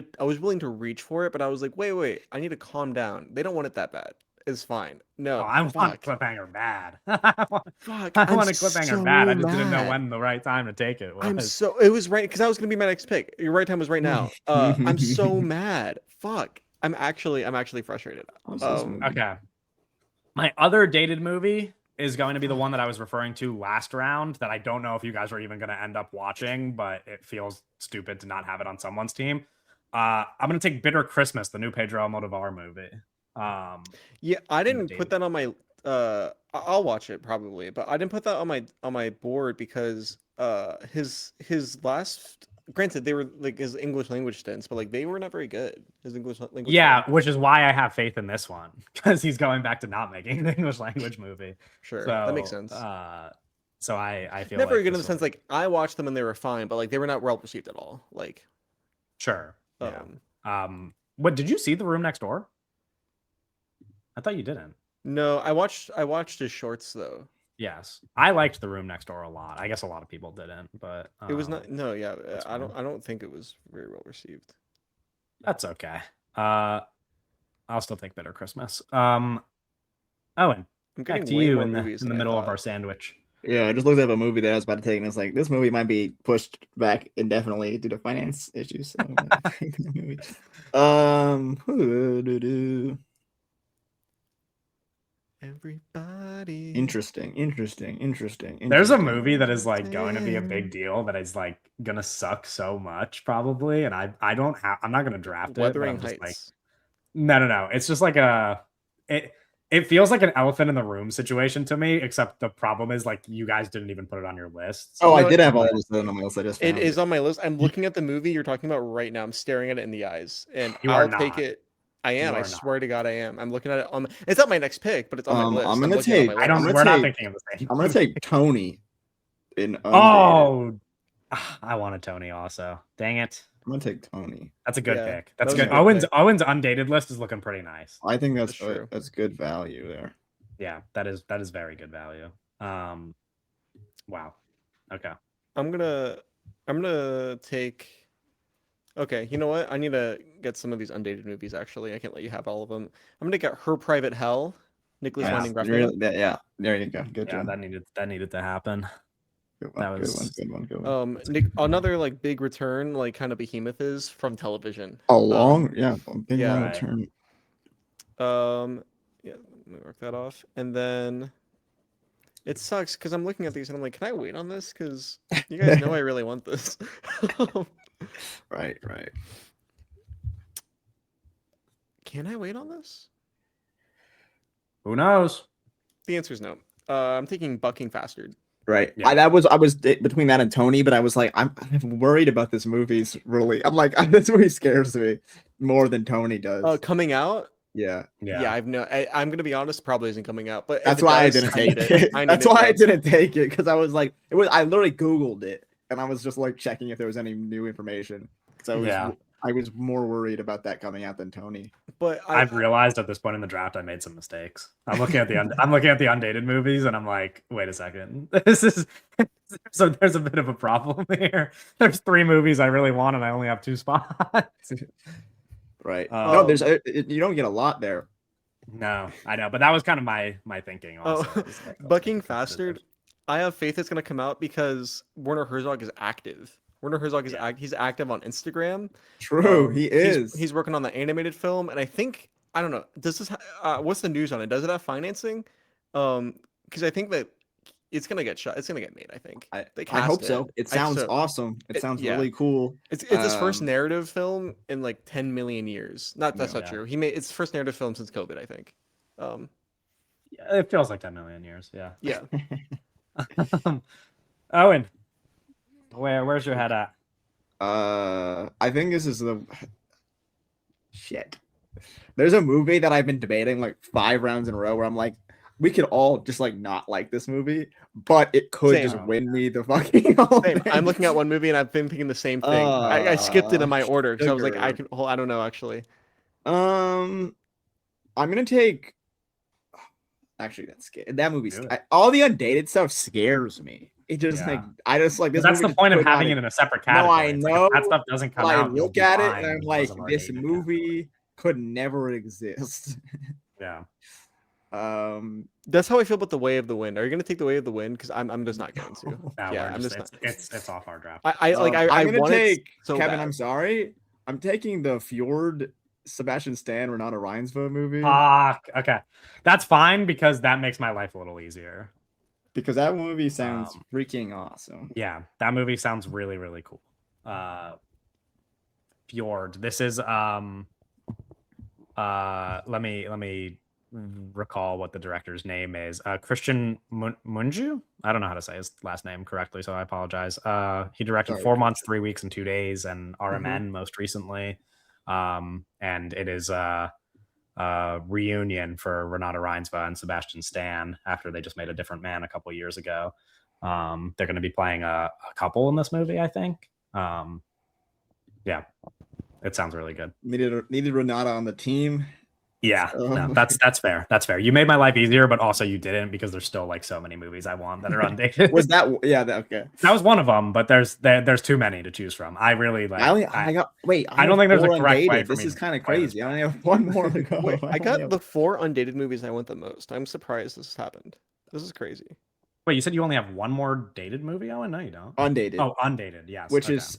to reach for it, but I was like, wait. I need to calm down. They don't want it that bad. It's fine. No,
Oh, I want
fuck.
Cliffhanger bad.
Fuck.
I
I'm
want a Cliffhanger
so
bad. I just didn't know
mad.
when the right time to take it was.
It was right because that was gonna be my next pick. Your right time was right now. I'm so mad. Fuck. I'm actually frustrated.
Okay. My other dated movie is going to be the one that I was referring to last round that I don't know if you guys are even going to end up watching, but it feels stupid to not have it on someone's team. I'm going to take Bitter Christmas, the new Pedro Almodovar movie.
Yeah, I didn't
dated.
put that on my I'll watch it probably, but I didn't put that on my board because his last, granted they were like his English language stints, but like they were not very good. His English language
Yeah,
stints.
which is why I have faith in this one because he's going back to not making an English language movie.
Sure,
So,
that makes sense.
So I feel
Never
like
good in the
this
sense
will-
like I watched them and they were fine, but like they were not well received at all. Like
sure. Yeah.
um
What did you see The Room Next Door? I thought you didn't.
no, I watched his shorts though.
Yes, I liked The Room Next Door a lot. I guess a lot of people didn't, but
It was not
that's
I don't think it was very well received.
That's okay. I'll still take Bitter Christmas. Owen,
I'm
back
getting
to
way
you
more
in
movies
the
than I
middle of
thought.
our sandwich.
Yeah, I just looked up a movie that I was about to take, and it's like this movie might be pushed back indefinitely due to finance issues. So I'm gonna take the movie.
Everybody.
Interesting.
There's a movie that is like going to be a big deal that is like gonna suck so much probably, and I'm not gonna draft it. But
Wuthering
I'm just like,
Heights.
no. It's just like it feels like an elephant in the room situation to me, except the problem is like you guys didn't even put it on your list.
Oh,
No,
I did
it's
have all
not.
this on my list. I just
It
found
is on my list. I'm looking at the movie you're talking about right now. I'm staring at it in the eyes, and
You are
I'll take
not.
it. I am.
You
I
are
swear to God, I am. I'm looking at it on. It's not my next pick, but it's on my list.
I'm gonna
looking at it on
take-
my
I don't.
list.
We're not
take-
thinking of the same.
I'm gonna take Tony in Undated.
Oh, I wanted Tony also. Dang it.
I'm gonna take Tony.
That's a good
Yeah,
pick. That's
that was a
good.
good
Owen's undated list is looking pretty nice.
I think that's
That's true.
that's good value there.
Yeah, that is very good value. Wow. Okay.
I'm gonna take. Okay, you know what? I need to get some of these undated movies. Actually, I can't let you have all of them. I'm gonna get Her Private Hell. Nicholas
Yeah,
Winding Refn.
Yeah, there you go. Good
Yeah,
job.
that needed to happen.
Good
that
one,
was-
good one.
Another like big return, like kind of behemoth is from television.
A long, a big
yeah.
long
Right.
return.
Yeah, let me work that off. And then it sucks because I'm looking at these and I'm like, can I wait on this? Because you guys know I really want this.
Right.
Can I wait on this?
Who knows?
The answer is no. I'm taking Bucking Bastard.
Right.
Yeah.
I was between that and Tony, but I was like, I'm worried about this movie's really. I'm like, this movie scares me more than Tony does.
Coming out?
Yeah.
Yeah, I'm gonna be honest, probably isn't coming out. But if
That's
it
why I
does,
didn't
need
take
it.
it.
I need
That's
it,
why I
yes.
didn't take it, because I was like, I literally Googled it and I was just like checking if there was any new information. So I was more worried about that coming out than Tony.
But
I've realized at this point in the draft I made some mistakes. I'm looking at the undated movies and I'm like, wait a second. This is so there's a bit of a problem here. There's 3 movies I really want and I only have 2 spots.
Right.
Um,
No, there's you don't get a lot there.
No, I know, but that was kind of my thinking
Oh,
also. Is like,
Bucking Faster. I have faith it's gonna come out because Werner Herzog is active. Werner Herzog is he's active on Instagram.
True, he is.
He's working on the animated film, and I don't know. Does this what's the news on it? Does it have financing? Because I think that it's gonna get shot. It's gonna get made. I think.
I hope so. It sounds awesome. It sounds really cool.
It's his first narrative film in like 10 million years. That's not true. It's first narrative film since COVID, I think.
It feels like 10 million years. Yeah.
Yeah.
Owen, where's your head at?
I think this is the shit. There's a movie that I've been debating like 5 rounds in a row where I'm like, we could all just like not like this movie, but it could just win me the fucking whole thing.
I'm looking at one movie and I've been thinking the same thing. I skipped it in my order because I was like, I don't know actually.
I'm gonna take. Actually, that's scary. That movie, all the undated stuff scares me. It just like I just like this.
That's the point of having it in a separate category.
No, I know
like, that stuff doesn't come out.
I look at it and I'm like, this movie could never exist.
Yeah.
That's how I feel about The Way of the Wind. Are you gonna take The Way of the Wind? Because I'm just not going to.
No, I'm just not. It's off our draft.
I'm gonna take Kevin. I'm sorry. I'm taking the Fjord Sebastian Stan Renata Reinsve movie.
Okay, that's fine because that makes my life a little easier.
Because that movie sounds freaking awesome.
Yeah, that movie sounds really, really cool. Fjord. This is let me recall what the director's name is. Christian Munju. I don't know how to say his last name correctly, so I apologize. He directed 4 Months, 3 Weeks, and 2 Days, and RMN most recently. And it is a reunion for Renata Reinsve and Sebastian Stan after they just made A Different Man a couple years ago. They're going to be playing a couple in this movie, I think. Yeah, it sounds really good.
Needed Renata on the team.
Yeah, no, that's fair. That's fair. You made my life easier, but also you didn't because there's still like so many movies I want that are undated.
Was that okay?
That was one of them, but there's too many to choose from. I really like.
I don't
think there's a correct way for
this is kind of crazy. I only have one more to go.
Wait, I got the 4 undated movies I want the most. I'm surprised this happened. This is crazy.
Wait, you said you only have one more dated movie? Oh, no, you don't.
Undated.
Oh, undated. Yes.
Which is,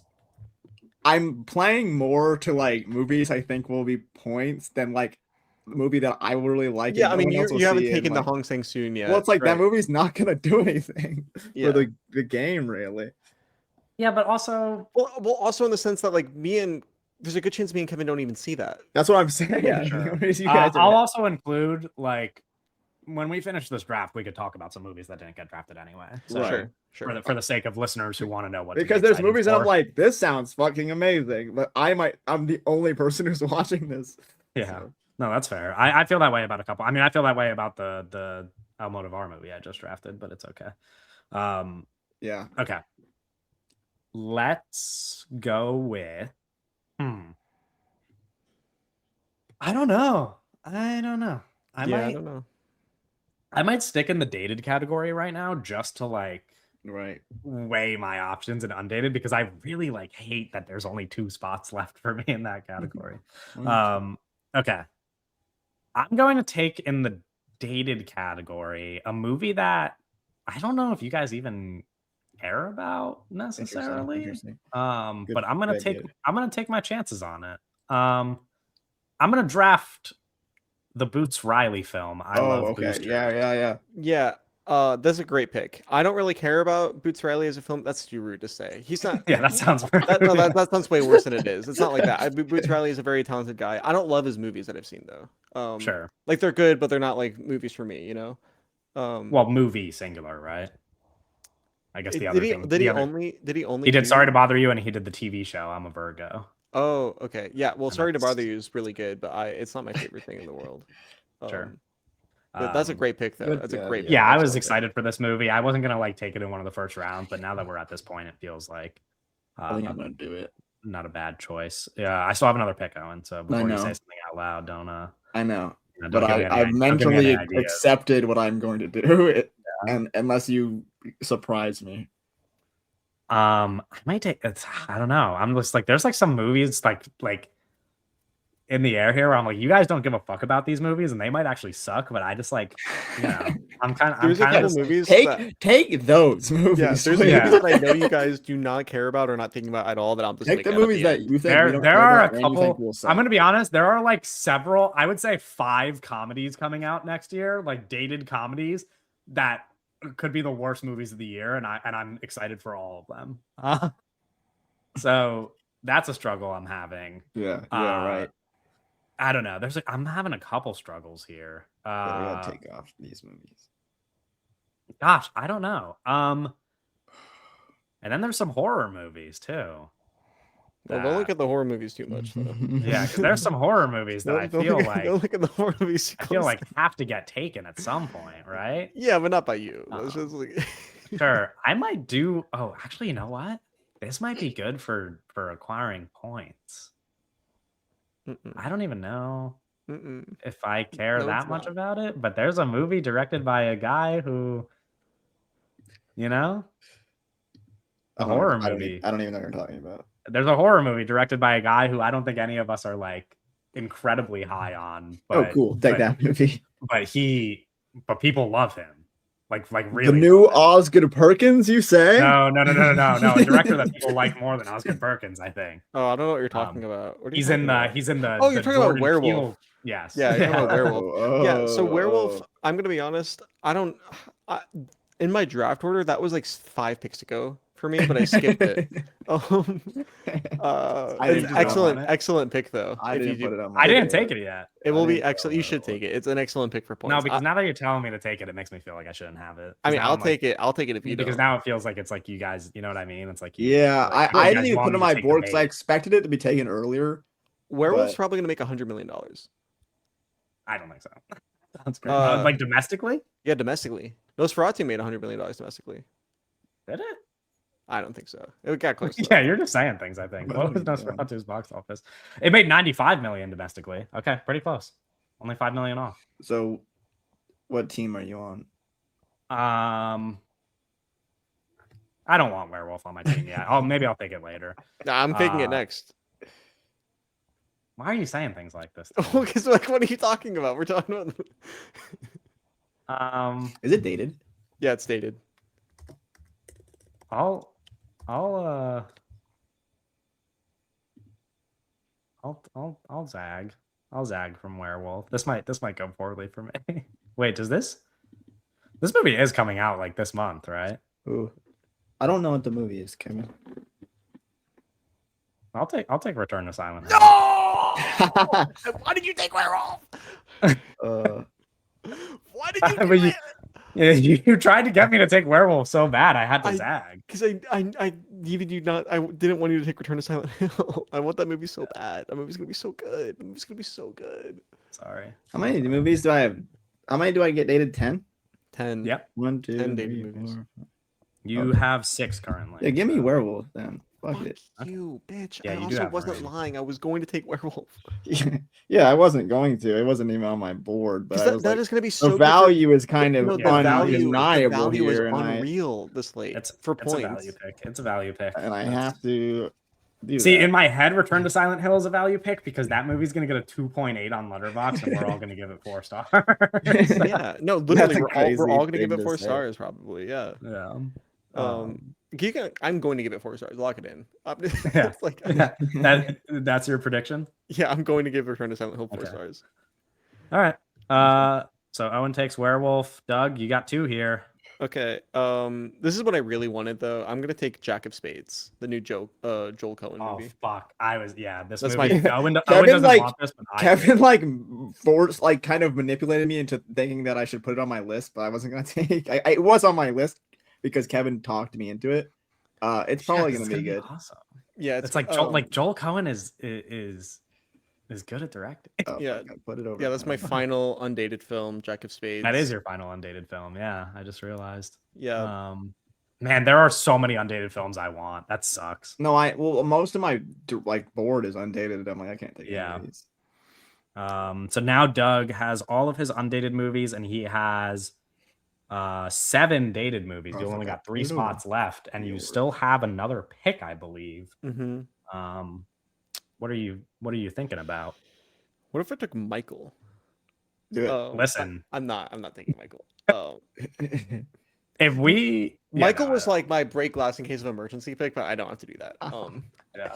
I'm playing more to like movies I think will be points than like movie that I will really like.
Yeah, I mean, you haven't taken the Hong Sang-soon yet.
Well, it's like that movie's not gonna do anything for the game, really.
Yeah, but also,
well, also in the sense that like there's a good chance me and Kevin don't even see that.
That's what I'm saying.
Yeah, sure. I'll also include like when we finish this draft, we could talk about some movies that didn't get drafted anyway. So
sure.
For the sake of listeners who want to know what,
because there's movies that I'm like, this sounds fucking amazing, but I'm the only person who's watching this.
Yeah. So. No, that's fair. I feel that way about a couple. I mean, I feel that way about the Almodovar movie I just drafted, but it's okay.
Yeah.
Okay. Let's go with. I don't know. I don't know. I might stick in the dated category right now just to like weigh my options in undated because I really like hate that there's only 2 spots left for me in that category. Okay. I'm going to take in the dated category a movie that I don't know if you guys even care about necessarily.
Interesting.
But I'm gonna take my chances on it. I'm gonna draft the Boots Riley film. I love Booster.
Yeah. That's a great pick. I don't really care about Boots Riley as a film. That's too rude to say. He's not.
Yeah, that sounds.
That sounds way worse than it is. It's not like that. Boots Riley is a very talented guy. I don't love his movies that I've seen though.
Sure.
Like they're good, but they're not like movies for me. You know.
Well, movie singular, right? I guess the other thing.
Did he only?
He did Sorry to Bother You, and he did the TV show I'm a Virgo.
Oh, okay. Yeah. Well, Sorry to Bother You is really good, but it's not my favorite thing in the world.
Sure.
That's a great pick, though. That's a great pick.
Yeah, I was excited for this movie. I wasn't gonna like take it in one of the first rounds, but now that we're at this point, it feels like
I think I'm gonna do it.
Not a bad choice. Yeah, I still have another pick, Owen. So before you say something out loud, don't
I know. But I've mentally accepted what I'm going to do, and unless you surprise me.
I might take. I don't know. I'm just like, there's like some movies like in the air here where I'm like, you guys don't give a fuck about these movies and they might actually suck, but I just like, I'm kind of
There's a couple
just
movies
take those movies.
yeah, there's
please.
movies that I know you guys do not care about or not thinking about at all that I'm just
Take
like,
the
at
movies that
end.
you think we don't
there
care
are
about
a
and you think
couple.
will suck.
I'm gonna be honest. There are like several. I would say 5 comedies coming out next year, like dated comedies that could be the worst movies of the year, and I'm excited for all of them. So that's a struggle I'm having.
Yeah, right.
I don't know. I'm having a couple struggles here.
Yeah, we gotta take off these movies.
Gosh, I don't know. And then there's some horror movies too.
Well, don't look at the horror movies too much, though.
Yeah, because there's some horror movies that I feel like
don't look at the horror movies.
I feel like have to get taken at some point, right?
Yeah, but not by you. It's just like...
Sure, I might do. Oh, actually, you know what? This might be good for acquiring points. I don't even know if I care that much about it, but there's a movie directed by a guy who, a horror movie.
I don't even know what you're talking about.
There's a horror movie directed by a guy who I don't think any of us are like incredibly high on. But,
cool. Take that movie.
But people love him. Like really.
The new Osgood Perkins, you say?
No. A director that people like more than Osgood Perkins, I think.
Oh, I don't know what you're talking about. What are you
He's
talking
in
about?
He's in the.
Oh, you're
the
talking
Jordan
about Werewolf.
Peele. Yes.
Yeah, you're talking about Werewolf. Yeah, so
Oh.
Werewolf, I'm gonna be honest. In my draft order, that was like 5 picks to go for me, but I skipped it. Excellent pick though.
I didn't put it on.
I didn't take it yet.
It will be excellent. You should take it. It's an excellent pick for points.
No, because now that you're telling me to take it, it makes me feel like I shouldn't have it.
I mean, I'll take it. I'll take it if you
because
don't.
now it feels like it's like you guys. You know what I mean? It's like
Yeah, I didn't even put it on my board because I
bait.
expected it to be taken earlier.
Werewolf's
but-
probably gonna make $100 million.
I don't think so. Sounds great.
Uh,
Like domestically?
Yeah, domestically. Nosferatu made $100 million domestically.
Did it?
I don't think so. It got close.
Yeah, you're just saying things. I think. What was Nosferatu's box office? It made 95 million domestically. Okay, pretty close. Only 5 million off.
So, what team are you on?
I don't want Werewolf on my team yet. Maybe I'll take it later.
Nah, I'm taking it next.
Why are you saying things like this?
Because like, what are you talking about? We're talking about.
Is it dated?
Yeah, it's dated.
I'll zag. I'll zag from Werewolf. This might go poorly for me. Wait, does this movie is coming out like this month, right?
Ooh. I don't know what the movie is, Kevin.
I'll take Return to Silent
No!
Hill.
Why did you take Werewolf?
Uh,
Why did you?
But yeah, you tried to get me to take Werewolf so bad, I had to zag.
Because I needed you not. I didn't want you to take Return to Silent Hill. I want that movie so bad. That movie's gonna be so good. The movie's gonna be so good.
Sorry.
how many movies do I have? How many do I get dated? 10?
10.
Yep.
1, 2,
10
3,
dated movies.
4.
You
Okay.
have 6 currently.
Yeah, give me
so-
Werewolf then. Fuck
Fuck
it.
you, bitch.
Yeah,
I
you do
also
have
wasn't
variety.
lying. I was going to take Werewolf.
Yeah, I wasn't going to. It wasn't even on my board. But
Because
I was
that
like,
is going to be so
the
good
value is kind of
No,
the value-
undeniable
is
here, and
unreal this late
It's
for
It's a
points.
value pick. It's a value pick.
I have to do
See,
that.
in my head, Return to Silent Hill is a value pick because that movie's gonna get a 2.8 on Letterboxd, and we're all gonna give it 4 stars.
Yeah, no, literally,
a
we're
crazy
all going to give
thing
it
to
4
say.
stars, probably. Yeah.
Yeah.
I'm going to give it 4 stars. Lock it in.
Yeah.
It's like,
That's your prediction.
yeah, I'm going to give Return to Silent Hill 4
Okay.
stars.
All right. So Owen takes Werewolf. Doug, you got 2 here.
Okay. This is what I really wanted though. I'm gonna take Jack of Spades, the new Joel Cohen
Oh
movie.
fuck! This
That's
movie.
my-
Owen
Kevin,
doesn't
like-
want this, but I
Kevin forced kind of manipulated me into thinking that I should put it on my list, but I wasn't gonna take. It was on my list because Kevin talked me into it. It's probably
Yeah,
gonna be good.
Awesome.
Yeah,
It's like Joel Cohen is good at directing.
Oh,
Yeah.
fuck, I put it over.
Yeah, that's my final undated film, Jack of Spades.
That is your final undated film. Yeah, I just realized.
Yeah.
Man, there are so many undated films I want. That sucks.
No, most of my board is undated. I'm like, I can't take any of these.
So now Doug has all of his undated movies, and he has 7 dated movies.
Oh,
You only
fuck,
got 3
I-
spots left, and you
Lord.
still have another pick, I believe.
Mm-hmm.
What are you thinking about?
What if I took Michael?
Do it.
Listen,
I'm not taking Michael.
if we
Michael was like my break glass in case of emergency pick, but I don't have to do that.
Yeah.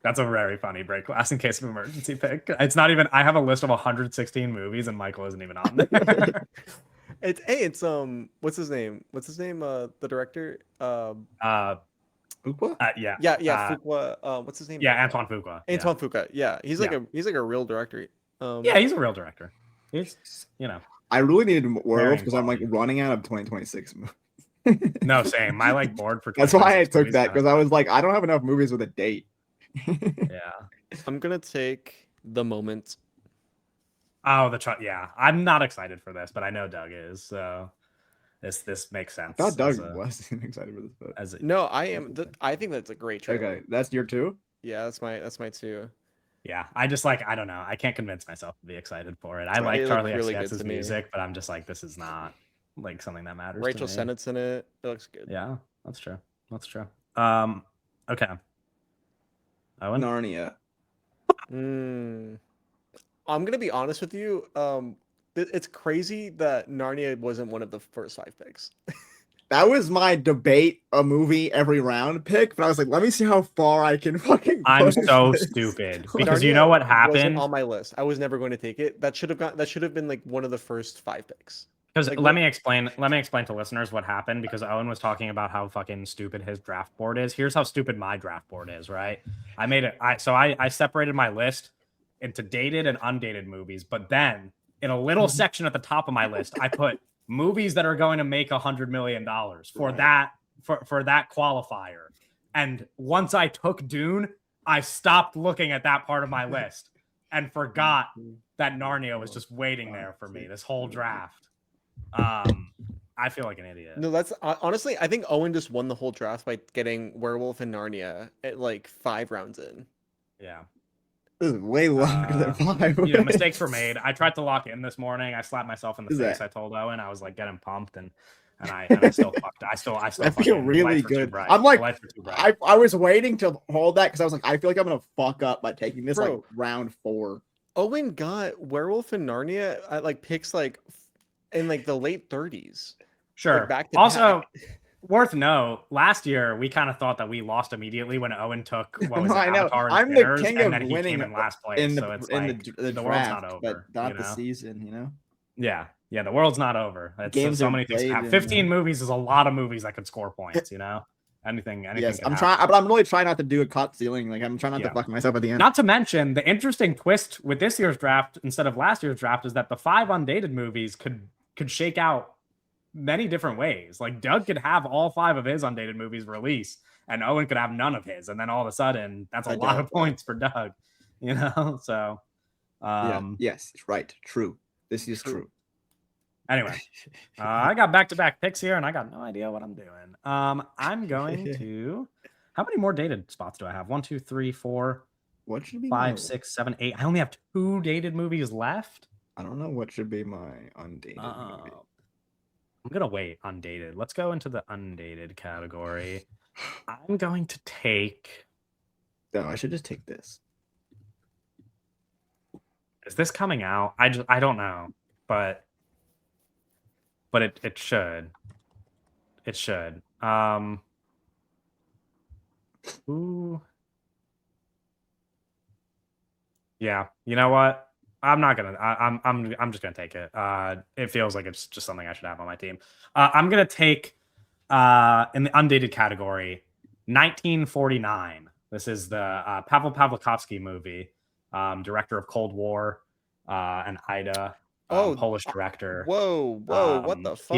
That's a very funny break glass in case of emergency pick. It's not even. I have a list of 116 movies, and Michael isn't even on there.
It's what's his name? The director.
Fuqua?
Yeah.
Fuqua. What's his name?
Yeah, Antoine Fuqua.
Antoine Fuqua. Yeah, he's like a real director.
Yeah, he's a real director. He's
I really needed Werewolf because I'm like
quality.
running out of 2026 movies.
No, same. I like board for.
That's why I took
2026
that,
movies,
because I was like, I don't have enough movies with a date.
Yeah.
I'm gonna take The Moment.
Oh, yeah. I'm not excited for this, but I know Doug is. So this makes sense.
I thought Doug wasn't excited for this, but
No, I am. I think that's a great trailer.
okay, that's your two.
Yeah, that's my two.
Yeah, I just like, I don't know. I can't convince myself to be excited for it. I
It
like
looks
Charlie
really good
XCX's
to me.
music, but I'm just like, this is not like something that matters.
Rachel
to me.
Sennett's in it. It looks good.
Yeah, that's true. That's true. Okay. Owen?
Narnia.
I'm gonna be honest with you. It's crazy that Narnia wasn't one of the first 5 picks.
That was my debate a movie every round pick, but I was like, let me see how far I can fucking.
I'm
push
so
this.
stupid because you know
Narnia
what
wasn't
happened?
on my list. I was never going to take it. That should have been like one of the first 5 picks.
Because
Like,
let me explain to listeners what happened, because Owen was talking about how fucking stupid his draft board is. Here's how stupid my draft board is, right? I made it. I separated my list into dated and undated movies, but then in a little section at the top of my list, I put movies that are going to make $100 million for that qualifier. And once I took Dune, I stopped looking at that part of my list and forgot that Narnia was just waiting there for me this whole draft. I feel like an idiot.
No, that's honestly, I think Owen just won the whole draft by getting Werewolf and Narnia at like 5 rounds in.
Yeah.
This is way longer than 5.
Mistakes were made. I tried to lock in this morning. I slapped myself in the face. I told Owen, I was like getting pumped, and I still fucked. I still
I feel really good.
I'm
I'm like, I was waiting to hold that because I was like, I feel like I'm gonna fuck up by taking this like round 4.
Owen got Werewolf and Narnia at like picks like in like the late 30s.
Sure.
Like back to
also,
back.
worth note, last year we kind of thought that we lost immediately when Owen took what was
No, I know.
Avatar and
I'm the
Sinners,
king
and
of
then he
winning
came in last place.
in the
So it's
in
like
the
the
draft,
world's not over,
but not
you
the
know?
season. You know.
Yeah, the world's not over. It's
Games
so
are
many things.
played
Have
and-
15 movies is a lot of movies that could score points. You know, anything.
Yes,
can
I'm
happen.
trying, but I'm really trying not to do a cut ceiling. Like I'm trying not to fuck myself at the end.
Not to mention the interesting twist with this year's draft instead of last year's draft is that the 5 undated movies could shake out many different ways. Like Doug could have all 5 of his undated movies released, and Owen could have none of his, and then all of a sudden that's a lot of points for Doug. You know, so
yes, right, true. This is true.
Anyway, I got back-to-back picks here, and I got no idea what I'm doing. I'm going to. How many more dated spots do I have? 1, 2, 3, 4.
What should be
5, 6, 7, 8. I only have 2 dated movies left.
I don't know what should be my undated movie.
I'm gonna wait. Undated. Let's go into the undated category. I'm going to take.
No, I should just take this.
Is this coming out? I don't know, but it should. It should. Ooh. Yeah. You know what? I'm not gonna. I'm just gonna take it. It feels like it's just something I should have on my team. I'm gonna take in the undated category, 1949. This is the Pavel Pawlikowski movie, director of Cold War and Ida. Polish director.
Whoa! What the fuck?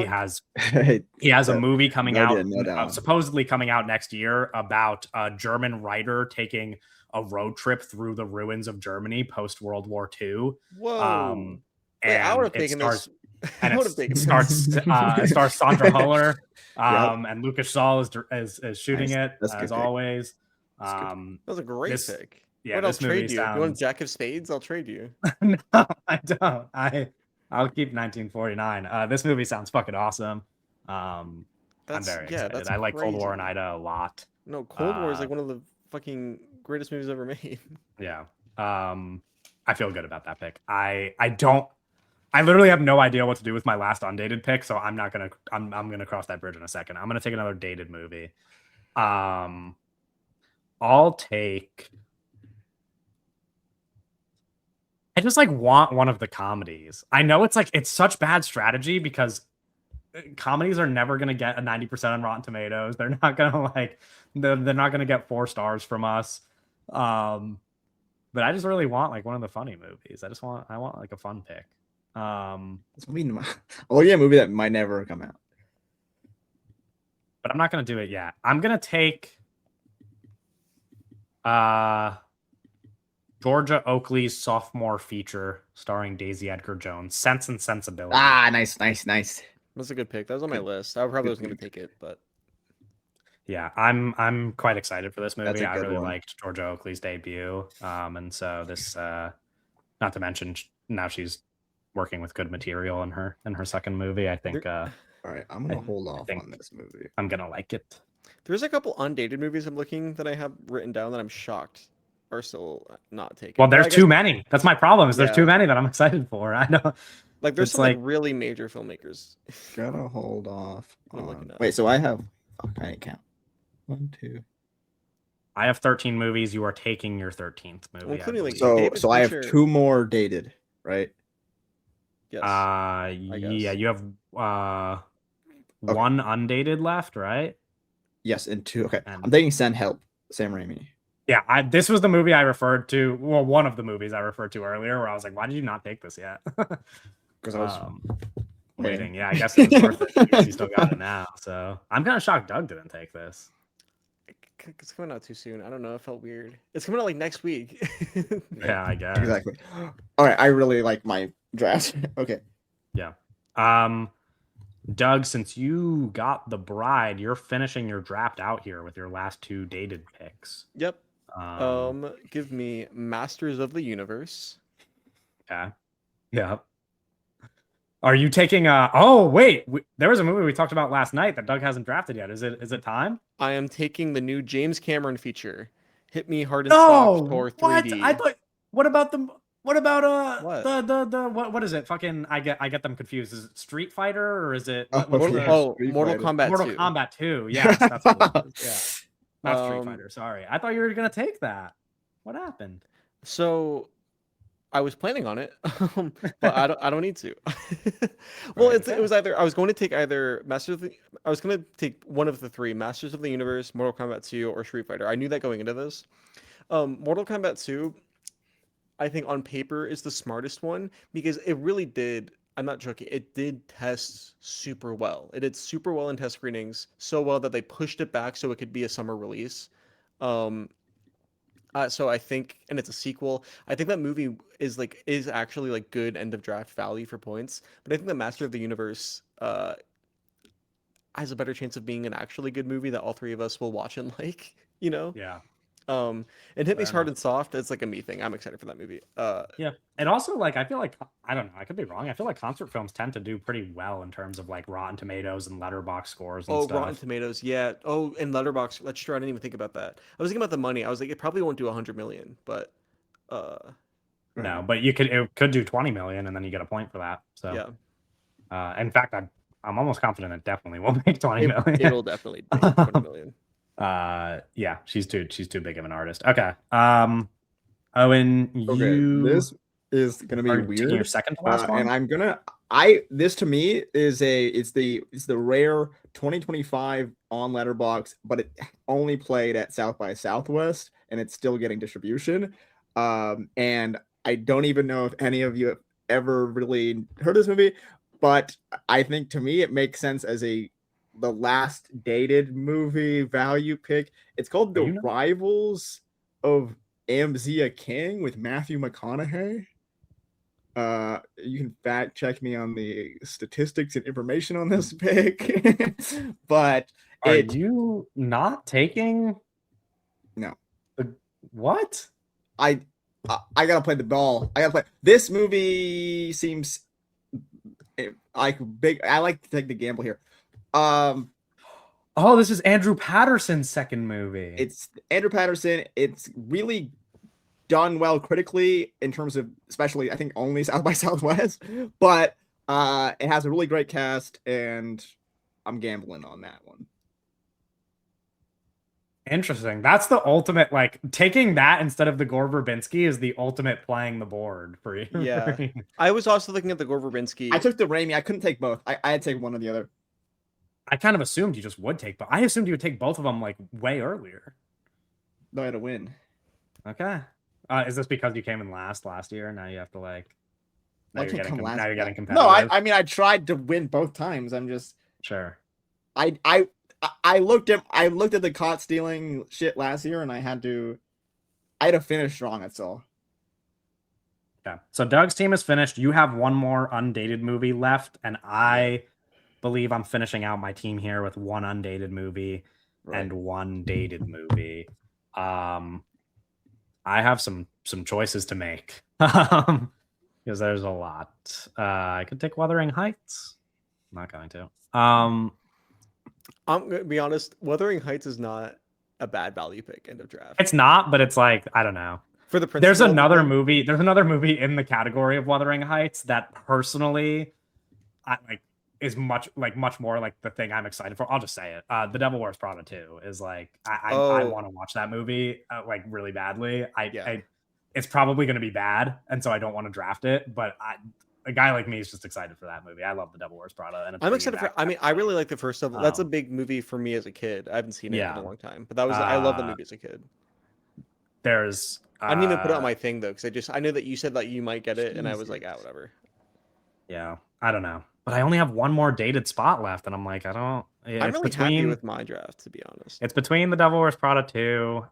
He has a movie coming
No
out, supposedly coming out next year, about a German writer taking a road trip through the ruins of Germany post World War II.
Whoa!
And
I would have taken this.
And it stars Sandra Huller, and Lucas Saul is shooting it as always.
That was a great pick.
Yeah,
what, I'll trade you. You want Jack of Spades? I'll trade you.
No, I don't. I'll keep 1949. This movie sounds fucking awesome. I'm very excited. I like Cold War and Ida a lot.
No, Cold War is like one of the fucking greatest movies ever made.
Yeah. I feel good about that pick. I literally have no idea what to do with my last undated pick, so I'm gonna cross that bridge in a second. I'm gonna take another dated movie. I'll take. I just like want one of the comedies. I know it's such bad strategy because comedies are never gonna get a 90% on Rotten Tomatoes. They're not gonna they're not gonna get 4 stars from us. But I just really want like one of the funny movies. I want like a fun pick.
It's a movie that might never come out.
But I'm not gonna do it yet. I'm gonna take Georgia Oakley's sophomore feature starring Daisy Edgar Jones, Sense and Sensibility.
Nice.
That's a good pick. That was on my list. I probably was going to take it, but
yeah, I'm quite excited for this movie. I really
one.
liked Georgia Oakley's debut, and so this, not to mention now she's working with good material in her second movie. I think.
All right, I'm gonna hold off on this movie.
I'm gonna like it.
There's a couple undated movies I'm looking that I have written down that I'm shocked are still not taken.
Well, there's too many. That's my problem. Is there's too many that I'm excited for. I know.
Like there's some like really major filmmakers.
Gotta hold off.
On...
Wait, so I have. I didn't count. 1, 2.
I have 13 movies. You are taking your 13th movie.
Well, including, like,
so I have 2 more dated, right?
Yes.
Yeah, you have one undated left, right?
Yes, and 2. Okay, I'm taking Send Help, Sam Raimi.
Yeah, this was the movie I referred to. Well, one of the movies I referred to earlier, where I was like, "Why did you not take this yet?"
Because I was
waiting. Yeah, I guess it was worth it because you still got it now. So I'm kind of shocked Doug didn't take this.
It's coming out too soon. I don't know. It felt weird. It's coming out like next week.
Yeah, I guess.
Exactly. All right, I really like my draft. Okay.
Yeah. Doug, since you got The Bride, you're finishing your draft out here with your last 2 dated picks.
Yep. Give me Masters of the Universe.
Okay. Yeah. Are you taking oh wait, there was a movie we talked about last night that Doug hasn't drafted yet. Is it time?
I am taking the new James Cameron feature, Hit Me Hard and Soft for 3D.
I thought what about the
what?
what is it? Fucking I get them confused. Is it Street Fighter or is it
Mortal Kombat 2.
Mortal Kombat 2. Yes, that's what it is. Yeah. Not Street Fighter, sorry. I thought you were gonna take that. What happened?
So I was planning on it, but I don't need to. Well, it was either I was going to take either I was going to take one of the 3, Masters of the Universe, Mortal Kombat 2, or Street Fighter. I knew that going into this. Mortal Kombat 2, I think on paper is the smartest one because it really did. I'm not joking. It did test super well. It did super well in test screenings, so well that they pushed it back so it could be a summer release. So I think, and it's a sequel. I think that movie is actually like good end of draft value for points. But I think the Master of the Universe has a better chance of being an actually good movie that all 3 of us will watch and like, you know.
Yeah.
And Hit Me's Hard and Soft. It's like a me thing. I'm excited for that movie.
Yeah, and also like I feel like I don't know. I could be wrong. I feel like concert films tend to do pretty well in terms of like Rotten Tomatoes and Letterboxd scores. And stuff.
Rotten Tomatoes, yeah. Oh, and Letterboxd. That's true. I didn't even think about that. I was thinking about the money. I was like, it probably won't do 100 million, but
no, but it could do 20 million, and then you get a point for that. So
yeah.
In fact, I'm almost confident it definitely will make 20 million.
It'll definitely make 20 million.
Yeah, she's too big of an artist. Okay. Owen,
this is gonna be weird.
Your second to last one,
and I'm gonna. This to me is it's the rare 2025 on Letterboxd, but it only played at South by Southwest, and it's still getting distribution. And I don't even know if any of you have ever really heard of this movie, but I think to me it makes sense as the last dated movie value pick. It's called The Rivals of Amzia King with Matthew McConaughey. You can fact check me on the statistics and information on this pick. But
are you not taking?
No.
What?
I gotta play the ball. I gotta play. This movie seems like big. I like to take the gamble here.
This is Andrew Patterson's second movie.
It's Andrew Patterson. It's really done well critically in terms of, especially I think only South by Southwest, but it has a really great cast, and I'm gambling on that one.
Interesting. That's the ultimate, like, taking that instead of the Gore Verbinski is the ultimate playing the board for you.
Yeah. I was also looking at the Gore Verbinski.
I took the Raimi. I couldn't take both. I had to take one or the other.
I kind of assumed you just would take, but I assumed you would take both of them like way earlier.
No, I had to win.
Okay. Is this because you came in last year? Now you have to like. Now you're getting competitive.
No, I mean I tried to win both times. I'm just
sure.
I looked at the caught stealing shit last year, and I had to finish strong. That's all.
Okay. So Doug's team is finished. You have one more undated movie left, and I believe I'm finishing out my team here with one undated movie and one dated movie. I have some choices to make because there's a lot. I could take Wuthering Heights. I'm not going to.
I'm gonna be honest. Wuthering Heights is not a bad value pick. End of draft.
It's not, but it's like I don't know.
For the
there's another movie. There's another movie in the category of Wuthering Heights that personally, I like. Is much more like the thing I'm excited for. I'll just say it. The Devil Wears Prada 2 is like I want to watch that movie like really badly. It's probably going to be bad, and so I don't want to draft it. But a guy like me is just excited for that movie. I love The Devil Wears Prada, and
I'm excited for. I mean, I really like the first Devil. That's a big movie for me as a kid. I haven't seen it in a long time, but that was I love the movie as a kid.
There's
I didn't even put it on my thing though, because I know that you said that you might get it, and I was like, whatever.
Yeah, I don't know. But I only have one more dated spot left, and I'm like, I'm
really happy with my draft, to be honest.
It's between The Devil Wears Prada 2.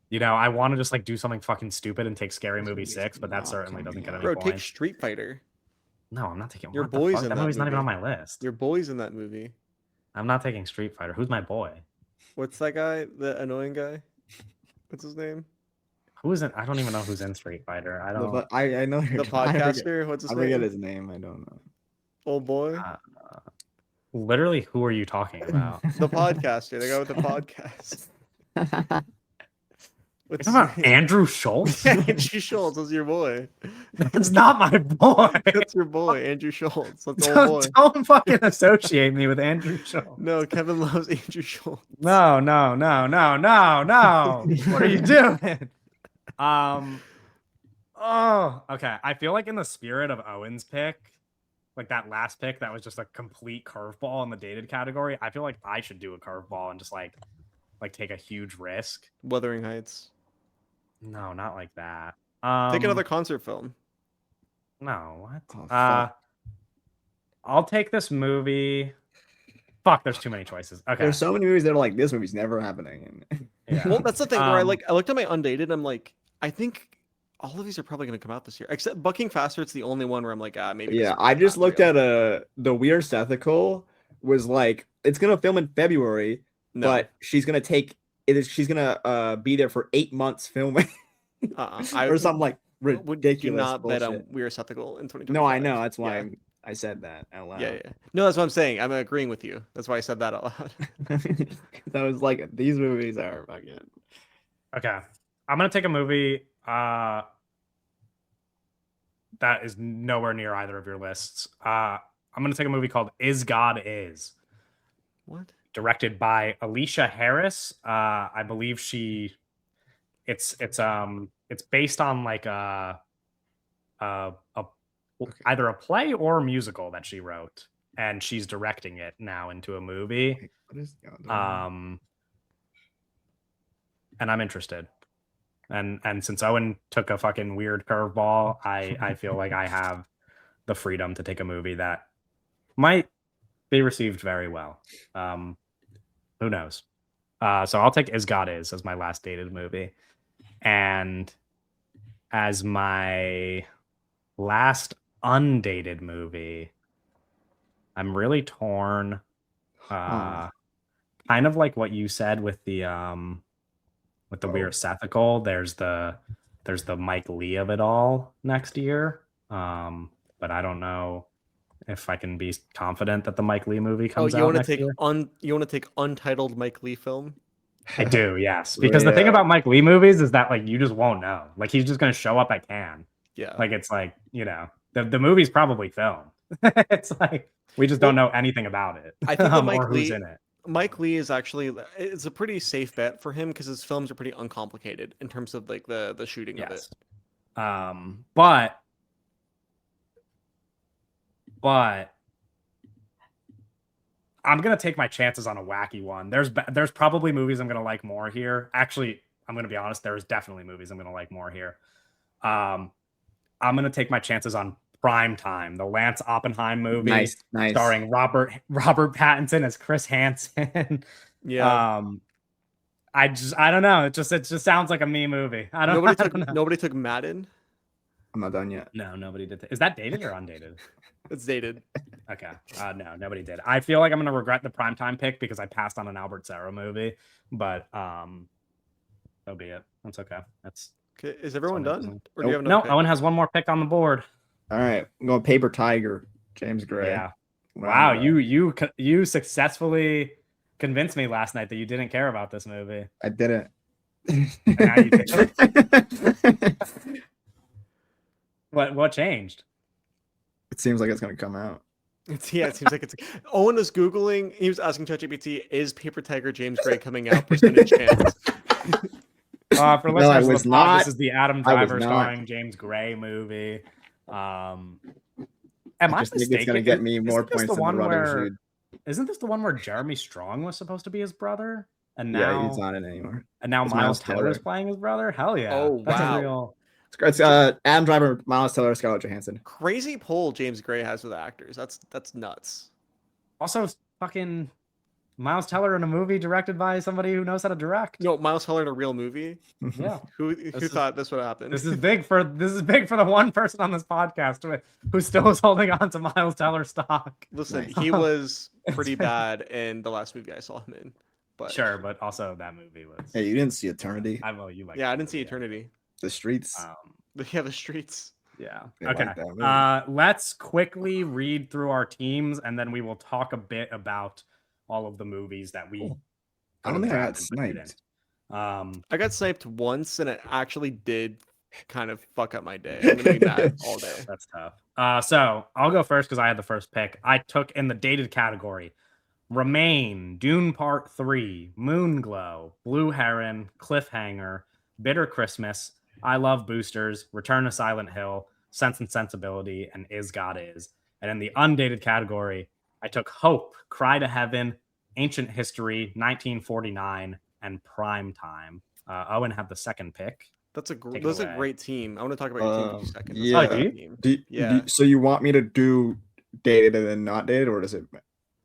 You know, I want to just like do something fucking stupid and take Scary Movie 6, but that certainly doesn't get any points.
Take Street Fighter.
No, I'm not taking.
Your boy's in
that movie's not even on my list.
Your boy's in that movie.
I'm not taking Street Fighter. Who's my boy?
What's that guy? The annoying guy? What's his name?
Who is it? I don't even know who's in Street Fighter. I don't.
I know
the podcaster. What's his name?
I forget his name. I don't know.
Old boy.
Literally, who are you talking about?
The podcaster. The guy with the podcast.
What's about Andrew Schultz?
Andrew Schultz is your boy.
That's not my boy.
That's your boy, Andrew Schultz. That's old boy.
Don't fucking associate me with Andrew Schultz.
No, Kevin loves Andrew Schultz.
No. What are you doing? Oh, okay. I feel like in the spirit of Owen's pick, like that last pick that was just a complete curveball in the dated category, I feel like I should do a curveball and just like take a huge risk.
Wuthering Heights.
No, not like that.
Take another concert film.
No, what? I'll take this movie. Fuck, there's too many choices. Okay.
There's so many movies that are like, this movie's never happening.
Yeah. Well, that's the thing where I looked at my undated, I'm like, I think all of these are probably going to come out this year, except Bucking Faster. It's the only one where I'm like, maybe.
Yeah, I just looked at the Weird Ethical was like, it's going to film in February, but she's going to take it. She's going to be there for 8 months filming or something like ridiculous.
Would not
bullshit.
bet on Weird Ethical in 2025.
No, I know. That's why I said that out loud.
Yeah. No, that's what I'm saying. I'm agreeing with you. That's why I said that out loud.
I was like, these movies are fucking.
Okay. I'm going to take a movie that is nowhere near either of your lists. I'm going to take a movie called Is God Is.
What?
Directed by Alicia Harris. I believe it's based on like either a play or a musical that she wrote, and she's directing it now into a movie. And I'm interested. And since Owen took a fucking weird curveball, I feel like I have the freedom to take a movie that might be received very well. Who knows? So I'll take Is God Is as my last dated movie. And as my last undated movie, I'm really torn. Kind of like what you said with the Weird Ethical. There's the Mike Lee of it all next year. But I don't know if I can be confident that the Mike Lee movie comes out next year.
You want to take untitled Mike Lee film?
I do, yes. Because the thing about Mike Lee movies is that like you just won't know. Like he's just gonna show up at Cannes.
Yeah.
Like it's like, you know, the movie's probably filmed. It's like we just don't know anything about it.
I think that
or who's in it.
Mike Lee is actually it's a pretty safe bet for him because his films are pretty uncomplicated in terms of like the shooting of it.
But I'm gonna take my chances on a wacky one. There's probably movies I'm gonna like more here. Actually, I'm gonna be honest. There's definitely movies I'm gonna like more here. I'm gonna take my chances on Prime Time, the Lance Oppenheim movie,
nice,
starring Robert Pattinson as Chris Hansen.
Yeah.
I don't know. It just sounds like a me movie.
Nobody took Madden.
I'm not done yet.
No, nobody did. Is that dated or undated?
It's dated.
Okay. No, nobody did. I feel like I'm gonna regret the Primetime pick because I passed on an Albert Serra movie, but so be it. That's okay. That's
okay. Is everyone done? Or do you have
no, Owen has one more pick on the board.
All right, I'm going Paper Tiger, James Gray.
Yeah. Wow, you successfully convinced me last night that you didn't care about this movie.
I didn't.
Now you did. What changed?
It seems like it's gonna come out.
It seems like it's. Owen was Googling. He was asking ChatGPT, "Is Paper Tiger James Gray coming out? Percentage chance."
For listeners of the pod, this is the Adam Driver starring James Gray movie. Am I mistaken?
It's gonna get me more points than the Brother Shoot.
Isn't this the one where Jeremy Strong was supposed to be his brother? And now
he's not in anymore.
And now Miles Teller is playing his brother? Hell yeah.
Oh, wow.
It's Adam Driver, Miles Teller, Scarlett Johansson.
Crazy pull James Gray has with actors. That's nuts.
Also, fucking Miles Teller in a movie directed by somebody who knows how to direct.
No, Miles Teller in a real movie.
Yeah.
Who thought this would happen?
This is big for the one person on this podcast who still is holding on to Miles Teller stock.
Listen, he was pretty bad in the last movie I saw him in. But
sure, but also that movie was.
Hey, you didn't see Eternity?
I know you like.
Yeah, I didn't see Eternity.
The Streets.
The Streets.
Yeah.
Okay.
Let's quickly read through our teams, and then we will talk a bit about all of the movies that we.
I don't think I got sniped.
I got sniped once, and it actually did kind of fuck up my day. I'm gonna be mad all day.
That's tough. So I'll go first because I had the first pick. I took in the dated category: Remain, Dune Part 3, Moonglow, Blue Heron, Cliffhanger, Bitter Christmas, I Love Boosters, Return to Silent Hill, Sense and Sensibility, and Is God Is. And in the undated category, I took Hope, Cry to Heaven, Ancient History, 1949, and Prime Time. Owen had the second pick.
That's a great team. I want to talk about your team in 2 seconds.
Yeah. So you want me to do dated and then not dated, or does it?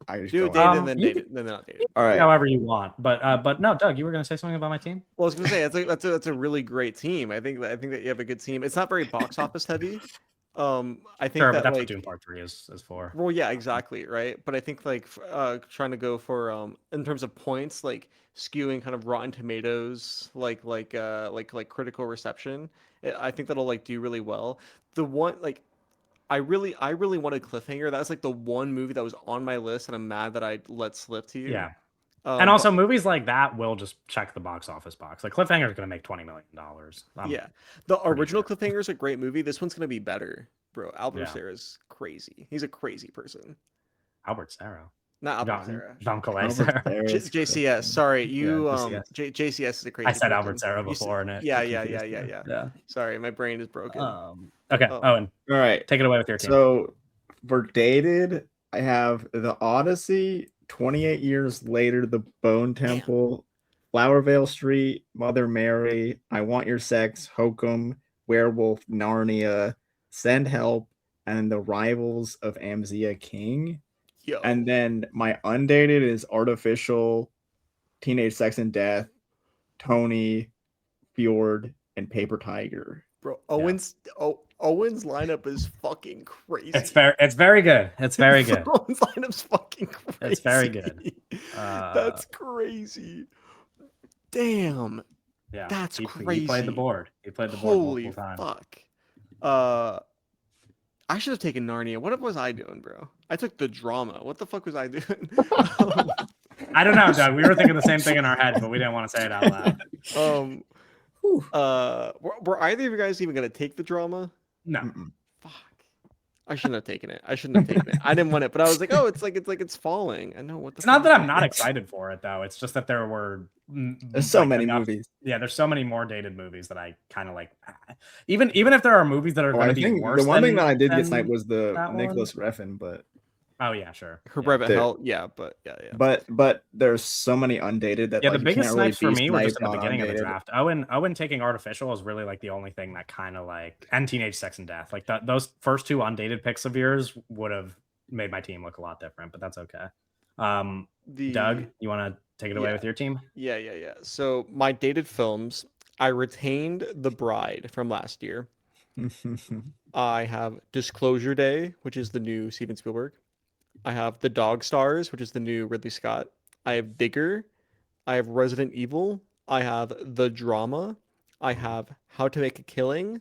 I just
do dated and then dated, then not dated.
All right,
however you want. But no, Doug, you were gonna say something about my team.
Well, I was gonna say that's a really great team. I think that you have a good team. It's not very box office heavy. I think
sure,
that,
but that's
like,
what Dune Part 3 is for.
Well, yeah, exactly, right. But I think like trying to go for in terms of points, like skewing kind of Rotten Tomatoes, like critical reception. I think that'll like do really well. The one like. I really wanted Cliffhanger. That's like the one movie that was on my list, and I'm mad that I let slip to you.
Yeah. And also movies like that will just check the box office box. Like Cliffhanger is going to make $20 million.
Yeah. The original Cliffhanger is a great movie. This one's going to be better, bro. Albert Serra is crazy. He's a crazy person.
Albert Serra.
Not Albert Serra.
Jean-Claude Serra.
JCS. Sorry, you. JCS is a crazy.
I said Albert Serra before, and
yeah. Sorry, my brain is broken.
Okay, Owen.
All right,
take it away with your team.
So for dated, I have The Odyssey, 28 Years Later, The Bone Temple, Flower Vale Street, Mother Mary, I Want Your Sex, Hokum, Werewolf, Narnia, Send Help, and The Rivals of Amzia King.
Yo.
And then my undated is Artificial, Teenage Sex and Death, Tony, Fjord, and Paper Tiger.
Bro, Owen's lineup is fucking crazy.
It's very good. It's very good.
Owen's lineup's fucking crazy.
It's very good.
That's crazy. Damn.
Yeah.
That's crazy.
He played the board.
Holy
multiple times.
Fuck. I should have taken Narnia. What was I doing, bro? I took The Drama. What the fuck was I doing?
I don't know, Doug. We were thinking the same thing in our head, but we didn't want to say it out loud.
Were either of you guys even gonna take the drama?
No.
Mm-mm.
Fuck. I shouldn't have taken it. I didn't want it, but I was like, oh, it's falling. I know what the.
It's not
fuck
that
is
I'm not
that?
excited for it though. It's just that there were
There's so many movies.
Yeah, there's so many more dated movies that I kind of like. Even if there are movies that are going
I
to be
think
worse.
the one thing
than-
that I did get
than
tonight was the
that one.
Nicholas Refn, but
Oh yeah, sure.
Her
Yeah.
private
There-
hell, yeah, but yeah.
but there's so many undated that
Yeah,
like,
the
you
biggest
can't really
snipes for
be
me were just in the
sniped on
beginning of the
undated.
draft. Owen taking artificial is really like the only thing that kind of like, and teenage sex and death. Like those first two undated picks of yours would have made my team look a lot different, but that's okay. Doug, you want to take it away
Yeah.
with your team?
Yeah. So my dated films, I retained The Bride from last year. I have Disclosure Day, which is the new Steven Spielberg. I have The Dog Stars, which is the new Ridley Scott. I have Digger. I have Resident Evil. I have The Drama. I have How to Make a Killing,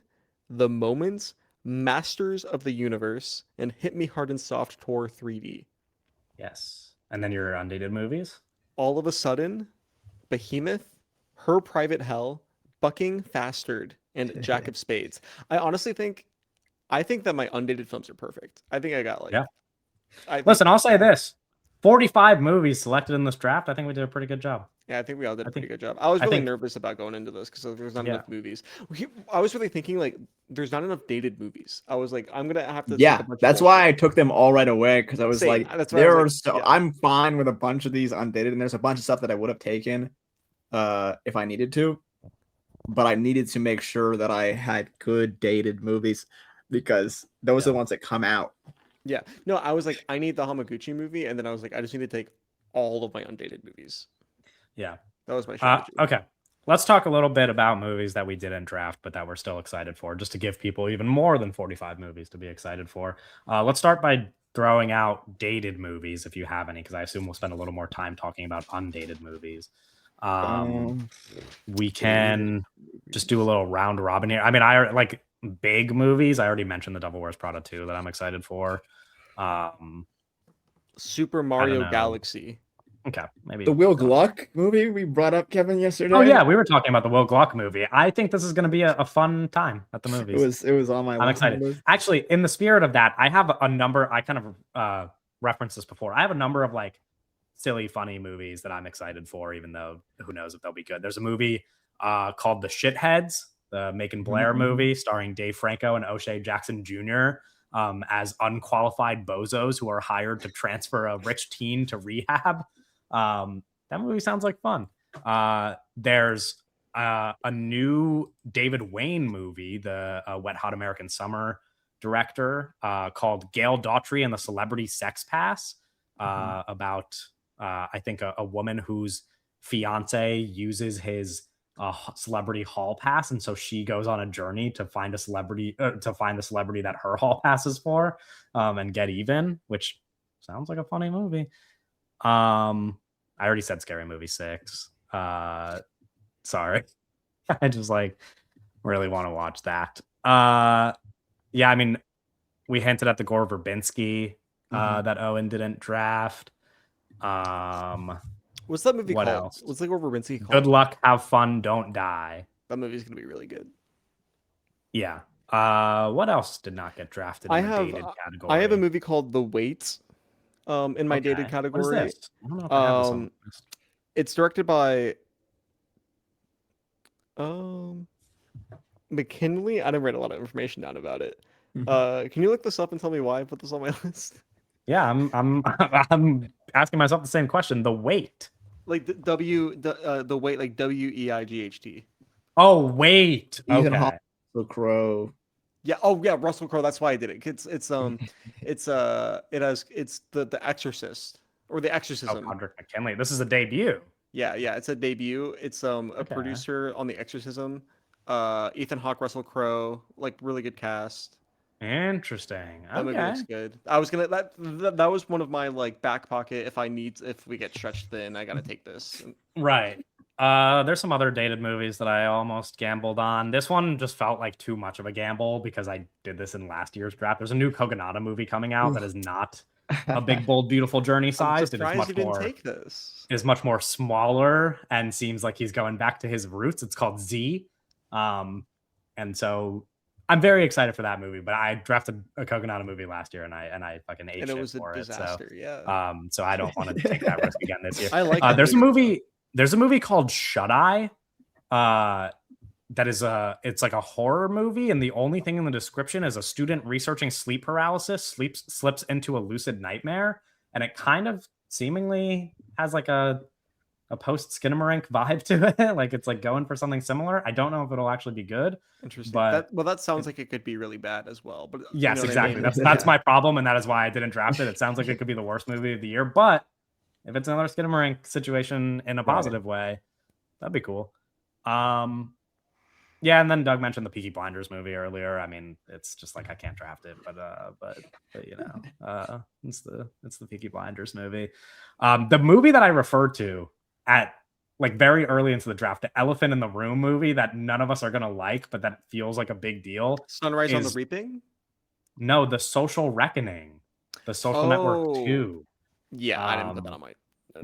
The Moments, Masters of the Universe, and Hit Me Hard and Soft Tour 3D.
Yes. And then your undated movies?
All of a Sudden, Behemoth, Her Private Hell, Bucking Fastard, and Jack of Spades. I honestly think that my undated films are perfect. I think I got like
Yeah.
I think,
Listen, I'll say this. 45 movies selected in this draft. I think we did a pretty good job.
yeah, I think we all did a
I
pretty
think-
good job. I was
I
really
think-
nervous about going into this because there's not
Yeah.
enough movies. I was really thinking like there's not enough dated movies. I was like, I'm gonna have to. take
Yeah,
a bunch of
that's
bullshit.
why I took them all right away because I was
Same.
like,
That's why I
there
was
are
like,
so
yeah.
I'm fine with a bunch of these undated, and there's a bunch of stuff that I would have taken if I needed to, but I needed to make sure that I had good dated movies because those are the ones that come out.
Yeah. No, I was like, I need the Hamaguchi movie, and then I was like, I just need to take all of my undated movies.
Yeah.
That was my strategy.
Okay. Let's talk a little bit about movies that we didn't draft, but that we're still excited for, just to give people even more than 45 movies to be excited for. Let's start by throwing out dated movies, if you have any, because I assume we'll spend a little more time talking about undated movies. We can just do a little round robin here. I mean, I like big movies. I already mentioned The Devil Wears Prada 2 that I'm excited for.
Super Mario
know.
Galaxy.
Okay, maybe
The Will Gluck movie we brought up, Kevin, yesterday.
Oh yeah, we were talking about the Will Gluck movie. I think this is going to be a fun time at the
it
movies.
was on my.
I'm excited. Actually, in the spirit of that, I have a number. I kind of referenced this before. I have a number of like silly, funny movies that I'm excited for, even though who knows if they'll be good. There's a movie called The Shitheads, the Macon Blair movie starring Dave Franco and O'Shea Jackson Jr. As unqualified bozos who are hired to transfer a rich teen to rehab. That movie sounds like fun. There's a new David Wayne movie, the Wet Hot American Summer director, called Gail Daughtry and the Celebrity Sex Pass, about I think a woman whose fiance uses his celebrity hall pass, and so she goes on a journey to find a celebrity that her hall pass is for, and get even, which sounds like a funny movie. I already said Scary Movie 6. Sorry. I just like really want to watch that. Yeah, I mean, we hinted at the Gore Verbinski that Owen didn't draft.
What's that movie
What
called?
else?
What's like Gore Verbinski called?
Good Luck, Have Fun, Don't Die.
That movie's gonna be really good.
Yeah. What else did not get drafted
I
in the
have-
dated category?
I have a movie called The Wait. In my dated
Okay.
category.
What is this? I don't know if I have this on the list.
It's directed by McKinley. I didn't write a lot of information down about it. Can you look this up and tell me why I put this on my list?
Yeah, I'm I'm asking myself the same question. The Wait.
Like the Wait, like WEIGHT.
Oh, wait.
Ethan
Okay.
Hawke, Russell Crowe.
Yeah. Oh yeah, Russell Crowe. That's why I did it. It's the Exorcist or the
Oh,
Exorcism.
Patrick McKinley. This is a debut.
Yeah, it's a debut. It's a
Okay.
producer on the Exorcism. Ethan Hawke, Russell Crowe, like really good cast.
Interesting.
That movie
Okay.
looks good. I was gonna that was one of my like back pocket. If we get stretched thin, I gotta take this.
Right. There's some other dated movies that I almost gambled on. This one just felt like too much of a gamble because I did this in last year's draft. There's a new Kogonada movie coming out that is not a Big Bold Beautiful Journey
I'm
sized. It is
surprised
much
you didn't
more
take this.
is much more smaller and seems like he's going back to his roots. It's called Z. And so I'm very excited for that movie, but I drafted a Kogonada movie last year and I fucking ate
And
shit
it was a
for
disaster.
it.
Yeah.
So I don't want to take that risk again this year.
I like that
there's
movie.
there's a movie called Shut Eye. That is it's like a horror movie, and the only thing in the description is a student researching sleep paralysis slips into a lucid nightmare, and it kind of seemingly has like a post Skinamarink vibe to it. Like it's like going for something similar. I don't know if it'll actually be good.
Interesting.
But
that sounds like it could be really bad as well. But
yes,
you know
exactly.
I mean?
That's my problem, and that is why I didn't draft it. It sounds like it could be the worst movie of the year, but if it's another Skinamarink situation in a positive way, that'd be cool. Yeah, and then Doug mentioned the Peaky Blinders movie earlier. I mean, it's just like I can't draft it, but you know, it's the Peaky Blinders movie. The movie that I referred to at like very early into the draft, the Elephant in the Room movie that none of us are gonna like, but that feels like a big deal.
Sunrise on the Reaping?
No, The Social Reckoning, The Social Network 2.
Yeah, I didn't put that on my.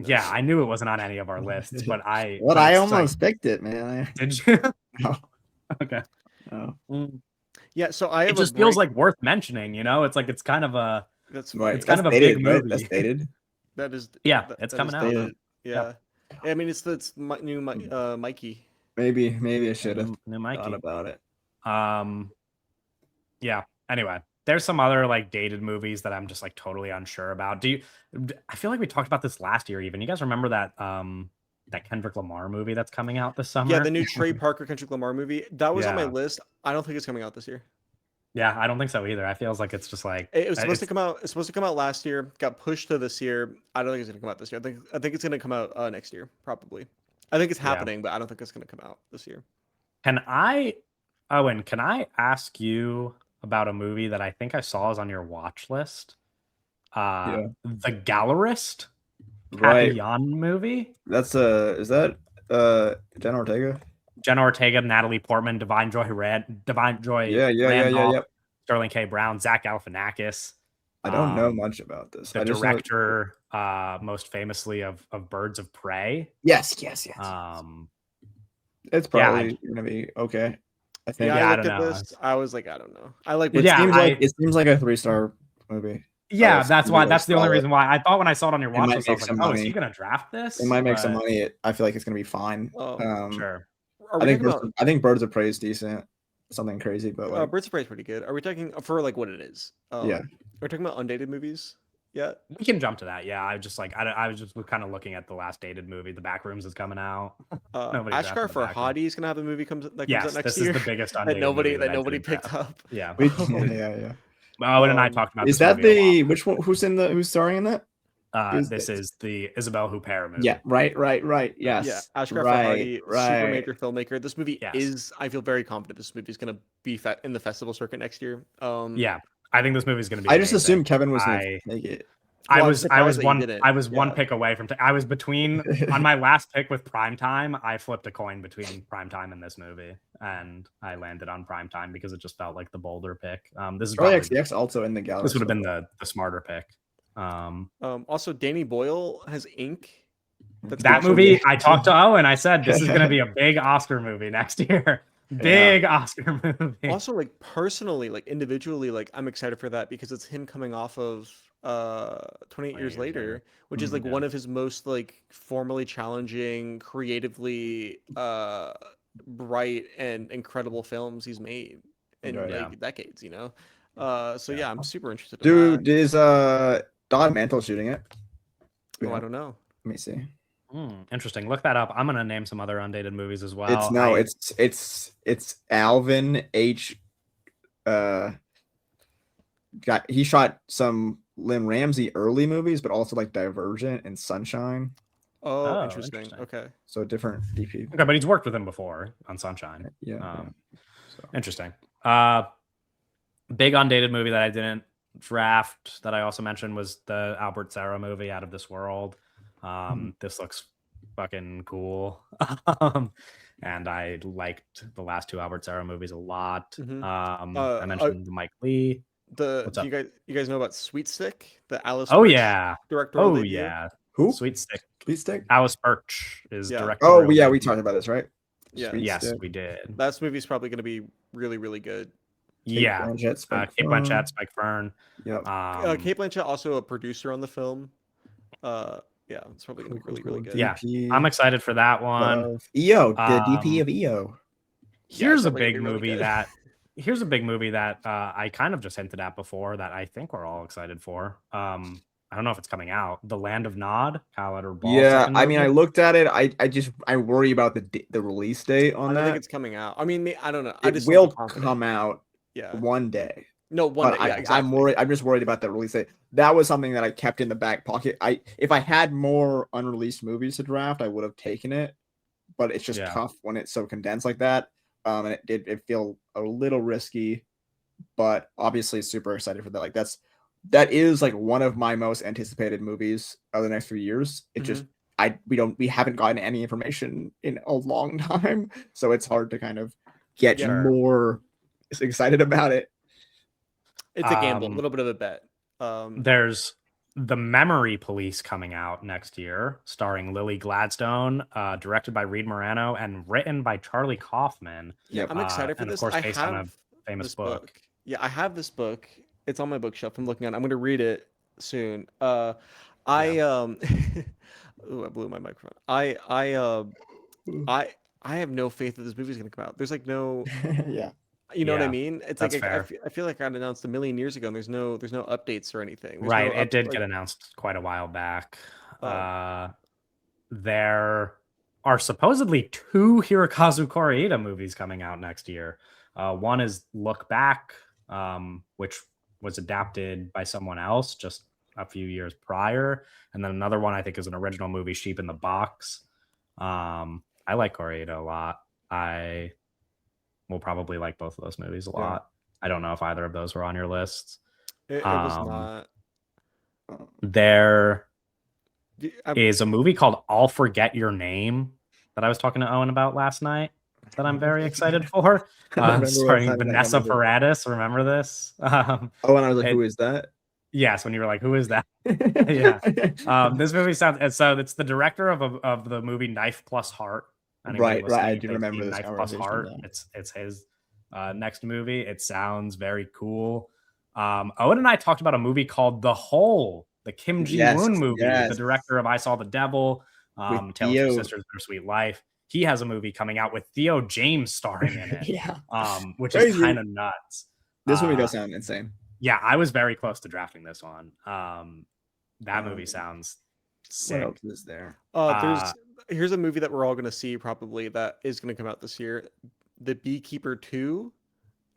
Yeah, I knew it wasn't on any of our lists, but I
almost picked it, man.
Did you?
No.
Okay.
Oh.
Yeah, so I have
it just feels like worth mentioning, you know? It's like it's kind of a
that's
Right.
it's kind of a big movie.
That's dated.
that is
it's
that
coming
is
out.
dated.
Yeah. I mean it's new Mikey.
Maybe I should have
New Mikey.
thought about it.
Yeah. Anyway, there's some other like dated movies that I'm just like totally unsure about. I feel like we talked about this last year even. You guys remember that that Kendrick Lamar movie that's coming out this summer?
Yeah, the new Trey Parker Kendrick Lamar movie. That was on my
Yeah.
list. I don't think it's coming out this year.
Yeah, I don't think so either. I feels like it's just like
It was supposed to come out. It's supposed to come out last year. Got pushed to this year. I don't think it's gonna come out this year. I think it's gonna come out next year, probably. I think it's happening, but I don't think it's gonna come out this year.
Owen, can I ask you about a movie that I think I saw is on your watch list? The Gallerist,
Right.
Kathy Yan movie.
That's is that Jenna Ortega?
Jenna Ortega, Natalie Portman, Divine Joy Randolph, Sterling K. Brown, Zach Galifianakis.
I don't know much about this.
The director, most famously of Birds of Prey.
Yes. It's probably
Yeah,
gonna be okay. I think.
Yeah,
I
I
don't
looked at
know.
this. I was like, I don't know. I like.
It
Yeah,
seems like a 3-star movie.
Yeah,
it's
that's
really
the only
solid.
reason why I thought when I saw it on your
It
watch
might
list, I
make
was
some
like, oh, is
money.
he gonna draft this?
It might make some
But-
money. I feel like it's gonna be fine.
Sure.
Are
I
we
think
talking
I think Birds of Prey is decent. Something crazy, but
about
like
Birds of Prey is pretty good? Are we talking for like what it is?
Yeah.
Are we talking about undated movies yet?
We can jump to that. Yeah, I just like I was just kind of looking at the last dated movie. The Backrooms is coming out. Nobody
Ashgar
drafted
for
The Backrooms.
Hottie is gonna have a movie comes out
Yes,
next
this
year.
is the biggest
that
undated
nobody
movie
nobody
didn't
picked
draft.
up.
Yeah.
yeah.
Owen and I talked about
Is
this
that
movie a
the which one? Who's starring in that?
lot. This is the Isabelle Huppert movie.
Yeah, right. Yes.
Yeah, Ashgar
right,
Farhadi, super major filmmaker. This movie
Yes.
is. I feel very confident this movie is gonna be in the festival circuit next year.
Yeah, I think this movie is going to be.
I just
amazing.
assumed Kevin was gonna
I-
make it.
Well, I'm
I was
surprised that you
one
didn't.
one
Yeah.
pick away from. I was between on my last pick with Primetime. I flipped a coin between Primetime and this movie, and I landed on Primetime because it just felt like the bolder pick. This is
Charlie
probably,
XCX also in the gallery.
this would have been the smarter pick.
Also, Danny Boyle has Ink. That's
That
pretty
movie,
cool.
I talked to Owen. I said this is going to be a big Oscar movie next year. Big Oscar movie.
Also, like personally, like individually, like I'm excited for that because it's him coming off of 28 years later, which is like one of his most like formally challenging, creatively bright and incredible films he's made in like decades, you know. So yeah, I'm super interested in
Dude,
that.
is Don Mantle shooting it?
Oh, I don't know.
Let me see.
Interesting. Look that up. I'm gonna name some other undated movies as well.
It's Alvin H. He shot some Lynn Ramsey early movies, but also like Divergent and Sunshine.
Oh, interesting. Okay.
So different DP.
Okay, but he's worked with him before on Sunshine.
Yeah. So.
Interesting. Big undated movie that I didn't draft that I also mentioned was the Albert Serra movie, Out of This World. This looks fucking cool. And I liked the last two Albert Serra movies a lot. I mentioned Mike Lee. What's
Do
up?
you guys know about Sweet Stick? The Alice
Oh
Birch
yeah.
directorial
Oh
debut?
yeah.
Who?
Sweet Stick.
Sweet Stick?
Alice Birch is
Yeah.
Oh,
directorial.
yeah, we
debut.
talked about this, right?
Yeah.
Sweet
Yes,
Stick.
we did.
That movie's probably going to be really, really good.
Kate
Yeah.
Blanchett, Spike
Kate
Fern.
Blanchett, Spike Fern.
Yep.
Kate Blanchett also a producer on the film. Yeah, it's probably going to be really, really good.
Yeah.
DP
I'm excited for that one.
of EO, the DP
Um,
of EO.
Here's a
probably gonna
big
be really
movie
good.
here's a big movie that I kind of just hinted at before that I think we're all excited for. I don't know if it's coming out. The Land of Nod, Kyle Edward Ball's
Yeah,
second
I mean, I
movie.
looked at it. I worry about the release date on
I
that.
think it's coming out. I mean, I don't know. I
It
just
will
don't feel confident.
come out
Yeah.
one day.
No, one
But
day. Yeah, exactly.
I'm worried. I'm just worried about the release date. That was something that I kept in the back pocket. If I had more unreleased movies to draft, I would have taken it. But it's just
Yeah.
tough when it's so condensed like that. And it did feel a little risky, but obviously super excited for that. Like that is like one of my most anticipated movies of the next few years. It just we haven't gotten any information in a long time, so it's hard to kind of get
Sure.
more excited about it.
It's a gamble, a
Um,
little bit of a bet.
There's The Memory Police coming out next year, starring Lily Gladstone, directed by Reed Morano, and written by Charlie Kaufman.
Yeah, I'm excited for
and of
this.
course
I
based on a
have
famous
this
book.
Yeah, I have this book. It's on my bookshelf. I'm looking at it. I'm going to read it soon. I Ooh, I blew my microphone. I have no faith that this movie's going to come out. There's like no,
Yeah.
you know what I
Yeah,
mean? It's
that's
like
fair.
I feel like I got announced a million years ago, and there's no updates or anything. There's
Right.
no
It did
like-
get announced quite a while back.
Oh.
There are supposedly 2 Hirokazu Koreeda movies coming out next year. One is Look Back, which was adapted by someone else just a few years prior. And then another one I think is an original movie, Sheep in the Box. I like Koreeda a lot. I will probably like both of those movies a lot. I don't know if either of those were on your lists.
It was not.
There
I'm-
is a movie called I'll Forget Your Name that I was talking to Owen about last night that I'm very excited for.
remember what
Starring
time that
Vanessa
number-
Paradis. Remember this?
Oh, and I was like,
It-
who is that?
Yes, when you were like, who is that? Yeah. This movie sounds so it's the director of the movie Knife Plus Heart. Anybody
Right, I
listening,
do
if they've
remember
seen
this
Knife Plus
conversation,
Heart.
yeah.
It's his next movie. It sounds very cool. Owen and I talked about a movie called The Hole, the Kim Ji-woon movie, with the director of I Saw the Devil, Tale of Two
Theo.
Sisters, Bittersweet Life. He has a movie coming out with Theo James starring in it,
Yeah.
which is
Crazy.
kind of nuts.
This movie does sound insane.
Yeah, I was very close to drafting this one. That movie sounds
What
sick.
else is there?
Here's a movie that we're all going to see probably that is going to come out this year, The Beekeeper 2.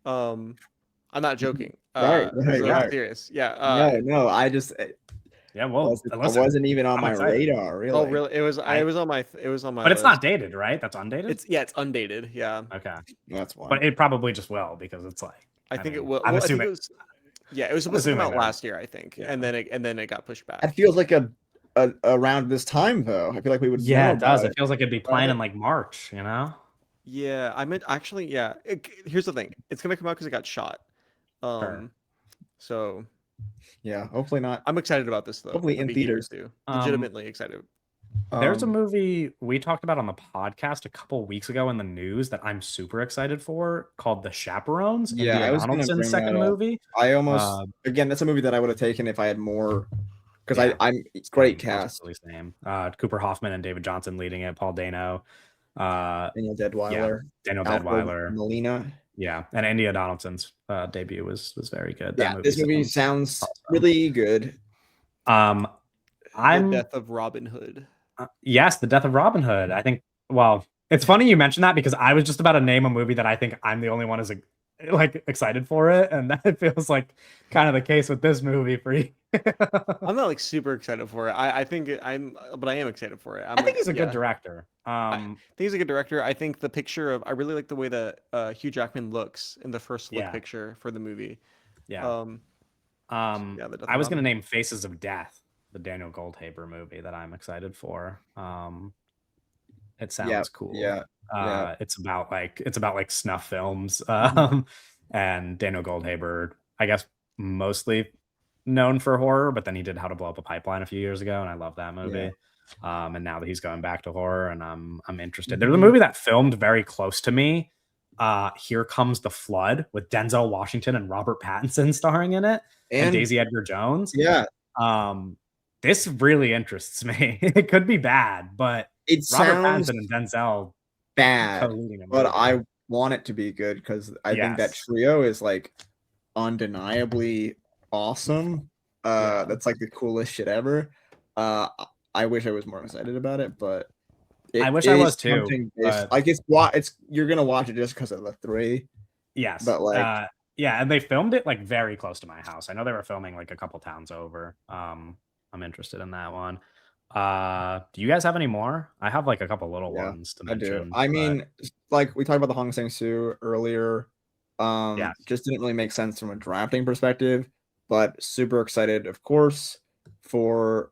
I'm not joking.
Right,
I'm serious. Yeah.
No, I just
Yeah, well,
I
listen,
wasn't even on
I'm
my
excited.
radar. Really?
Oh, really? It was on my
but it's not dated, right? That's undated.
It's undated. Yeah.
Okay,
That's why.
but it probably just will because it's like
I think it
mean,
will.
I'm
well, I think
assuming.
it was, yeah, it was supposed to come
assuming
out
that-
last year, I think,
Yeah.
and then it got pushed back.
It feels like a around this time though. I feel like we would.
Yeah,
know
it does.
about
It feels like it'd be playing
Right.
in like March, you know?
Yeah, I meant actually. Yeah, here's the thing. It's gonna come out because it got shot.
Sure.
So
Yeah, hopefully not.
I'm excited about this though.
Hopefully
The
in
Beekeeper
theaters.
too. Legitimately excited.
There's a
Um,
movie we talked about on the podcast a couple weeks ago in the news that I'm super excited for called The Chaperones.
Yeah,
India
I was gonna
Donaldson's
bring
second
that up.
movie.
I almost again, that's a movie that I would have taken if I had more. Because
Yeah.
I'm great
Same,
cast.
Release name. Cooper Hoffman and David Johnson leading it. Paul Dano.
Daniel Deadweiler,
Daniel
Alfred
Deadweiler.
Molina.
Yeah, and India Donaldson's debut was very good.
Yeah, this movie sounds
awesome.
really good.
I'm
The Death of Robin Hood.
yes, The Death of Robin Hood. I think. Well, it's funny you mentioned that because I was just about to name a movie that I think I'm the only one is like excited for it, and that feels like kind of the case with this movie for you.
I'm not like super excited for it. I think but I am excited for it.
I think he's a good director.
I think he's a good director. I think the picture of I really like the way that Hugh Jackman looks in the first look
Yeah.
picture for the movie.
Yeah.
The Death
I
of
was going to
Robin.
name Faces of Death, the Daniel Goldhaber movie that I'm excited for. It sounds cool.
Yeah.
It's about like snuff films. And Daniel Goldhaber, I guess mostly known for horror, but then he did How to Blow Up a Pipeline a few years ago, and I love that movie. And now that he's going back to horror, and I'm interested. There's a movie that filmed very close to me. Here Comes the Flood with Denzel Washington and Robert Pattinson starring in it, and Daisy Edgar Jones.
Yeah.
This really interests me. It could be bad, but
It
Robert
sounds
Pattinson and Denzel
bad,
co-leading a
but
movie.
I want it to be good because I think that trio is like undeniably awesome. That's like the coolest shit ever. I wish I was more excited about it, but
I wish I was too.
Like it's you're gonna watch it just because of the three.
Yes,
but like
yeah, and they filmed it like very close to my house. I know they were filming like a couple towns over. I'm interested in that one. Do you guys have any more? I have like a couple little ones to mention.
I do. I mean, like we talked about the Hong Sang-soo earlier. Just didn't really make sense from a drafting perspective, but super excited, of course, for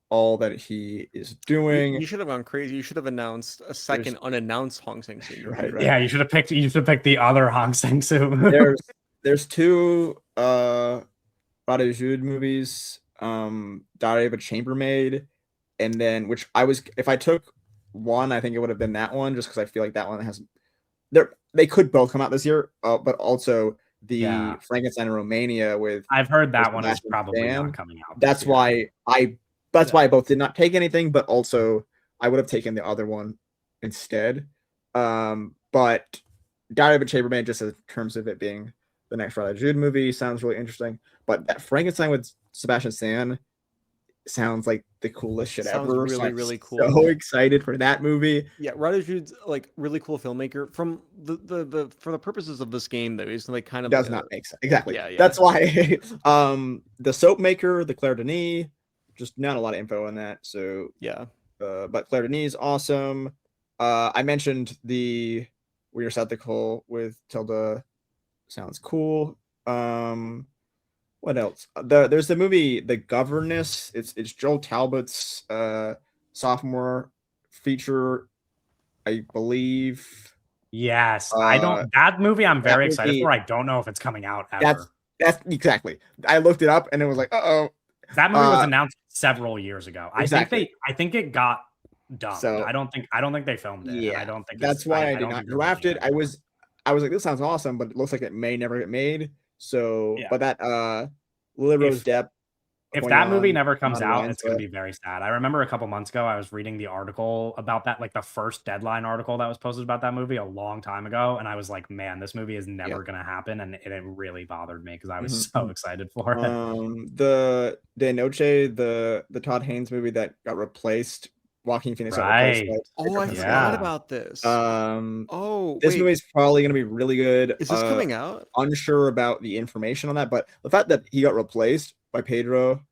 all that he is doing.
You should have gone crazy. You should have announced a second unannounced Hong Sang-soo.
Right.
Yeah, you should have picked the other Hong Sang-soo.
There's two Rada Jude movies, Diary of a Chambermaid, and then if I took one, I think it would have been that one, just because I feel like that one has they could both come out this year, but also the Frankenstein in Romania with
I've heard that one is probably not coming out.
That's why I both did not take anything, but also I would have taken the other one instead. But Diary of a Chambermaid, just in terms of it being the next Rada Jude movie, sounds really interesting. But that Frankenstein with Sebastian Stan sounds like the coolest shit ever.
Really cool.
So excited for that movie.
Yeah, Rada Jude's like really cool filmmaker. From for the purposes of this game, though, he's like kind of
does not make sense. Exactly.
Yeah.
That's why the soap maker, the Claire Denis, just not a lot of info on that. So
yeah.
But Claire Denis is awesome. I mentioned the We Are Skeptical with Tilda. Sounds cool. What else? There's the movie The Governess. It's Joel Talbot's sophomore feature, I believe.
Yes, that movie I'm very excited for. I don't know if it's coming out ever.
That's exactly. I looked it up and it was like, uh-oh.
That movie was announced several years ago.
Exactly.
I think it got dubbed.
So,
I don't think they filmed it.
Yeah,
I don't think
that's why I did not draft it. I was like, this sounds awesome, but it looks like it may never get made. So, but that Lily Rose Depp.
If that movie never comes out, it's going to be very sad. I remember a couple months ago, I was reading the article about that, like the first Deadline article that was posted about that movie a long time ago. And I was like, man, this movie is never going to happen. And it really bothered me because I was so excited for it.
The De Noche, the Todd Haynes movie that got replaced, Joaquin Phoenix.
Right.
I forgot about this.
This movie is probably going to be really good.
Is this coming out?
Unsure about the information on that, but the fact that he got replaced by Pedro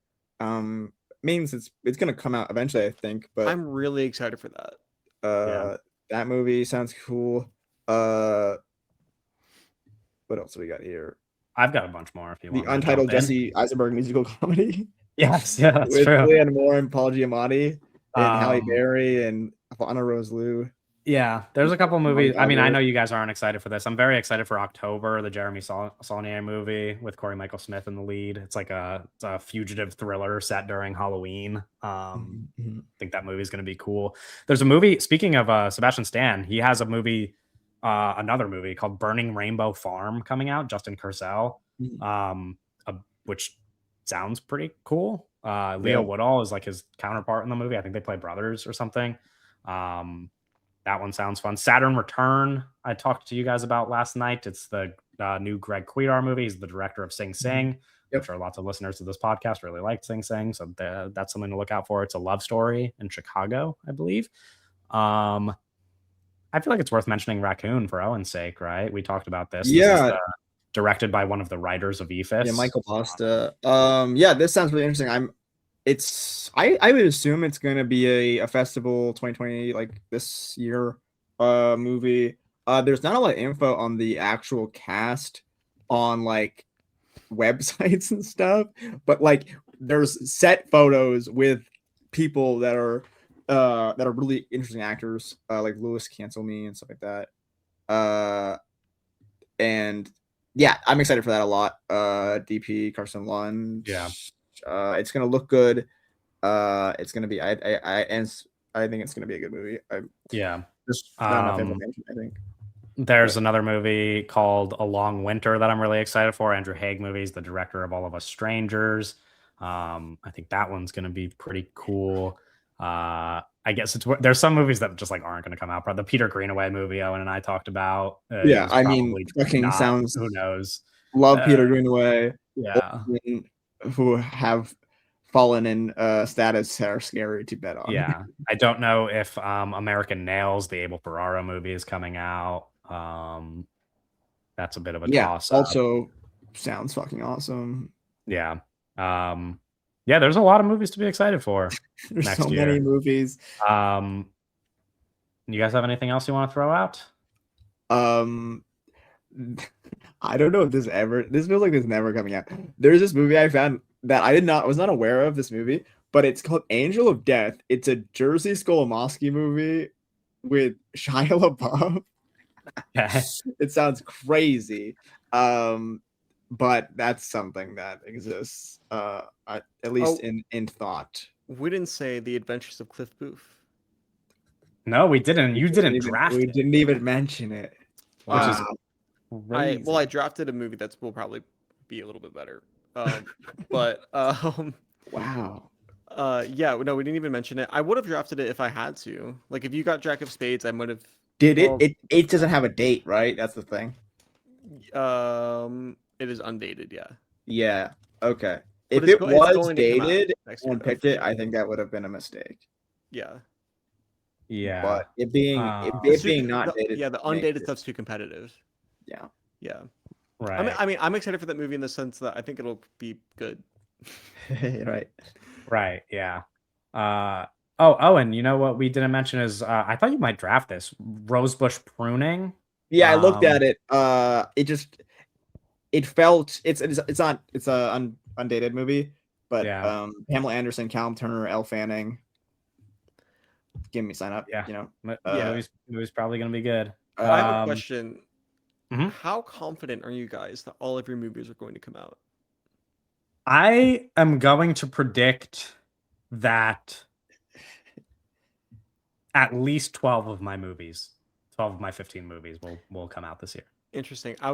means it's going to come out eventually, I think. But
I'm really excited for that.
That movie sounds cool. What else do we got here?
I've got a bunch more if you want.
The untitled Jesse Eisenberg musical comedy.
Yes, that's
with
true.
Julianne Moore and Paul Giamatti and Halle Berry and Anna Rose Liu.
Yeah, there's a couple movies. I mean, I know you guys aren't excited for this. I'm very excited for October, the Jeremy Saulnier movie with Corey Michael Smith in the lead. It's like a fugitive thriller set during Halloween. I think that movie is going to be cool. There's a movie, speaking of Sebastian Stan, he has a movie, another movie called Burning Rainbow Farm coming out, Justin Kurzel, which sounds pretty cool. Leo Woodall is like his counterpart in the movie. I think they play brothers or something. That one sounds fun. Saturn Return, I talked to you guys about last night. It's the new Greg Cuidar movie. He's the director of Sing Sing. I'm sure lots of listeners to this podcast really liked Sing Sing, so that's something to look out for. It's a love story in Chicago, I believe. I feel like it's worth mentioning Raccoon for Owen's sake, right? We talked about this.
Yeah.
This is, directed by one of the writers of EFIS.
Yeah, Michael Pasta. This sounds really interesting. I would assume it's gonna be a festival 2020 like this year movie. There's not a lot of info on the actual cast on like websites and stuff, but like there's set photos with people that are really interesting actors, like Louis Cancel Me and stuff like that. And
Yeah, I'm excited for that a lot. DP Carson Lund.
Yeah.
It's gonna look good. It's gonna be. I think it's gonna be a good movie.
Yeah.
Just not enough information, I think.
There's another movie called A Long Winter that I'm really excited for. Andrew Haigh movies, the director of All of Us Strangers. I think that one's going to be pretty cool. I guess there's some movies that just like aren't going to come out. But the Peter Greenaway movie Owen and I talked about.
Yeah, I mean, fucking sounds.
Who knows?
Love Peter Greenaway.
Yeah,
who have fallen in status are scary to bet on.
Yeah, I don't know if American Nails, the Abel Ferrara movie, is coming out. That's a bit of a toss.
Also sounds fucking awesome.
Yeah. Yeah, there's a lot of movies to be excited for.
There's
next
so
year.
many movies.
You guys have anything else you want to throw out?
I don't know if this feels like this never coming out. There's this movie I found that I was not aware of this movie, but it's called Angel of Death. It's a Jerzy Skolomowski movie with Shia LaBeouf. It sounds crazy. But that's something that exists, at least in thought.
We didn't say The Adventures of Cliff Booth.
No, we didn't. You didn't draft it.
We didn't even mention it.
Which is
I drafted a movie that will probably be a little bit better. But
wow.
Yeah, no, we didn't even mention it. I would have drafted it if I had to. Like, if you got Jack of Spades, I would have.
It doesn't have a date, right? That's the thing.
It is undated, yeah.
Yeah. Okay.
But
if it was dated and picked it, I think that would have been a mistake.
Yeah.
Yeah.
But it being not dated.
Yeah, the undated stuff's too competitive.
Yeah.
Yeah.
Right.
I mean, I'm excited for that movie in the sense that I think it'll be good.
Right.
Right. Yeah. Owen, you know what we didn't mention is I thought you might draft this Rosebush Pruning.
Yeah, I looked at it. It felt it's a undated movie, but Pamela Anderson, Callum Turner, Elle Fanning. Give me sign up.
Yeah.
You know.
Movie's probably gonna be good.
I have a question.
Mm-hmm.
How confident are you guys that all of your movies are going to come out?
I am going to predict that at least 12 of my 15 movies will come out this year.
Interesting.
I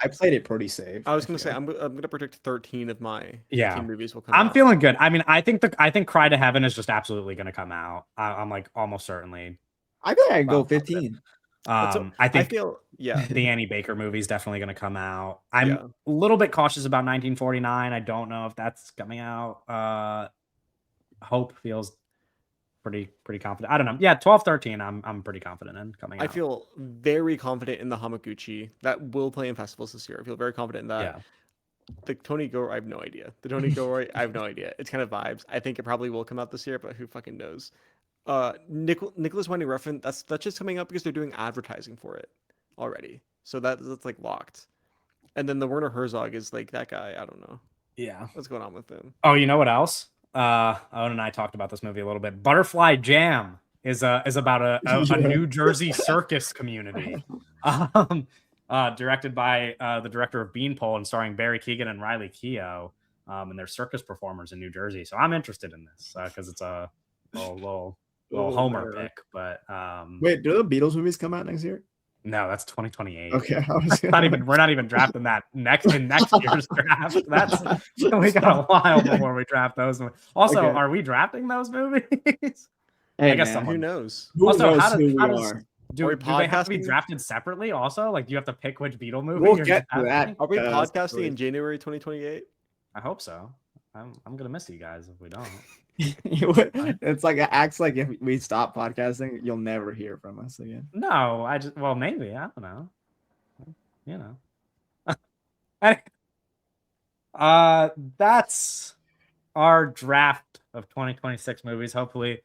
played it pretty safe.
I was gonna say I'm gonna predict 13 of my 15 movies will come out.
I'm feeling good. I mean, I think Cry to Heaven is just absolutely gonna come out. I'm like almost certainly.
I think I'd go 15.
I feel
the
Annie Baker movie is definitely going to come out. I'm a little bit cautious about 1949. I don't know if that's coming out. Hope feels pretty confident. I don't know. Yeah, 12, 13. I'm pretty confident in coming out.
I feel very confident in the Hamaguchi that will play in festivals this year. I feel very confident in that.
Yeah.
The Tony Gilroy, I have no idea. The Tony Gilroy, I have no idea. It's kind of vibes. I think it probably will come out this year, but who fucking knows? Nicholas Winding Refn, that's just coming up because they're doing advertising for it already, so that's like locked. And then the Werner Herzog is like that guy. I don't know.
Yeah,
what's going on with him?
Oh, you know what else? Owen and I talked about this movie a little bit. Butterfly Jam is about a New Jersey circus community, directed by the director of Beanpole and starring Barry Keoghan and Riley Keough, and they're circus performers in New Jersey. So I'm interested in this because it's a little Homer pick, but
wait, do the Beatles movies come out next year?
No, that's 2028.
Okay,
we're not even drafting that next year's draft. We got a while before we draft those. Also, Are we drafting those movies?
Hey,
I guess
who knows?
Do
they have to be drafted separately? Also, like, do you have to pick which Beatle movie?
We'll get to that.
Are we podcasting in January 2028?
I hope so. I'm gonna miss you guys if we don't.
It's like it acts like if we stop podcasting, you'll never hear from us again.
No, maybe, I don't know. You know. That's our draft of 2026 movies. Hopefully,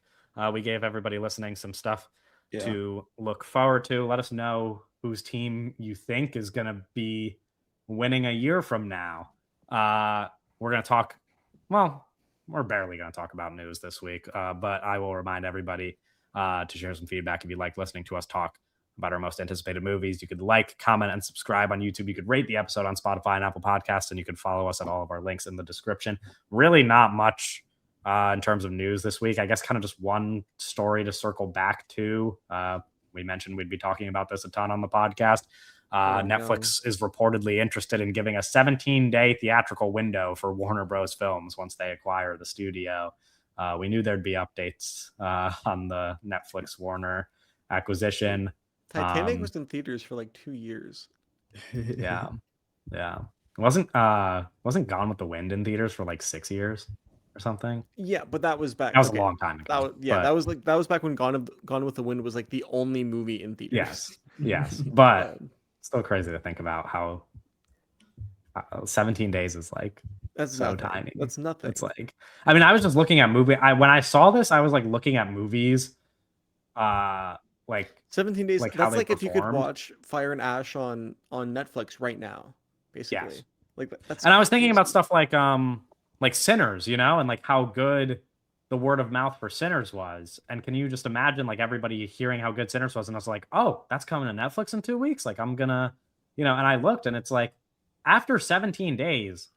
we gave everybody listening some stuff to look forward to. Let us know whose team you think is gonna be winning a year from now. We're gonna talk. Well, we're barely going to talk about news this week, but I will remind everybody to share some feedback if you like listening to us talk about our most anticipated movies. You could like, comment, and subscribe on YouTube. You could rate the episode on Spotify and Apple Podcasts, and you could follow us at all of our links in the description. Really not much in terms of news this week. I guess kind of just one story to circle back to. We mentioned we'd be talking about this a ton on the podcast. Netflix is reportedly interested in giving a 17-day theatrical window for Warner Bros. Films once they acquire the studio. We knew there'd be updates on the Netflix Warner acquisition.
Titanic was in theaters for like 2 years.
Yeah. Wasn't Gone with the Wind in theaters for like 6 years or something?
Yeah, but that was back.
That was a long time ago.
That was back when Gone with the Wind was like the only movie in theaters.
Yes, but still crazy to think about how 17 days is like
that's
so
nothing.
tiny.
That's nothing.
It's like, I mean, I was just looking at when I saw this, I was like looking at movies, like
17 days.
like
that's like
performed.
If you could watch Fire and Ash on Netflix right now, basically.
Yes.
Like that's.
And I was thinking about stuff like Sinners, and like how good the word of mouth for Sinners was. And can you just imagine like everybody hearing how good Sinners was, and I was like, oh, that's coming to Netflix in 2 weeks. Like I'm gonna, and I looked, and it's like after 17 days,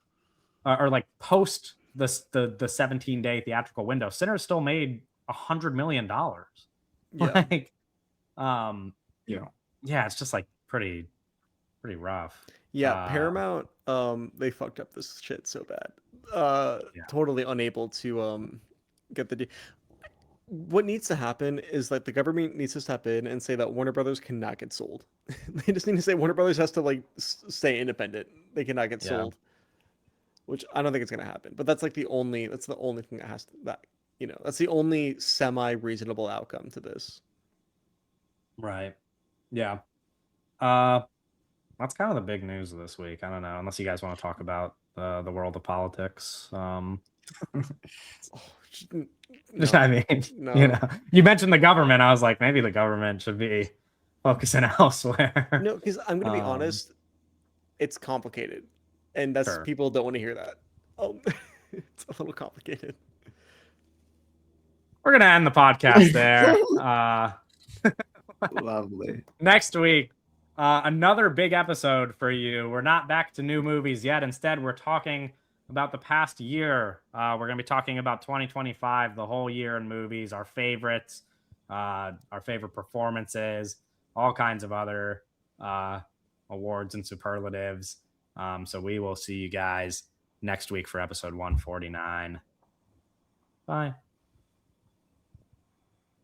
or like post the 17-day theatrical window, Sinners still made $100 million.
Yeah.
Like, it's just like pretty rough.
Yeah, Paramount, they fucked up this shit so bad. Totally unable to get the deal. What needs to happen is like the government needs to step in and say that Warner Brothers cannot get sold. They just need to say Warner Brothers has to like stay independent. They cannot get sold, which I don't think it's gonna happen. But that's the only thing that has to, that's the only semi-reasonable outcome to this.
Right. Yeah. That's kind of the big news of this week. I don't know, unless you guys want to talk about the world of politics.
No,
I mean,
no.
You mentioned the government. I was like, maybe the government should be focusing elsewhere.
No, because I'm going to be honest, it's complicated, and that's people don't want to hear that. It's a little complicated.
We're gonna end the podcast there.
Lovely.
Next week, another big episode for you. We're not back to new movies yet. Instead, we're talking about the past year. We're going to be talking about 2025, the whole year in movies, our favorites, our favorite performances, all kinds of other awards and superlatives. So we will see you guys next week for episode 149. Bye.